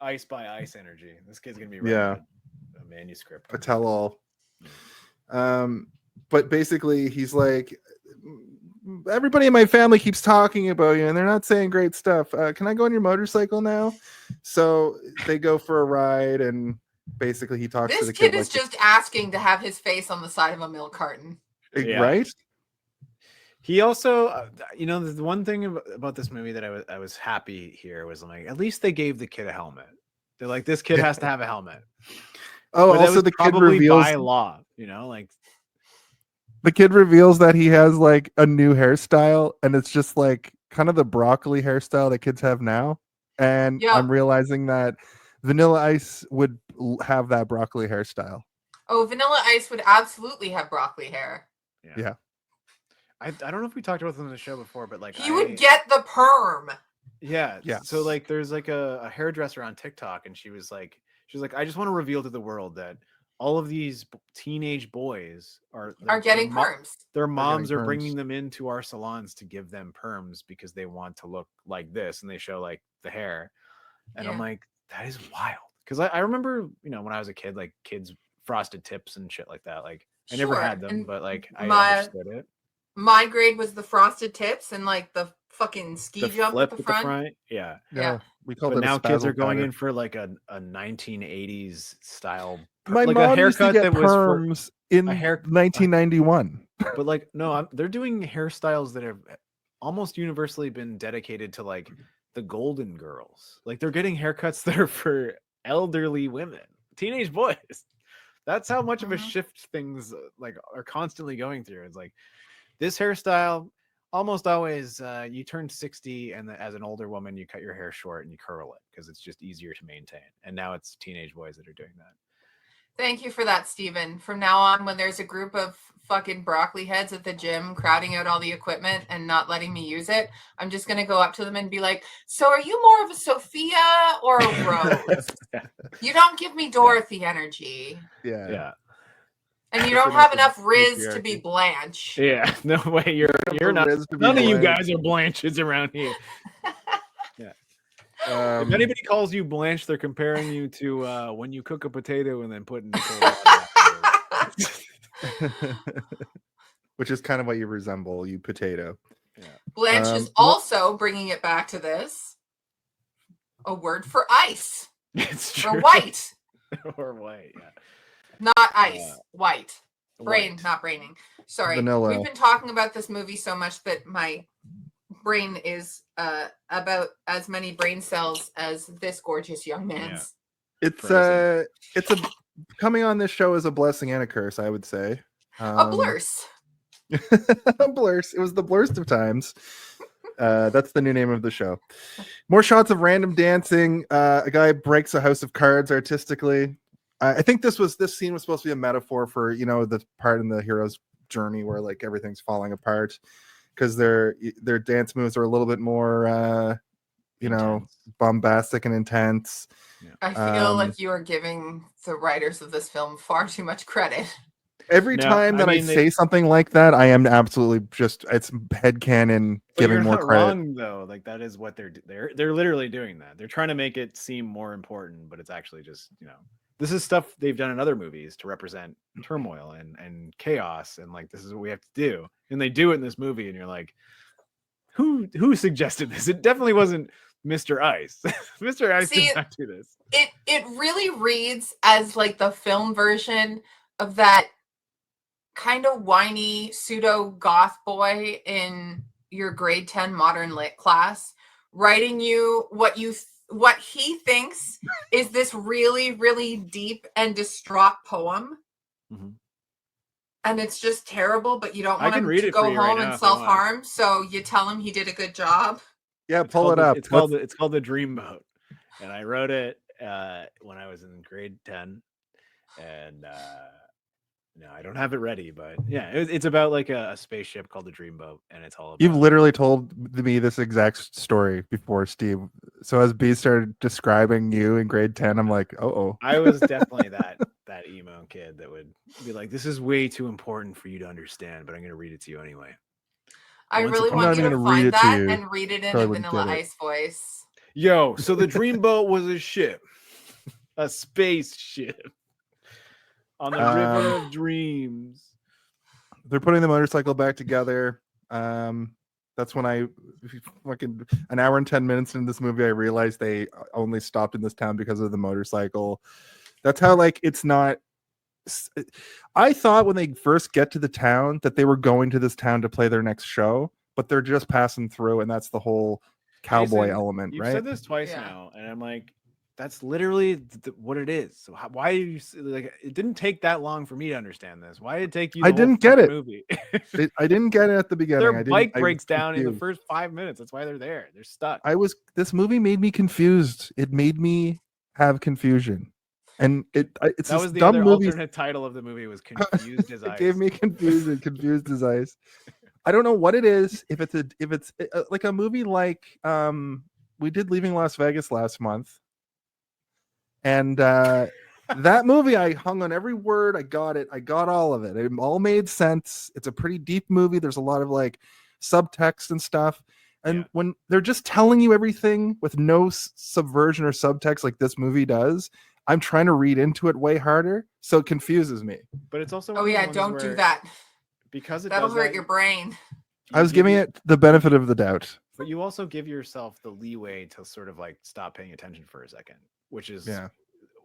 S3: ice by ice energy. This kid's gonna be writing a manuscript.
S1: A tell-all. But basically, he's like, everybody in my family keeps talking about you, and they're not saying great stuff. Can I go on your motorcycle now? So they go for a ride, and basically he talks to the kid.
S2: This kid is just asking to have his face on the side of a milk carton.
S1: Right?
S3: He also, the one thing about this movie that I was happy here was like, at least they gave the kid a helmet. They're like, this kid has to have a helmet.
S1: Oh,
S3: but
S1: also the kid reveals
S3: by law, like
S1: the kid reveals that he has like a new hairstyle, and it's just like kind of the broccoli hairstyle that kids have now. And I'm realizing that Vanilla Ice would have that broccoli hairstyle.
S2: Oh, Vanilla Ice would absolutely have broccoli hair.
S1: Yeah.
S3: I don't know if we talked about this on the show before, but like
S2: he would get the perm.
S3: Yeah. So like there's like a hairdresser on TikTok, and she was like, I just want to reveal to the world that all of these teenage boys are
S2: getting perms.
S3: Their moms are bringing them into our salons to give them perms because they want to look like this, and they show like the hair. And I'm like, that is wild. Because I remember, when I was a kid, like kids frosted tips and shit like that. Like I never had them, but like I understood it.
S2: My grade was the frosted tips and like the fucking ski jump at the front.
S3: Yeah.
S1: We called
S3: it. But now kids are going in for like a 1980s style.
S1: My
S3: like
S1: mom
S3: a haircut
S1: used to get
S3: that
S1: perms
S3: was
S1: in 1991.
S3: But like, no, they're doing hairstyles that have almost universally been dedicated to like the Golden Girls. Like they're getting haircuts that are for elderly women, teenage boys. That's how much of a shift things like are constantly going through. It's like this hairstyle almost always you turn 60, and as an older woman you cut your hair short and you curl it because it's just easier to maintain. And now it's teenage boys that are doing that.
S2: Thank you for that, Steven. From now on, when there's a group of fucking broccoli heads at the gym crowding out all the equipment and not letting me use it, I'm just going to go up to them and be like, so are you more of a Sophia or a Rose? You don't give me Dorothy energy.
S1: Yeah.
S2: And you don't have enough Riz to be Blanche.
S3: Yeah, no way. You're not. None of you guys are Blanches around here. If anybody calls you Blanche, they're comparing you to when you cook a potato and then put in the cold water.
S1: Which is kind of what you resemble, you potato.
S3: Yeah.
S2: Blanche is also bringing it back to this. A word for ice.
S3: It's true.
S2: Or white.
S3: Or white, yeah.
S2: Not ice, white. Brain,
S3: white.
S2: not braining. Sorry.
S1: Vanilla.
S2: We've been talking about this movie so much that my brain is about as many brain cells as this gorgeous young man's.
S1: Yeah. It's a coming on this show is a blessing and a curse, I would say.
S2: A blurse.
S1: A blurse. It was the blurst of times. That's the new name of the show. More shots of random dancing. A guy breaks a house of cards artistically. I think this scene was supposed to be a metaphor for the part in the hero's journey where like everything's falling apart because their dance moves are a little bit more bombastic and intense.
S2: I feel like you are giving the writers of this film far too much credit.
S1: Every time that I say something like that, I am absolutely just it's headcanon giving more credit.
S3: Wrong, though. Like that is what they're literally doing that. They're trying to make it seem more important, but it's actually just this is stuff they've done in other movies to represent turmoil and chaos, and like this is what we have to do, and they do it in this movie, and you're like, who suggested this? It definitely wasn't Mr. Ice. Mr. Ice did not do this.
S2: It really reads as like the film version of that kind of whiny pseudo goth boy in your grade 10 modern lit class writing you what he thinks is this really, really deep and distraught poem. Mm-hmm. And it's just terrible, but you don't want him to go home and self-harm, so you tell him he did a good job.
S1: Yeah, pull it up.
S3: It's called the Dreamboat. and I wrote it when I was in grade 10, and no, I don't have it ready, but yeah, it's about like a spaceship called the Dreamboat, and it's all about.
S1: You've literally told me this exact story before, Steve. So as B started describing you in grade 10, I'm like, oh.
S3: I was definitely that emo kid that would be like, "This is way too important for you to understand, but I'm going to read it to you anyway."
S2: I really
S1: I'm
S2: want
S1: not
S2: you
S1: even
S2: to
S1: gonna read
S2: find
S1: it to
S2: that
S1: you.
S2: and read it in
S1: Probably
S2: a
S1: wouldn't
S2: Vanilla
S1: get it.
S2: Ice voice.
S3: Yo, so the Dreamboat was a ship, a spaceship on the River of Dreams.
S1: They're putting the motorcycle back together. That's when I fucking an hour and 10 minutes into this movie, I realized they only stopped in this town because of the motorcycle. That's how, like, it's not. I thought when they first get to the town that they were going to this town to play their next show, but they're just passing through, and that's the whole cowboy
S3: Jason,
S1: element,
S3: you've
S1: right?
S3: said this twice now, and I'm like, that's literally what it is. So why do you like? It didn't take that long for me to understand this. Why did it take you?
S1: I didn't get it.
S3: Movie.
S1: I didn't get it at the beginning.
S3: Their bike breaks down in the first 5 minutes. That's why they're there. They're stuck.
S1: This movie made me confused. It made me have confusion, and it's
S3: that was the
S1: dumb
S3: other
S1: movie.
S3: alternate title of the movie was Confused as Ice.
S1: It gave me confusion. Confused as Ice. I don't know what it is. If it's like a movie like we did Leaving Las Vegas last month, and that movie I hung on every word. I got it. I got all of it. It all made sense. It's a pretty deep movie. There's a lot of like subtext and stuff. And when they're just telling you everything with no subversion or subtext like this movie does, I'm trying to read into it way harder, so it confuses me.
S3: But it's also
S2: Don't do that.
S3: Because
S2: that'll hurt your brain.
S1: I was giving it the benefit of the doubt.
S3: But you also give yourself the leeway to sort of like stop paying attention for a second, which is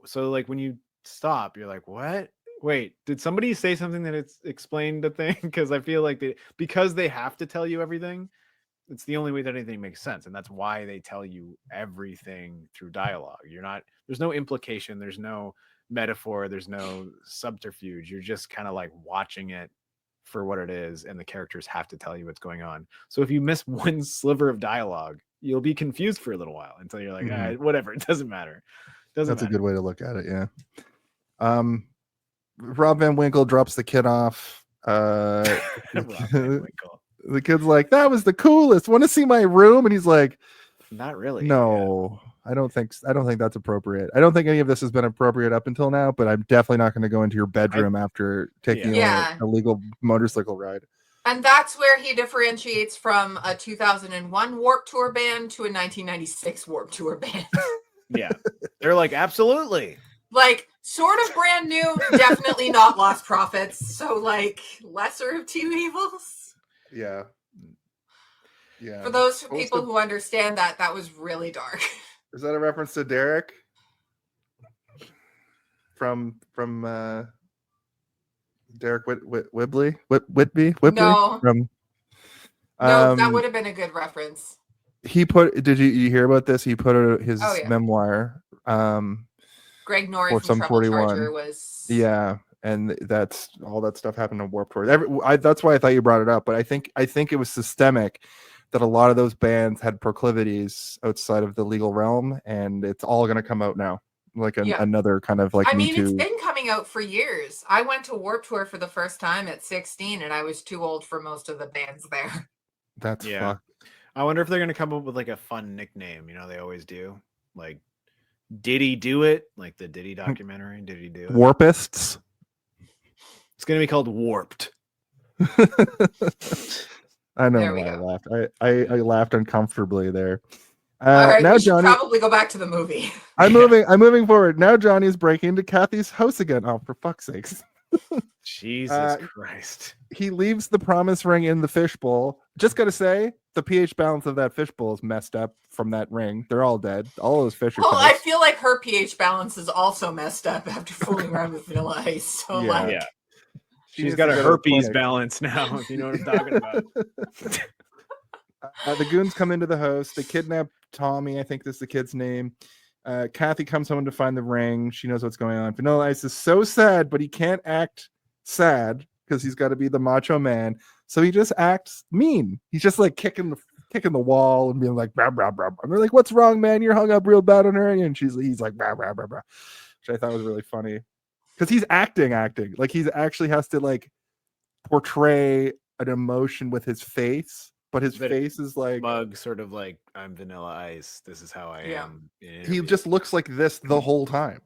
S3: so like when you stop, you're like, what? Wait, did somebody say something that it's explained a thing? Because I feel like because they have to tell you everything, it's the only way that anything makes sense. And that's why they tell you everything through dialogue. There's no implication, there's no metaphor, there's no subterfuge. You're just kind of like watching it for what it is, and the characters have to tell you what's going on. So if you miss one sliver of dialogue, you'll be confused for a little while until you're like, whatever, it doesn't matter.
S1: That's a good way to look at it. Yeah. Rob Van Winkle drops the kid off. The kid's like, that was the coolest. Want to see my room? And he's like,
S3: not really.
S1: No, I don't think that's appropriate. I don't think any of this has been appropriate up until now, but I'm definitely not going to go into your bedroom after taking a illegal motorcycle ride.
S2: And that's where he differentiates from a 2001 Warped Tour band to a 1996 Warped Tour band.
S3: Yeah. They're like, absolutely.
S2: Like, sort of brand new, definitely not Lost Prophets. So, like, lesser of two evils.
S1: Yeah. Yeah.
S2: For those people who understand that was really dark.
S1: Is that a reference to Derek? From Derek Whitby?
S2: No.
S1: No,
S2: that would have been a good reference.
S1: Did you hear about this? He put his memoir.
S2: Greg Norrie
S1: for
S2: from
S1: some
S2: Trouble
S1: 41
S2: Charger was.
S1: Yeah, and that's all that stuff happened on Warped Tour. That's why I thought you brought it up, but I think it was systemic that a lot of those bands had proclivities outside of the legal realm, and it's all going to come out now, like another kind of like.
S2: I mean, it's been coming out for years. I went to Warped Tour for the first time at 16, and I was too old for most of the bands there.
S1: That's fucked.
S3: I wonder if they're going to come up with like a fun nickname. You know, they always do. Like, Did He Do It? Like the Diddy documentary. Did He Do It?
S1: Warpists.
S3: It's going to be called Warped.
S1: I know why I laughed. I laughed uncomfortably there.
S2: All right,
S1: now
S2: we should
S1: Johnny,
S2: probably go back to the movie.
S1: I'm moving forward. Now Johnny's breaking into Kathy's house again. Oh, for fuck's sakes.
S3: Jesus Christ.
S1: He leaves the promise ring in the fishbowl. Just gotta say, the pH balance of that fishbowl is messed up from that ring. They're all dead. All those fish are
S2: Well,
S1: dead.
S2: I feel like her pH balance is also messed up after fooling around with Vanilla Ice. So
S3: She's got a herpes balance now, if you know what I'm talking about.
S1: The goons come into the house. They kidnap Tommy. I think this is the kid's name. Kathy comes home to find the ring. She knows what's going on. Vanilla Ice is so sad, but he can't act sad because he's got to be the macho man. So he just acts mean. He's just like kicking the kicking the wall and being like, blah, blah, blah. And they're like, what's wrong, man? You're hung up real bad on her. And he's like, blah, blah, blah, blah, which I thought was really funny because he's acting. Like he's actually has to like portray an emotion with his face, but his face is like
S3: mug, sort of like, I'm Vanilla Ice. This is how I am.
S1: He just looks like this the whole time.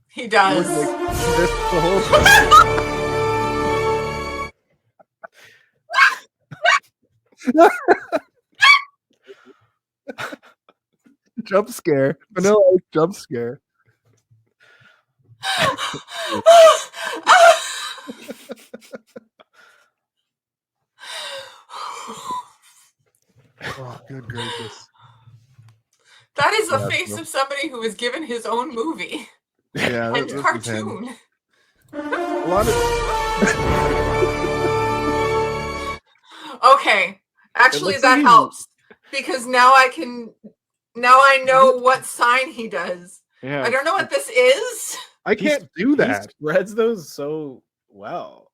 S2: He does.
S1: He looks like this the whole time. Jump scare. Vanilla Ice jump scare. Oh, good gracious.
S2: That is the face of somebody who was given his own movie.
S1: Yeah,
S2: and cartoon.
S1: A lot of
S2: Okay. Actually, that helps because now I know what sign he does.
S3: Yeah.
S2: I don't know what this is.
S1: I can't do that.
S3: He spreads those so well.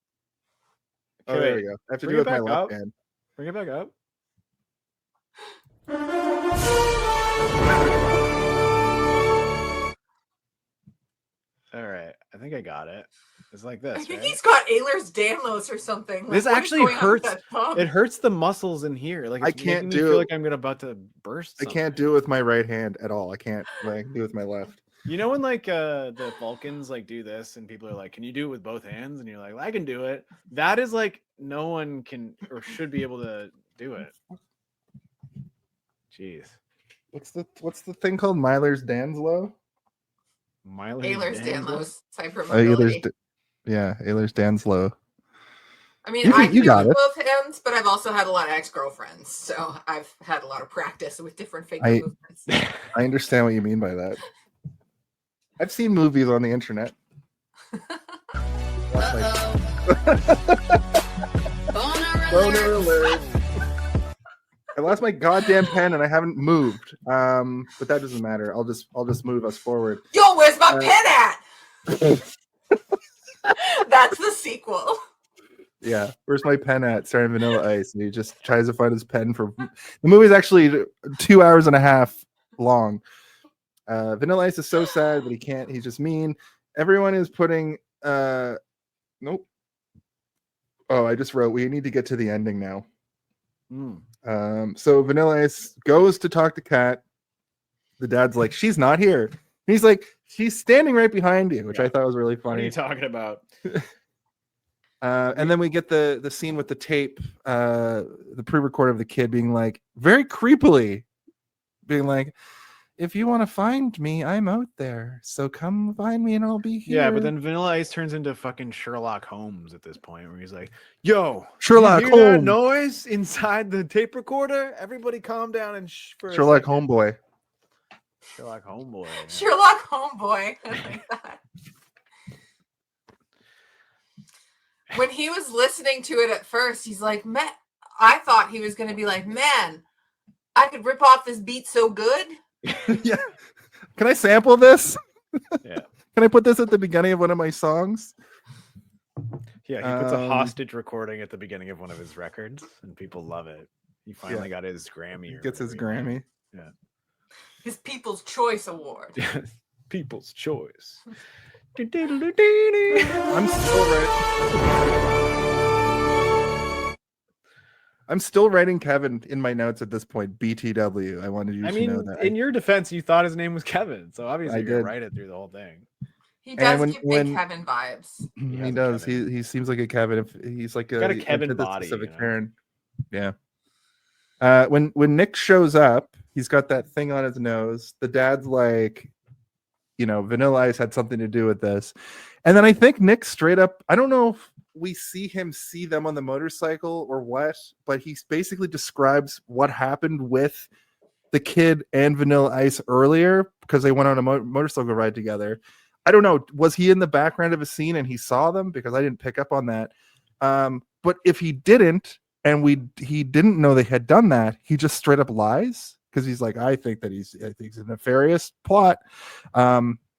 S1: Okay, there we go. I have to do it with my left hand.
S3: Bring it back up. All right, I think I got it. It's like this.
S2: I think
S3: right?
S2: he's got Ehlers-Danlos or something. Like,
S3: this actually hurts. It hurts the muscles in here. Like it's
S1: I can't
S3: making me feel like I'm about to burst.
S1: I can't do it with my right hand at all. I can't like do it with my left.
S3: You know when like the Vulcans like do this and people are like, "Can you do it with both hands?" And you're like, "I can do it." That is like no one can or should be able to do it. Jeez.
S1: What's the thing called? Ehlers-Danlos?
S2: Ehlers-Danlos hypermobility.
S1: Ehlers-Danlos.
S2: I mean, I can do
S1: got
S2: it
S1: it.
S2: with both hands, but I've also had a lot of ex-girlfriends, so I've had a lot of practice with different finger movements.
S1: I understand what you mean by that. I've seen movies on the internet. Boner alert. I lost my goddamn pen and I haven't moved. But that doesn't matter. I'll just move us forward.
S2: Yo, where's my pen at? That's the sequel.
S1: Yeah, where's my pen at? Starring Vanilla Ice, and he just tries to find his pen for the movie's actually 2 hours and a half long. Vanilla Ice is so sad, but he can't. He's just mean. Everyone is putting. Nope. Oh, I just wrote. We need to get to the ending now. So Vanilla Ice goes to talk to Kat. The dad's like, she's not here. And he's like, she's standing right behind you, which I thought was really funny.
S3: What are you talking about?
S1: And then we get the scene with the tape, the pre-record of the kid being like, very creepily, being like, if you want to find me, I'm out there. So come find me and I'll be here.
S3: Yeah, but then Vanilla Ice turns into fucking Sherlock Holmes at this point, where he's like, yo,
S1: Sherlock
S3: you hear that
S1: Holmes.
S3: noise inside the tape recorder? Everybody calm down and
S1: Sherlock Homeboy.
S3: Sherlock Homeboy. Yeah.
S2: Sherlock Homeboy. I like that. When he was listening to it at first, he's like, man, I thought he was going to be like, man, I could rip off this beat so good.
S1: Yeah. Can I sample this?
S3: Yeah.
S1: Can I put this at the beginning of one of my songs?
S3: Yeah, he puts a hostage recording at the beginning of one of his records, and people love it. He finally got his Grammy.
S1: He gets his Grammy.
S3: Yeah.
S2: His People's Choice Award.
S3: People's Choice.
S1: I'm still I'm still writing Kevin in my notes at this point. BTW. I wanted you to know that.
S3: In your defense, you thought his name was Kevin, so obviously you
S1: did.
S3: write it through the whole thing.
S2: He does give big Kevin vibes.
S1: He does. He seems like a Kevin. He's like
S3: got a Kevin body.
S1: You know? Karen. Yeah. When Nick shows up, he's got that thing on his nose. The dad's like, Vanilla Ice had something to do with this. And then I think Nick straight up, I don't know if we see them on the motorcycle or what, but he basically describes what happened with the kid and Vanilla Ice earlier because they went on a motorcycle ride together. I don't know. Was he in the background of a scene and he saw them? Because I didn't pick up on that. But if he didn't, and he didn't know they had done that, he just straight up lies because he's like, I think it's a nefarious plot.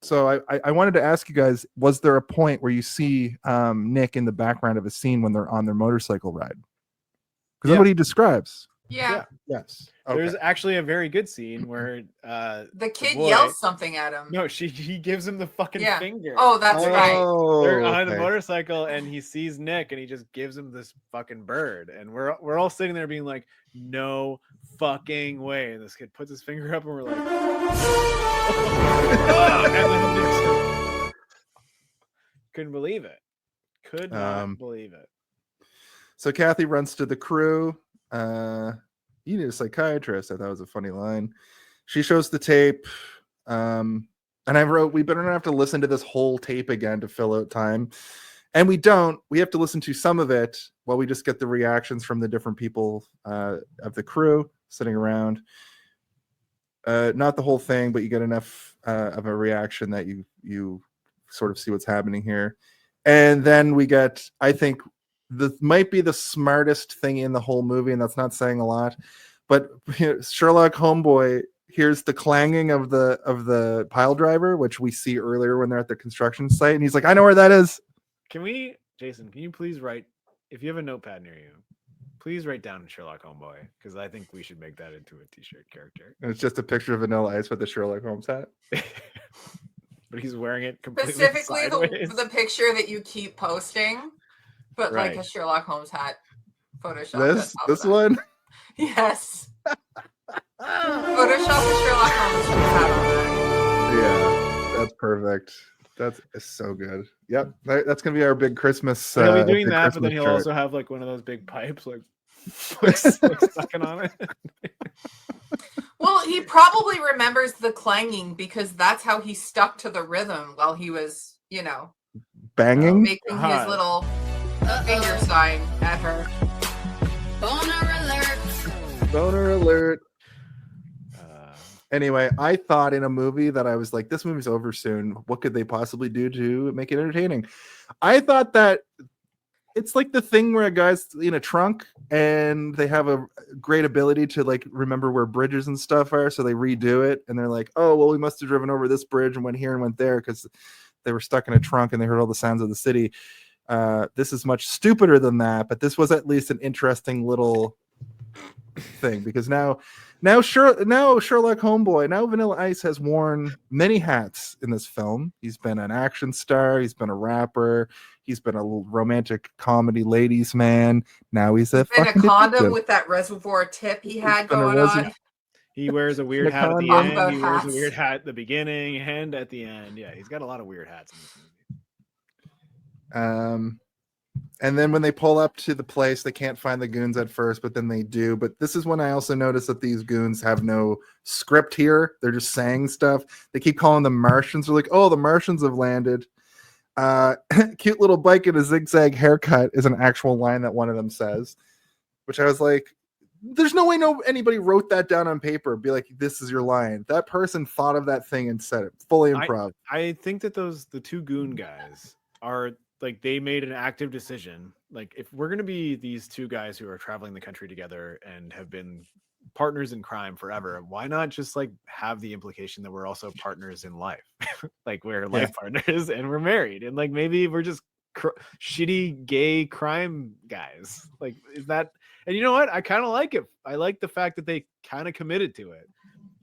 S1: So I wanted to ask you guys, was there a point where you see Nick in the background of a scene when they're on their motorcycle ride? Because that's what he describes.
S2: Yeah.
S1: Yes.
S3: There's
S1: Okay.
S3: actually a very good scene where
S2: The kid
S3: boy-
S2: yells something at him.
S3: No, he gives him the fucking
S2: Yeah.
S3: finger.
S2: Oh, that's right.
S3: They're on the
S1: okay.
S3: motorcycle and he sees Nick and he just gives him this fucking bird. And we're all sitting there being like, no fucking way. And this kid puts his finger up and we're like, and then Nick's couldn't believe it. Could not believe it.
S1: So Kathy runs to the crew. You need a psychiatrist. I thought it was a funny line. She shows the tape. And I wrote, we better not have to listen to this whole tape again to fill out time. And we don't. We have to listen to some of it while we just get the reactions from the different people of the crew sitting around. Not the whole thing, but you get enough of a reaction that you sort of see what's happening here. And then we get, I think, might be the smartest thing in the whole movie, and that's not saying a lot. But Sherlock Homeboy hears the clanging of the pile driver, which we see earlier when they're at the construction site, and he's like, "I know where that is."
S3: Jason, can you please write, if you have a notepad near you, please write down Sherlock Homeboy, because I think we should make that into a t-shirt character.
S1: And it's just a picture of Vanilla Ice with the Sherlock Holmes hat.
S3: But he's wearing it completely
S2: Specifically
S3: sideways.
S2: the picture that you keep posting, but like
S3: Right.
S2: a Sherlock Holmes hat Photoshop.
S1: This one?
S2: Yes. Photoshop the Sherlock Holmes hat on that.
S1: Yeah, that's perfect. That's so good. Yep, that's gonna be our big Christmas.
S3: He'll be doing
S1: big
S3: that, but then
S1: Christmas
S3: he'll
S1: chart.
S3: also have like one of those big pipes, like sucking on it.
S2: Well, he probably remembers the clanging because that's how he stuck to the rhythm while he was,
S1: banging,
S2: making his little finger sign at her.
S1: Boner alert. Anyway, I thought in a movie that I was like, this movie's over soon. What could they possibly do to make it entertaining? I thought that it's like the thing where a guy's in a trunk and they have a great ability to like remember where bridges and stuff are. So they redo it and they're like, oh, well, we must have driven over this bridge and went here and went there because they were stuck in a trunk and they heard all the sounds of the city. This is much stupider than that, but this was at least an interesting little thing because now Sherlock Homeboy, now Vanilla Ice has worn many hats in this film. He's been an action star, he's been a rapper, he's been a romantic comedy ladies man. Now he's a
S2: fucking condom with that reservoir tip he had going on.
S3: He wears a weird hat at the end. He wears a weird hat at the beginning and at the end. Yeah, he's got a lot of weird hats in this movie.
S1: And then when they pull up to the place, they can't find the goons at first, but then they do. But this is when I also noticed that these goons have no script here. They're just saying stuff. They keep calling them Martians. They're like, oh, the Martians have landed. Cute little bike and a zigzag haircut is an actual line that one of them says, which I was like, there's no way anybody wrote that down on paper. Be like, this is your line. That person thought of that thing and said it. Fully improv.
S3: I think that the two goon guys are like, they made an active decision. Like, if we're going to be these two guys who are traveling the country together and have been partners in crime forever, why not just like have the implication that we're also partners in life? Like, we're life partners and we're married, and like maybe we're just shitty gay crime guys. Like, is that? And you know what? I kind of like it. I like the fact that they kind of committed to it.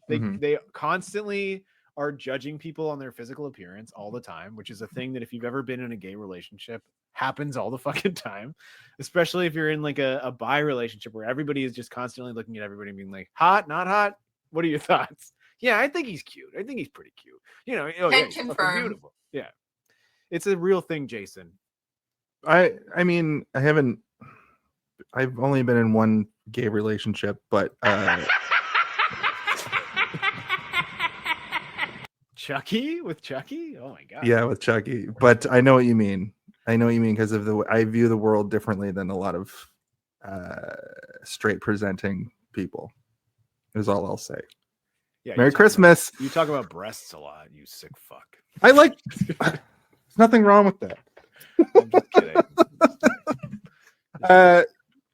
S3: They constantly are judging people on their physical appearance all the time, which is a thing that if you've ever been in a gay relationship happens all the fucking time, especially if you're in like a bi relationship where everybody is just constantly looking at everybody and being like, hot, not hot. What are your thoughts? Yeah, I think he's cute. I think he's pretty cute. Oh yeah, he's fucking beautiful. Yeah. It's a real thing, Jason.
S1: I mean, I've only been in one gay relationship, but
S3: Chucky? With Chucky? Oh my god.
S1: Yeah, with Chucky. But I know what you mean. Because of I view the world differently than a lot of straight presenting people. Is all I'll say.
S3: Yeah,
S1: Merry Christmas.
S3: You talk about breasts a lot, you sick fuck.
S1: I like. There's nothing wrong with that.
S3: I'm just kidding.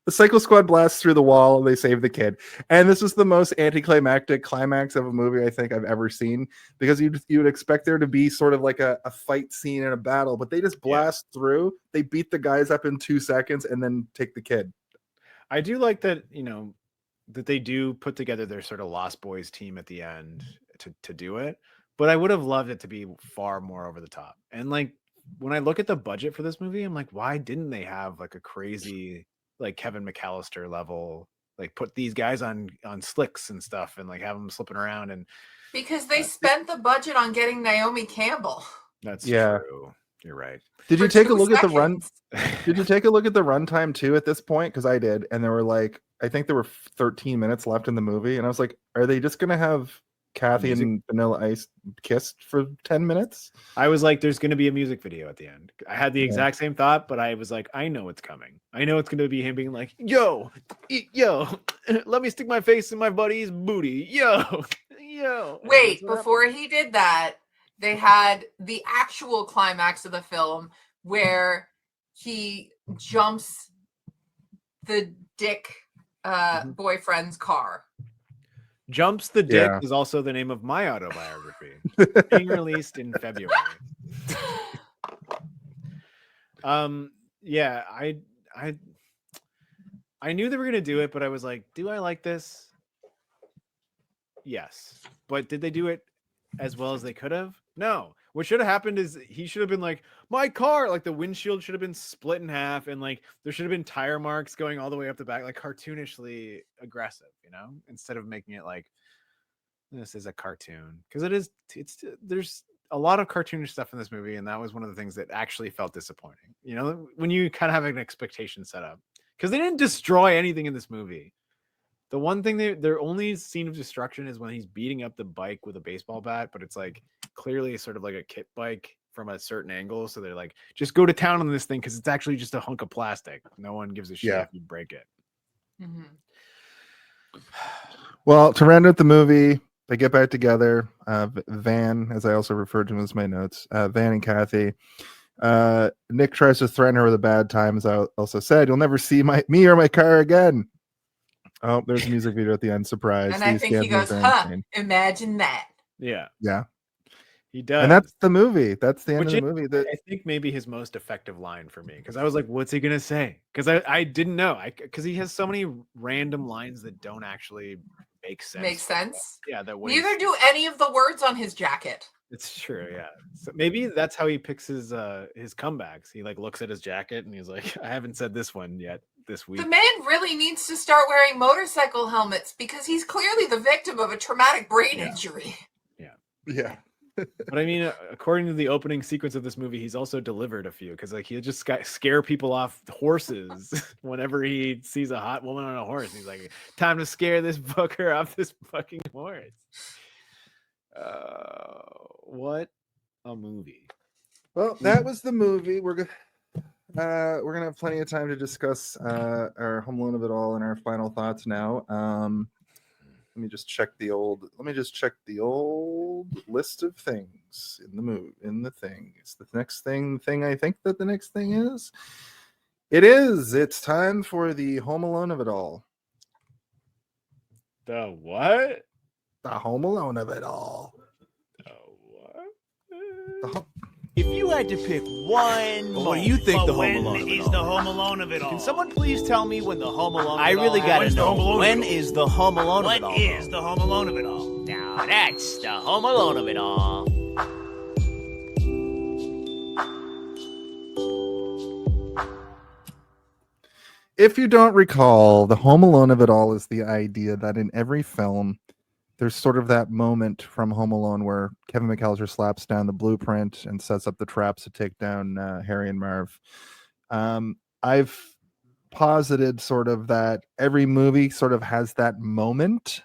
S1: The Psycho Squad blasts through the wall and they save the kid. And this was the most anticlimactic climax of a movie I think I've ever seen, because you would expect there to be sort of like a fight scene in a battle, but they just blast through. They beat the guys up in 2 seconds and then take the kid.
S3: I do like that, that they do put together their sort of Lost Boys team at the end to do it, but I would have loved it to be far more over the top. And like when I look at the budget for this movie, I'm like, why didn't they have like a crazy like Kevin McAllister level, like put these guys on slicks and stuff and like have them slipping around? And
S2: because they spent the budget on getting Naomi Campbell.
S3: that's
S1: Yeah.
S3: true. You're right.
S1: Did you
S2: For
S1: take a
S2: 2
S1: look at the run?
S2: seconds.
S1: Did you take a look at the runtime too at this point? Because I did, and there were like, I think there were 13 minutes left in the movie, and I was like, are they just gonna have Kathy
S3: Music?
S1: and Vanilla Ice kissed for 10 minutes?
S3: I was like, there's going to be a music video at the end. I had the exact same thought, but I was like, I know it's coming. I know it's going to be him being like, yo, let me stick my face in my buddy's booty. Yo.
S2: Wait, before he did that, they had the actual climax of the film where he jumps the dick boyfriend's car.
S3: Jumps the Dick
S1: Yeah.
S3: is also the name of my autobiography, being released in February. Yeah, I knew they were gonna do it, but I was like, do I like this? Yes. But did they do it as well as they could have? No. What should have happened is he should have been like, my car, like the windshield should have been split in half, and like there should have been tire marks going all the way up the back, like cartoonishly aggressive, you know, instead of making it like this is a cartoon. Because there's a lot of cartoonish stuff in this movie, and that was one of the things that actually felt disappointing. You know, when you kind of have an expectation set up. Because they didn't destroy anything in this movie. The one thing their only scene of destruction is when he's beating up the bike with a baseball bat, but it's like clearly sort of like a kit bike from a certain angle. So they're like, just go to town on this thing because it's actually just a hunk of plastic. No one gives a shit if you break it.
S2: Mm-hmm.
S1: Well, to round out the movie, they get back together. Van, as I also referred to him as my notes, Van and Kathy. Nick tries to threaten her with a bad time, as I also said. You'll never see me or my car again. Oh, there's a music video at the end. Surprise.
S2: And I think he goes, imagine that.
S3: Yeah.
S1: Yeah.
S3: He does.
S1: And that's the movie. That's the end of the movie.
S3: I think maybe his most effective line for me, because I was like, what's he going to say? Because I didn't know. Because he has so many random lines that don't actually make sense.
S2: Makes sense?
S3: Yeah.
S2: Neither do any of the words on his jacket.
S3: It's true, yeah. So maybe that's how he picks his comebacks. He like looks at his jacket and he's like, I haven't said this one yet this week.
S2: The man really needs to start wearing motorcycle helmets because he's clearly the victim of a traumatic brain injury.
S1: Yeah.
S3: But I mean, according to the opening sequence of this movie, he's also delivered a few, because like he'll just scare people off horses whenever he sees a hot woman on a horse. He's like, time to scare this fucker off this fucking horse. What a movie.
S1: Well, that was the movie. We're gonna have plenty of time to discuss our home alone of it all and our final thoughts now. Let me just check the old list of things in the movie. In the thing, it's the next thing. I think that the next thing is. It's time for the Home Alone of it all.
S3: The what?
S1: The Home Alone of it all.
S6: If you had to pick one, what do you think the Home Alone of it all?
S9: The Home Alone of it all?
S6: Can someone please tell me when the Home Alone?
S9: I really got to know.
S6: When is the Home Alone of it all?
S9: What is the Home Alone of it all?
S6: Now that's the Home Alone of it all.
S1: If you don't recall, the Home Alone of it all is the idea that in every film, there's sort of that moment from Home Alone where Kevin McAllister slaps down the blueprint and sets up the traps to take down Harry and Marv. I've posited sort of that every movie sort of has that moment.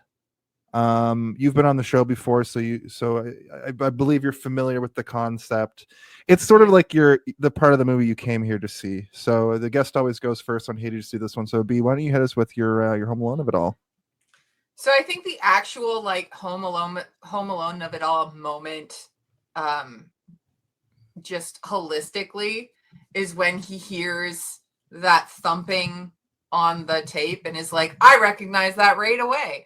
S1: You've been on the show before, so I believe you're familiar with the concept. It's sort of like the part of the movie you came here to see. So the guest always goes first on, hey, did you see this one? So B, why don't you hit us with your Home Alone of it all?
S2: So I think the actual like Home Alone of it all moment, just holistically, is when he hears that thumping on the tape and is like, I recognize that right away.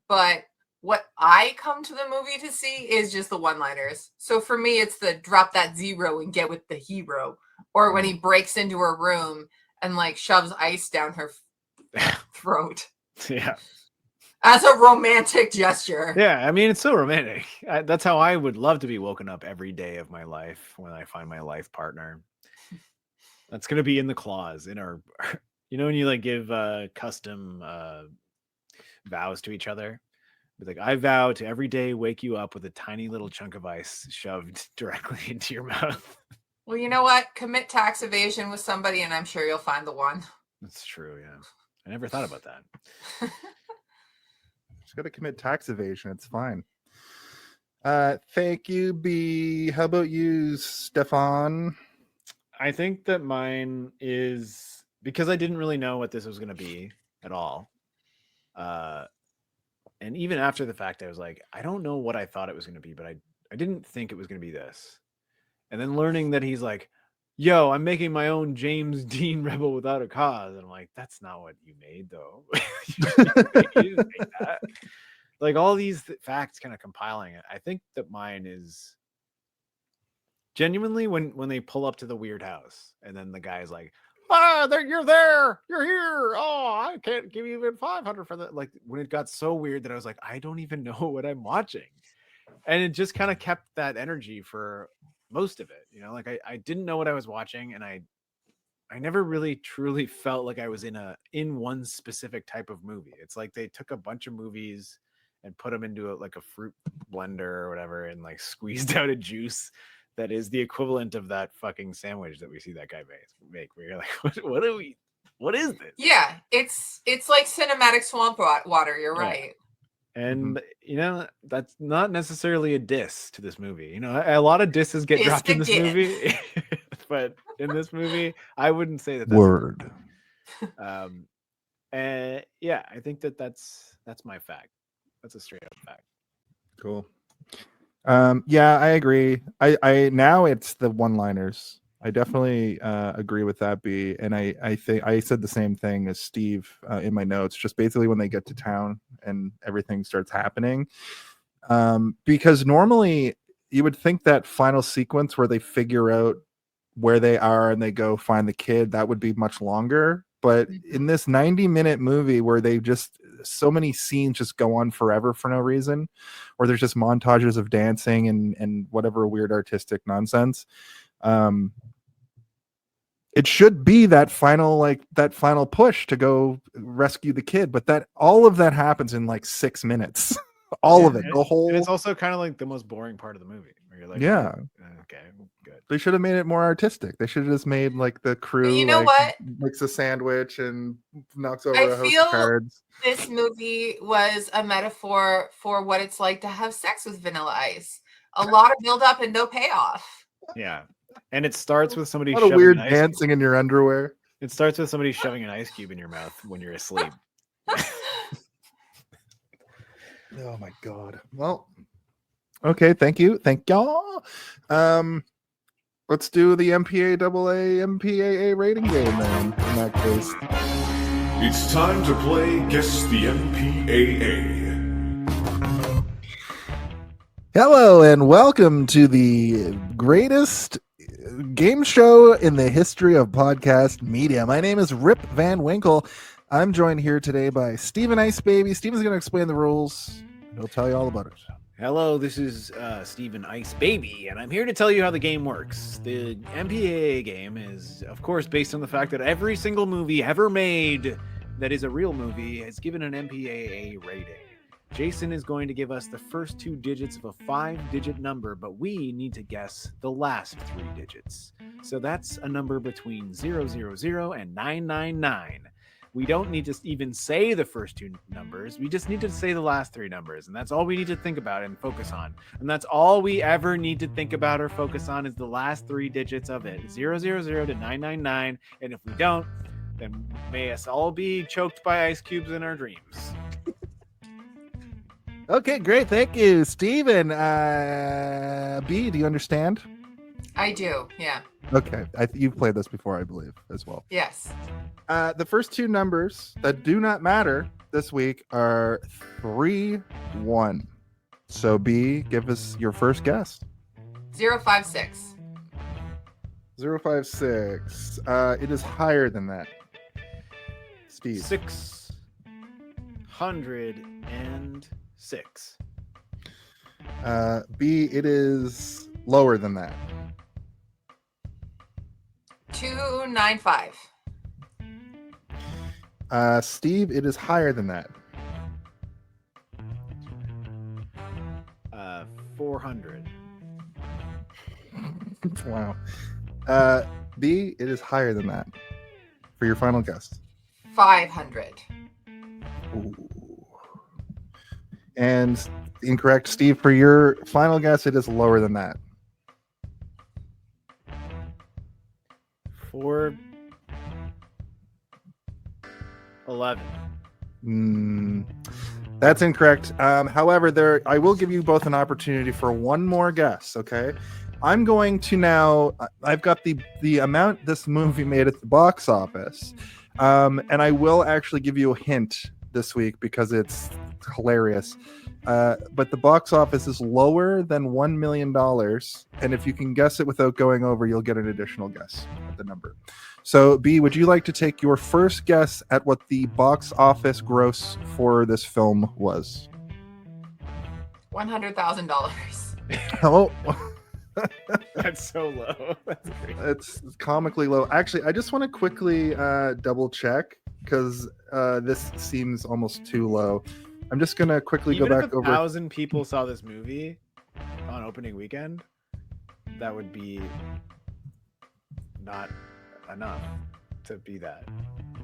S2: But what I come to the movie to see is just the one-liners. So for me, it's the drop that zero and get with the hero, or when he breaks into her room and like shoves ice down her throat.
S3: Yeah.
S2: As a romantic gesture.
S3: Yeah, I mean, it's so romantic. That's how I would love to be woken up every day of my life when I find my life partner. That's gonna be in the clause in our, when you like give custom vows to each other. It's like, I vow to every day wake you up with a tiny little chunk of ice shoved directly into your mouth.
S2: Well, you know what? Commit tax evasion with somebody, and I'm sure you'll find the one.
S3: That's true. Yeah, I never thought about that.
S1: Just got to commit tax evasion. It's fine. Thank you, B. How about you, Stefan?
S3: I think that mine is because I didn't really know what this was going to be at all. And even after the fact, I was like, I don't know what I thought it was going to be, but I didn't think it was going to be this. And then learning that he's like, yo, I'm making my own James Dean Rebel Without a Cause. And I'm like, that's not what you made, though. You didn't make that. Like all these facts kind of compiling it. I think that mine is genuinely when they pull up to the weird house and then the guy's like, you're there, you're here. Oh, I can't give you even 500 for that. Like when it got so weird that I was like, I don't even know what I'm watching. And it just kind of kept that energy for most of it. Like I didn't know what I was watching, and I never really truly felt like I was in one specific type of movie. It's like they took a bunch of movies and put them into like a fruit blender or whatever and like squeezed out a juice that is the equivalent of that fucking sandwich that we see that guy make where you're like, what is this?
S2: Yeah, it's like cinematic swamp water. You're right.
S3: And that's not necessarily a diss to this movie. A lot of disses get dropped in this movie, but in this movie, I wouldn't say that.
S1: Word.
S3: And yeah, I think that's my fact. That's a straight up fact.
S1: Cool. Yeah, I agree. I now it's the one-liners. I definitely agree with that, B. And I think I said the same thing as Steve in my notes, just basically when they get to town and everything starts happening. Because normally you would think that final sequence where they figure out where they are and they go find the kid, that would be much longer. But in this 90-minute movie where they just so many scenes just go on forever for no reason, or there's just montages of dancing and whatever weird artistic nonsense. It should be that final push to go rescue the kid, but that all of that happens in like 6 minutes. All of it, the whole.
S3: And it's also kind of like the most boring part of the movie, where you're like,
S1: yeah,
S3: okay, good.
S1: They should have made it more artistic. They should have just made like the crew.
S2: You know what?
S1: Makes a sandwich and knocks over
S2: I
S1: a host
S2: feel
S1: of cards.
S2: This movie was a metaphor for what it's like to have sex with Vanilla Ice. A lot of build up and no payoff.
S3: Yeah. And it starts with somebody
S1: shoving weird dancing in your underwear.
S3: It starts with somebody shoving an ice cube in your mouth when you're asleep.
S1: Oh my god. Well, okay, thank y'all. Let's do the MPAAA rating game then, in that case.
S4: It's time to play Guess the MPAA.
S1: Hello and welcome to the greatest game show in the history of podcast media. My name is Rip Van Winkle. I'm joined here today by Steven Ice Baby. Steven's going to explain the rules. He'll tell you all about it.
S3: Hello, this is Steven Ice Baby, and I'm here to tell you how the game works. The MPAA game is, of course, based on the fact that every single movie ever made that is a real movie is given an MPAA rating. Jason is going to give us the first 2 digits of a 5-digit number, but we need to guess the last 3 digits. So that's a number between 000 and 999. We don't need to even say the first 2 numbers. We just need to say the last 3 numbers. And that's all we need to think about and focus on. And that's all we ever need to think about or focus on is the last 3 digits of it. 000 to 999. And if we don't, then may us all be choked by ice cubes in our dreams.
S1: Okay, great. Thank you, Steven. B, do you understand?
S2: I do, yeah.
S1: Okay. You've played this before, I believe, as well.
S2: Yes.
S1: The first 2 numbers that do not matter this week are 3, 1. So, B, give us your first guess.
S2: 056.
S1: 056. It is higher than that. Steve.
S3: 6. 206.
S1: B, it is lower than that.
S2: 295.
S1: Steve, it is higher than that.
S3: 400.
S1: Wow. B, it is higher than that. For your final guess.
S2: 500.
S1: Ooh. And incorrect, Steve. For your final guess, it is lower than that.
S3: 411.
S1: That's incorrect. However, I will give you both an opportunity for one more guess. Okay, I'm going to now. I've got the amount this movie made at the box office, and I will actually give you a hint this week because it's hilarious. But the box office is lower than $1 million, and if you can guess it without going over, you'll get an additional guess at the number. So, B, would you like to take your first guess at what the box office gross for this film was?
S2: $100,000.
S1: Oh,
S3: That's so low. That's great.
S1: it's comically low. Actually, I just want to quickly double check because this seems almost too low. I'm just gonna quickly
S3: Even
S1: go
S3: if
S1: back
S3: 1,000 people saw this movie on opening weekend, that would be not enough to be that.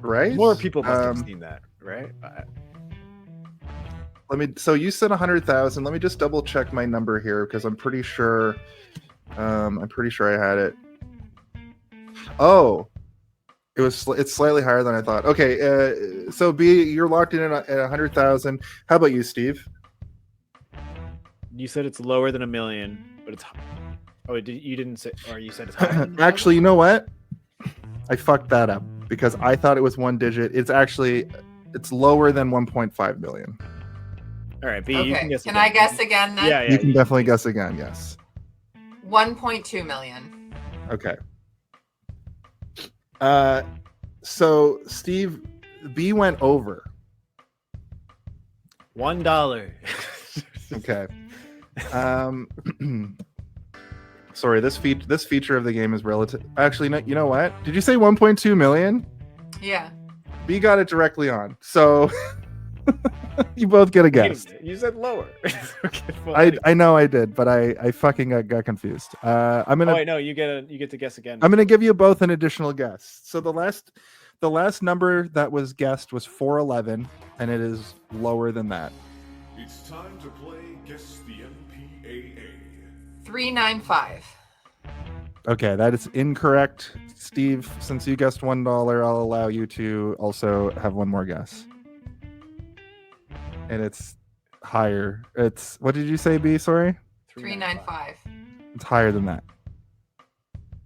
S1: right.
S3: More people must have seen that, right?
S1: So you said 100,000. Let me just double check my number here because I'm pretty sure I had it. Oh, it's slightly higher than I thought. Okay, so B, you're locked in at 100,000. How about you, Steve?
S3: You said it's lower than $1 million, but it's. Oh, you didn't say, or you said it's higher than
S1: Actually, you know what? I fucked that up because I thought it was one digit. It's lower than 1.5 million.
S3: All right, B,
S2: Okay.
S3: you can guess.
S2: Can I guess again then?
S3: Yeah,
S1: You can definitely guess again. Yes.
S2: 1.2 million.
S1: Okay. So Steve, B went over.
S3: $1.
S1: Okay. Sorry, this feature of the game is relative. Actually, no. You know what? Did you say 1.2 million?
S2: Yeah.
S1: B got it directly on. So you both get a guess.
S3: You said lower. Okay,
S1: I know I did, but I fucking got confused. I'm gonna.
S3: Oh, wait, no, you get to guess again.
S1: I'm gonna give you both an additional guess. So the last number that was guessed was 411, and it is lower than that.
S4: It's time to play Guess the MPAA.
S2: 395.
S1: Okay, that is incorrect. Steve, since you guessed $1, I'll allow you to also have one more guess. And it's higher. It's, what did you say, B? Sorry?
S2: 395.
S1: It's higher than that.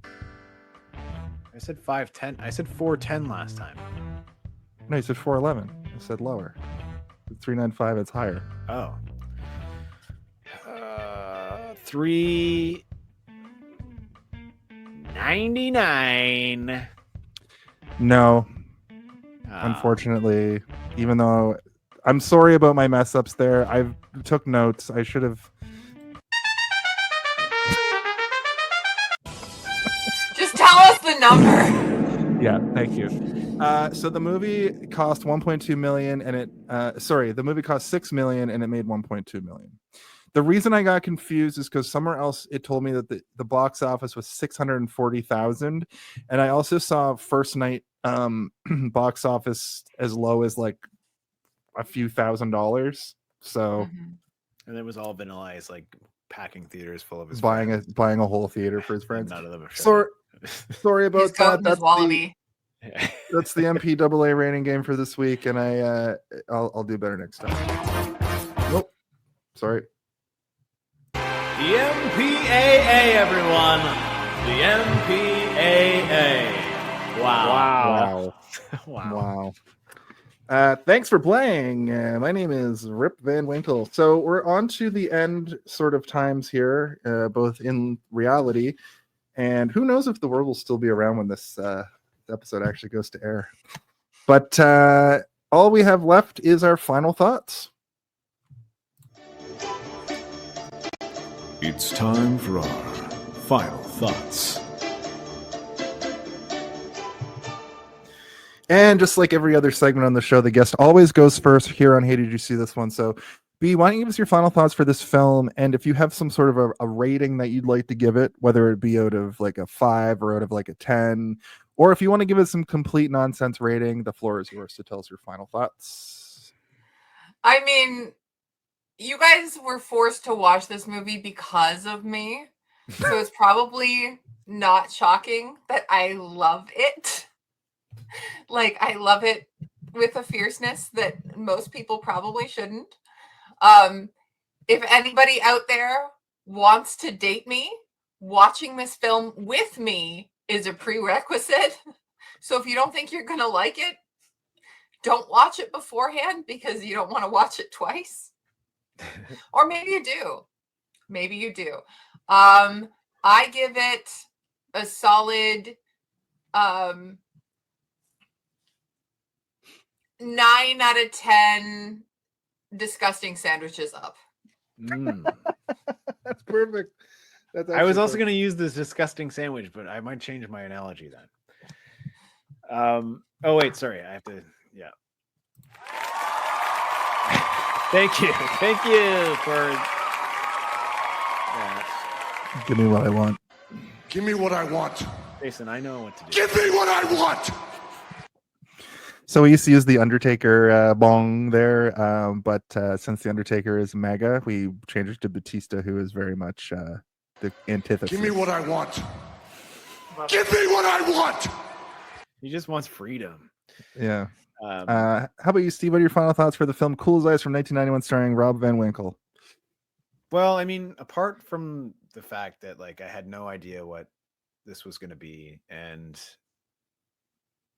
S3: I said 510. I said 410 last time.
S1: No, you said 411. I said lower. 395, it's higher.
S3: Oh. 399.
S1: No. Unfortunately, even though I'm sorry about my mess ups there, I took notes. I should have.
S2: Just tell us the number.
S1: Yeah, thank you. So the movie cost 1.2 million, and the movie cost 6 million, and it made 1.2 million. The reason I got confused is because somewhere else it told me that the box office was 640,000, and I also saw first night box office as low as like a few $1,000. So,
S3: and it was all Vanilla Ice, like packing theaters full of his
S1: buying
S3: friends.
S1: a whole theater for his friends.
S3: None of them have shown
S1: Sorry about
S2: His goat
S1: that.
S2: and his wallaby.
S1: That's the MPAA rating game for this week, and I'll do better next time. Nope. Sorry.
S6: The MPAA, everyone. The MPAA. Wow.
S1: Wow. Thanks for playing. My name is Rip Van Winkle. So we're on to the end sort of times here, both in reality, and who knows if the world will still be around when this episode actually goes to air. But all we have left is our final thoughts.
S4: It's time for our final thoughts.
S1: And just like every other segment on the show, the guest always goes first here on Hey, Did You See This One? So, B, why don't you give us your final thoughts for this film? And if you have some sort of a rating that you'd like to give it, whether it be out of like a 5 or out of like a 10, or if you want to give it some complete nonsense rating, the floor is yours to tell us your final thoughts.
S2: I mean, you guys were forced to watch this movie because of me. So it's probably not shocking that I love it. Like, I love it with a fierceness that most people probably shouldn't. If anybody out there wants to date me, watching this film with me is a prerequisite. So if you don't think you're going to like it, don't watch it beforehand because you don't want to watch it twice. Or maybe you do. Maybe you do. I give it a solid 9 out of 10 disgusting sandwiches up.
S1: That's perfect.
S3: I was also going to use this disgusting sandwich, but I might change my analogy then. Oh wait, sorry. I have to. Yeah. Thank you for that.
S1: Give me what I want.
S4: Give me what I want.
S3: Jason, I know what to do.
S4: Give me what I want.
S1: So we used to use the Undertaker bong there, but since the Undertaker is MAGA, we changed it to Batista, who is very much the antithesis.
S4: Give me what I want. Give me what I want.
S3: He just wants freedom.
S1: Yeah. How about you, Steve? What are your final thoughts for the film Cool as Ice from 1991 starring Rob Van Winkle?
S3: Well, I mean, apart from the fact that like I had no idea what this was going to be, and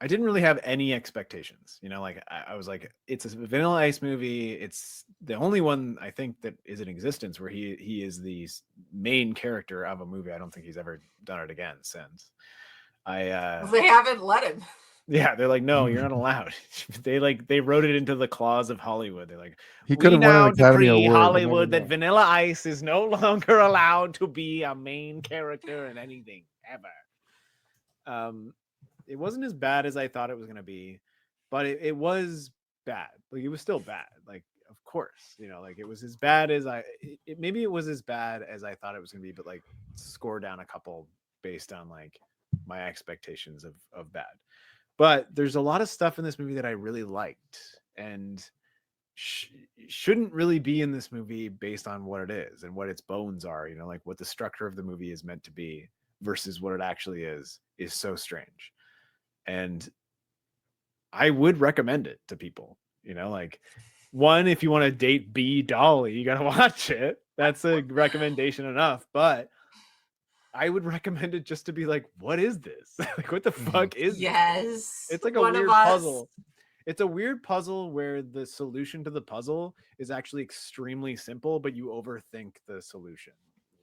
S3: I didn't really have any expectations, you know, like I was like, it's a Vanilla Ice movie. It's the only one I think that is in existence where he is the main character of a movie. I don't think he's ever done it again since.
S2: They haven't let him.
S3: Yeah, they're like, no, you're not allowed. they wrote it into the clause of Hollywood. They're like,
S1: he could have won an Academy Award.
S3: Hollywood that Vanilla Ice is no longer allowed to be a main character in anything ever. It wasn't as bad as I thought it was going to be, but it was bad. Like, it was still bad. Like, of course, you know, like it was as bad as maybe it was as bad as I thought it was going to be, but like score down a couple based on like my expectations of bad. But there's a lot of stuff in this movie that I really liked and shouldn't really be in this movie based on what it is and what its bones are, you know, like what the structure of the movie is meant to be versus what it actually is so strange. And I would recommend it to people, you know, like one, if you want to date Bee Dawley, you got to watch it. That's a recommendation enough, but I would recommend it just to be like, what is this? Like, what the fuck is
S2: this?
S3: It's like a weird puzzle. It's a weird puzzle where the solution to the puzzle is actually extremely simple, but you overthink the solution.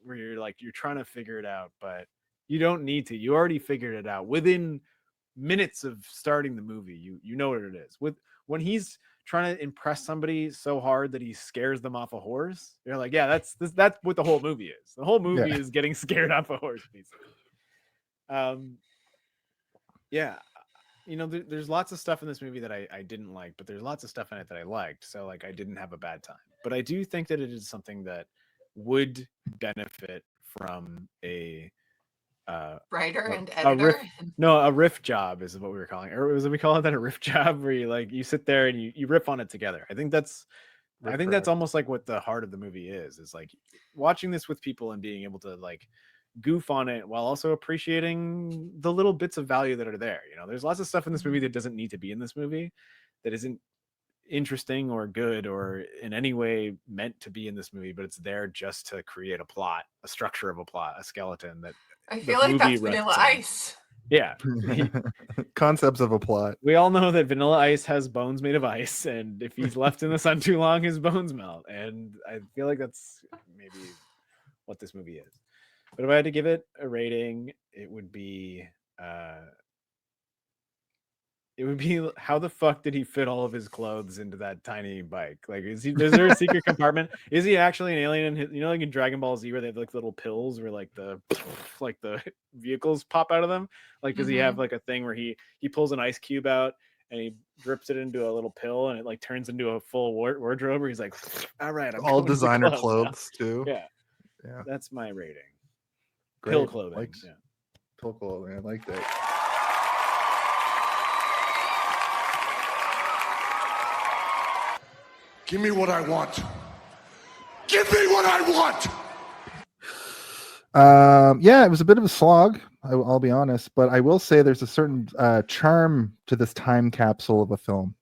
S3: Where you're like, you're trying to figure it out, but you don't need to. You already figured it out within minutes of starting the movie. You know what it is. When he's trying to impress somebody so hard that he scares them off a horse, you're like, yeah, that's what the whole movie is. The whole movie is getting scared off a horse, basically. Yeah, you know, there's lots of stuff in this movie that I didn't like, but there's lots of stuff in it that I liked, so like I didn't have a bad time. But I do think that it is something that would benefit from a
S2: writer and editor.
S3: A riff job is what we were calling it. Or we call it that, a riff job, where you sit there and you riff on it together. I think that's almost like what the heart of the movie is like watching this with people and being able to like goof on it while also appreciating the little bits of value that are there. You know, there's lots of stuff in this movie that doesn't need to be in this movie, that isn't interesting or good or in any way meant to be in this movie, but it's there just to create a plot, a structure of a plot, a skeleton that
S2: I feel like that's Vanilla Ice.
S3: Yeah.
S1: Concepts of a plot.
S3: We all know that Vanilla Ice has bones made of ice, and if he's left in the sun too long, his bones melt. And I feel like that's maybe what this movie is. But if I had to give it a rating, it would be it would be how the fuck did he fit all of his clothes into that tiny bike? Like, is there a secret compartment? Is he actually an alien? Like in Dragon Ball Z where they have like little pills where like the vehicles pop out of them? Like, does he have like a thing where he pulls an ice cube out and he drips it into a little pill and it like turns into a full wardrobe where he's like, all right, I'm
S1: all
S3: going to the
S1: designer
S3: club
S1: clothes
S3: now.
S1: too.
S3: Yeah. That's my rating. Pill clothing.
S1: Pill clothing. I like that.
S4: Give me what I want. Give me what I want.
S1: Yeah, it was a bit of a slog. I'll be honest, but I will say there's a certain charm to this time capsule of a film.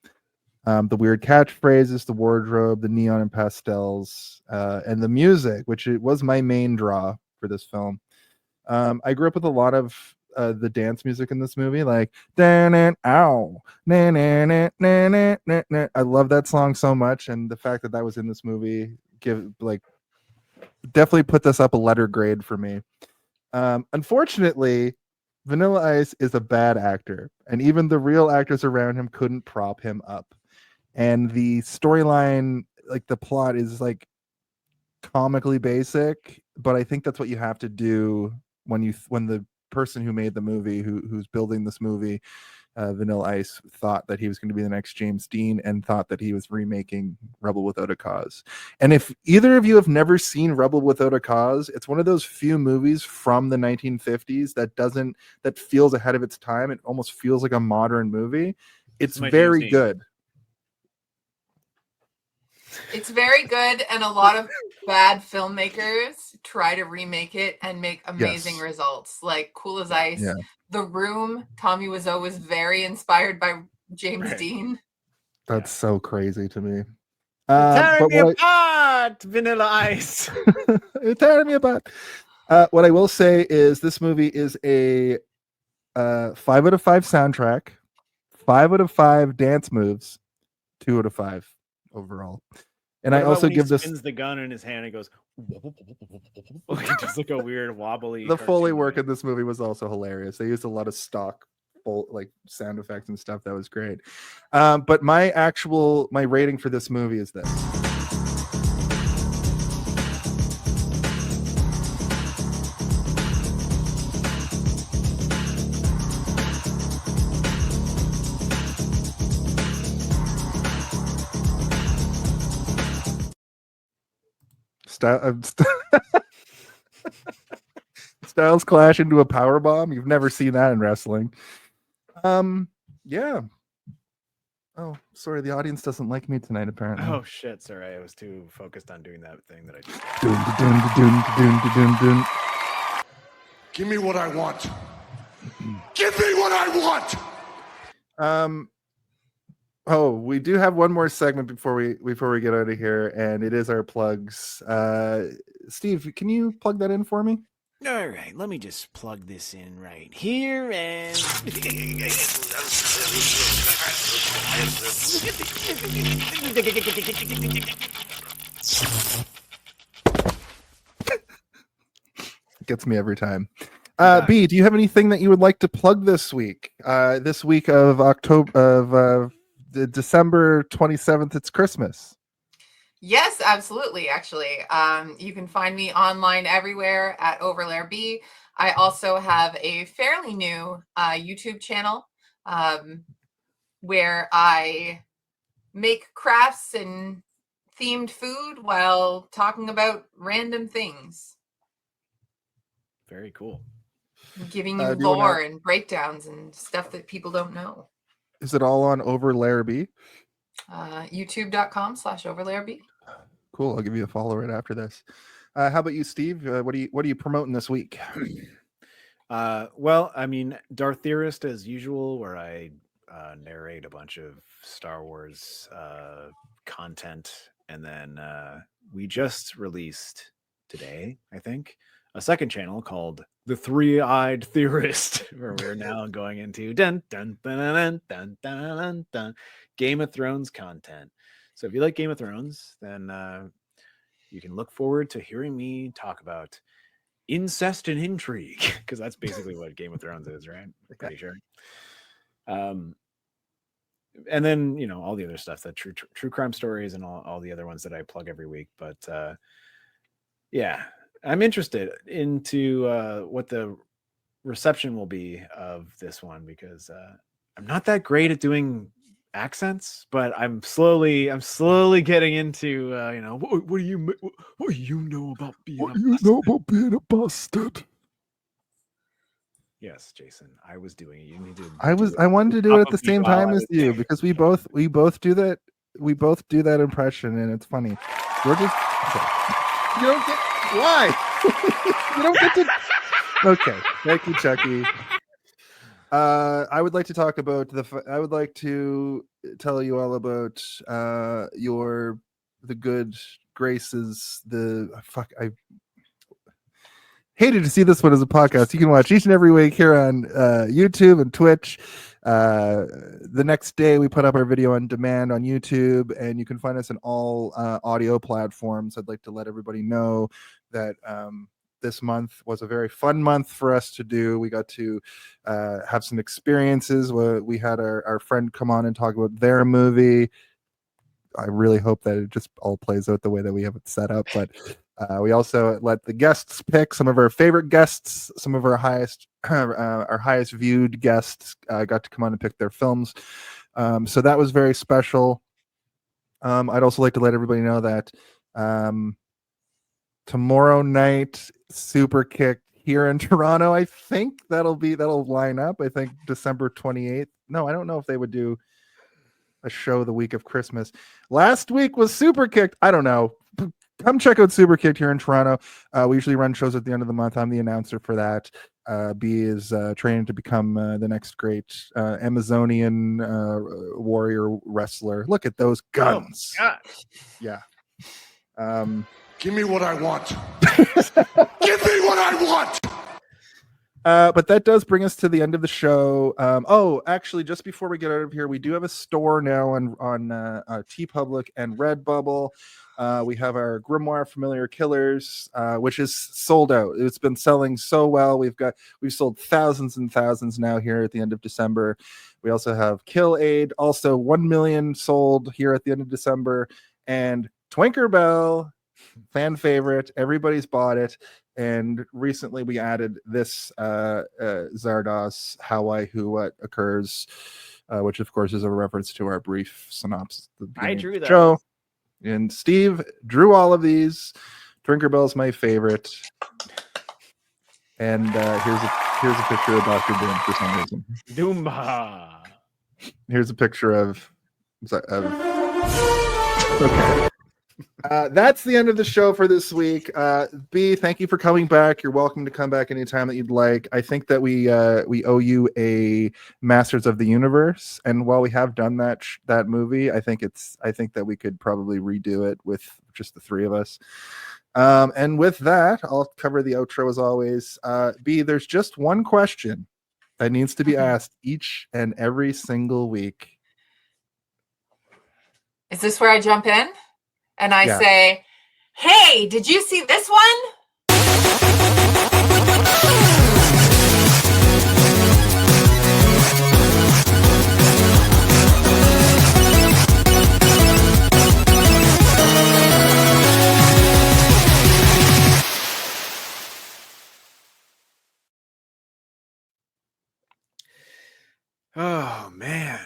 S1: The weird catchphrases, the wardrobe, the neon and pastels, and the music, which it was my main draw for this film. I grew up with a lot of the dance music in this movie, like ow, I love that song so much, and the fact that that was in this movie definitely put this up a letter grade for me. Unfortunately, Vanilla Ice is a bad actor, and even the real actors around him couldn't prop him up. And the storyline, like the plot, is like comically basic, but I think that's what you have to do when the person who made the movie, who's building this movie, Vanilla Ice, thought that he was going to be the next James Dean and thought that he was remaking Rebel Without a Cause. And if either of you have never seen Rebel Without a Cause, it's one of those few movies from the 1950s that feels ahead of its time. It almost feels like a modern movie. It's very good.
S2: It's very good, and a lot of bad filmmakers try to remake it and make amazing results, like Cool as Ice.
S1: Yeah.
S2: The Room, Tommy Wiseau was very inspired by James Dean.
S1: That's so crazy to me.
S3: Tearing me apart, Vanilla Ice.
S1: You're tearing me apart. What I will say is this movie is a 5 out of 5 soundtrack, 5 out of 5 dance moves, 2 out of 5 overall. And I also give this.
S3: Spins the gun in his hand and goes just like a weird wobbly.
S1: The Foley work in this movie was also hilarious. They used a lot of stock like sound effects and stuff. That was great. But my rating for this movie is this. Styles clash into a power bomb. You've never seen that in wrestling. Yeah. Oh, sorry, the audience doesn't like me tonight, apparently.
S3: Oh shit, sorry, I was too focused on doing that thing that I just did.
S4: Give me what I want. Give me what I want.
S1: Oh, we do have one more segment before we get out of here, and it is our plugs. Steve, can you plug that in for me?
S6: All right, let me just plug this in right here and
S1: gets me every time. B, do you have anything that you would like to plug this week? This week of December 27th, it's Christmas.
S2: Yes, absolutely. Actually, you can find me online everywhere at Overlair B. I also have a fairly new YouTube channel where I make crafts and themed food while talking about random things.
S3: Very cool.
S2: Giving you lore and breakdowns and stuff that people don't know.
S1: Is it all on Overlair B?
S2: YouTube.com/overlayerb.
S1: Cool. I'll give you a follow right after this. How about you, Steve? What are you promoting this week?
S3: Well, I mean, Darth Theorist as usual, where I narrate a bunch of Star Wars content, and then we just released today, I think, a second channel called The Three-Eyed Theorist, where we're now going into dun, dun, dun, dun, dun, dun, dun, dun, Game of Thrones content. So if you like Game of Thrones, then you can look forward to hearing me talk about incest and intrigue, because that's basically what Game of Thrones is, right? I'm pretty sure. and then all the other stuff, that true crime stories and all the other ones that I plug every week. But yeah, I'm interested into what the reception will be of this one, because I'm not that great at doing accents, but I'm slowly getting into what do you know about being a bastard? Yes, Jason, I was doing it. You need to.
S1: I wanted to do it at the same time as you, because we both do that. We both do that impression, and it's funny. We're just you don't get why you don't get to. Okay, thank you, Chucky. I would like to talk about I would like to tell you all about the good graces. I hated to see this one as a podcast. You can watch each and every week here on YouTube and Twitch. The next day we put up our video on demand on YouTube, and you can find us in all audio platforms. I'd like to let everybody know that this month was a very fun month for us to do. We got to have some experiences. We had our friend come on and talk about their movie. I really hope that it just all plays out the way that we have it set up. But we also let the guests pick some of our favorite guests. Some of our highest viewed guests got to come on and pick their films. So that was very special. I'd also like to let everybody know that tomorrow night, Super Kick here in Toronto. I think that'll line up. I think December 28th. No, I don't know if they would do a show the week of Christmas. Last week was Super Kicked. I don't know. Come check out Super Kicked here in Toronto. We usually run shows at the end of the month. I'm the announcer for that. Bee is training to become the next great Amazonian warrior wrestler. Look at those guns.
S3: Oh, God.
S1: Yeah.
S4: Give me what I want. Give me what I want.
S1: But that does bring us to the end of the show. Actually, just before we get out of here, we do have a store now on TeePublic and Redbubble. We have our Grimoire Familiar Killers, which is sold out. It's been selling so well. We've sold thousands and thousands now here at the end of December. We also have Kill Aid, also 1 million sold here at the end of December, and Twinkerbell, fan favorite. Everybody's bought it. And recently we added this Zardoz, How, I, Who, What Occurs, which of course is a reference to our brief synopsis at the beginning
S3: I drew
S1: of the
S3: that.
S1: show. And Steve drew all of these. Tinkerbell's my favorite. And here's a picture of Dr. Doom for some reason.
S3: Doomba.
S1: Here's a picture of okay. That's the end of the show for this week. Bee, thank you for coming back. You're welcome to come back anytime that you'd like. I think that we owe you a Masters of the Universe, and while we have done that movie, I think that we could probably redo it with just the three of us. And with that, I'll cover the outro as always. Bee, there's just one question that needs to be asked each and every single week.
S2: Is this where I jump in? And I say, hey, did you see this one?
S3: Oh, man.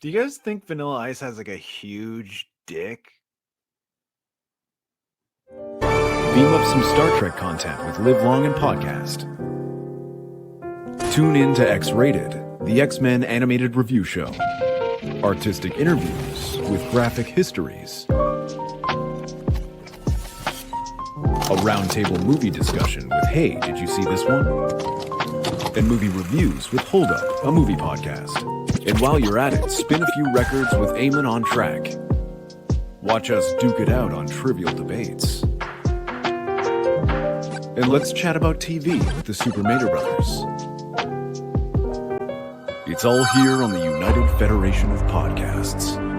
S3: Do you guys think Vanilla Ice has like a huge dick?
S10: Beam up some Star Trek content with Live Long and Podcast. Tune in to X-Rated, the X-Men animated review show. Artistic interviews with graphic histories. A roundtable movie discussion with Hey, did you see this one? And movie reviews with Hold Up, a movie podcast. And while you're at it, spin a few records with Eamon on Track. Watch us duke it out on trivial debates. And let's chat about TV with the Super Mater Brothers. It's all here on the United Federation of Podcasts.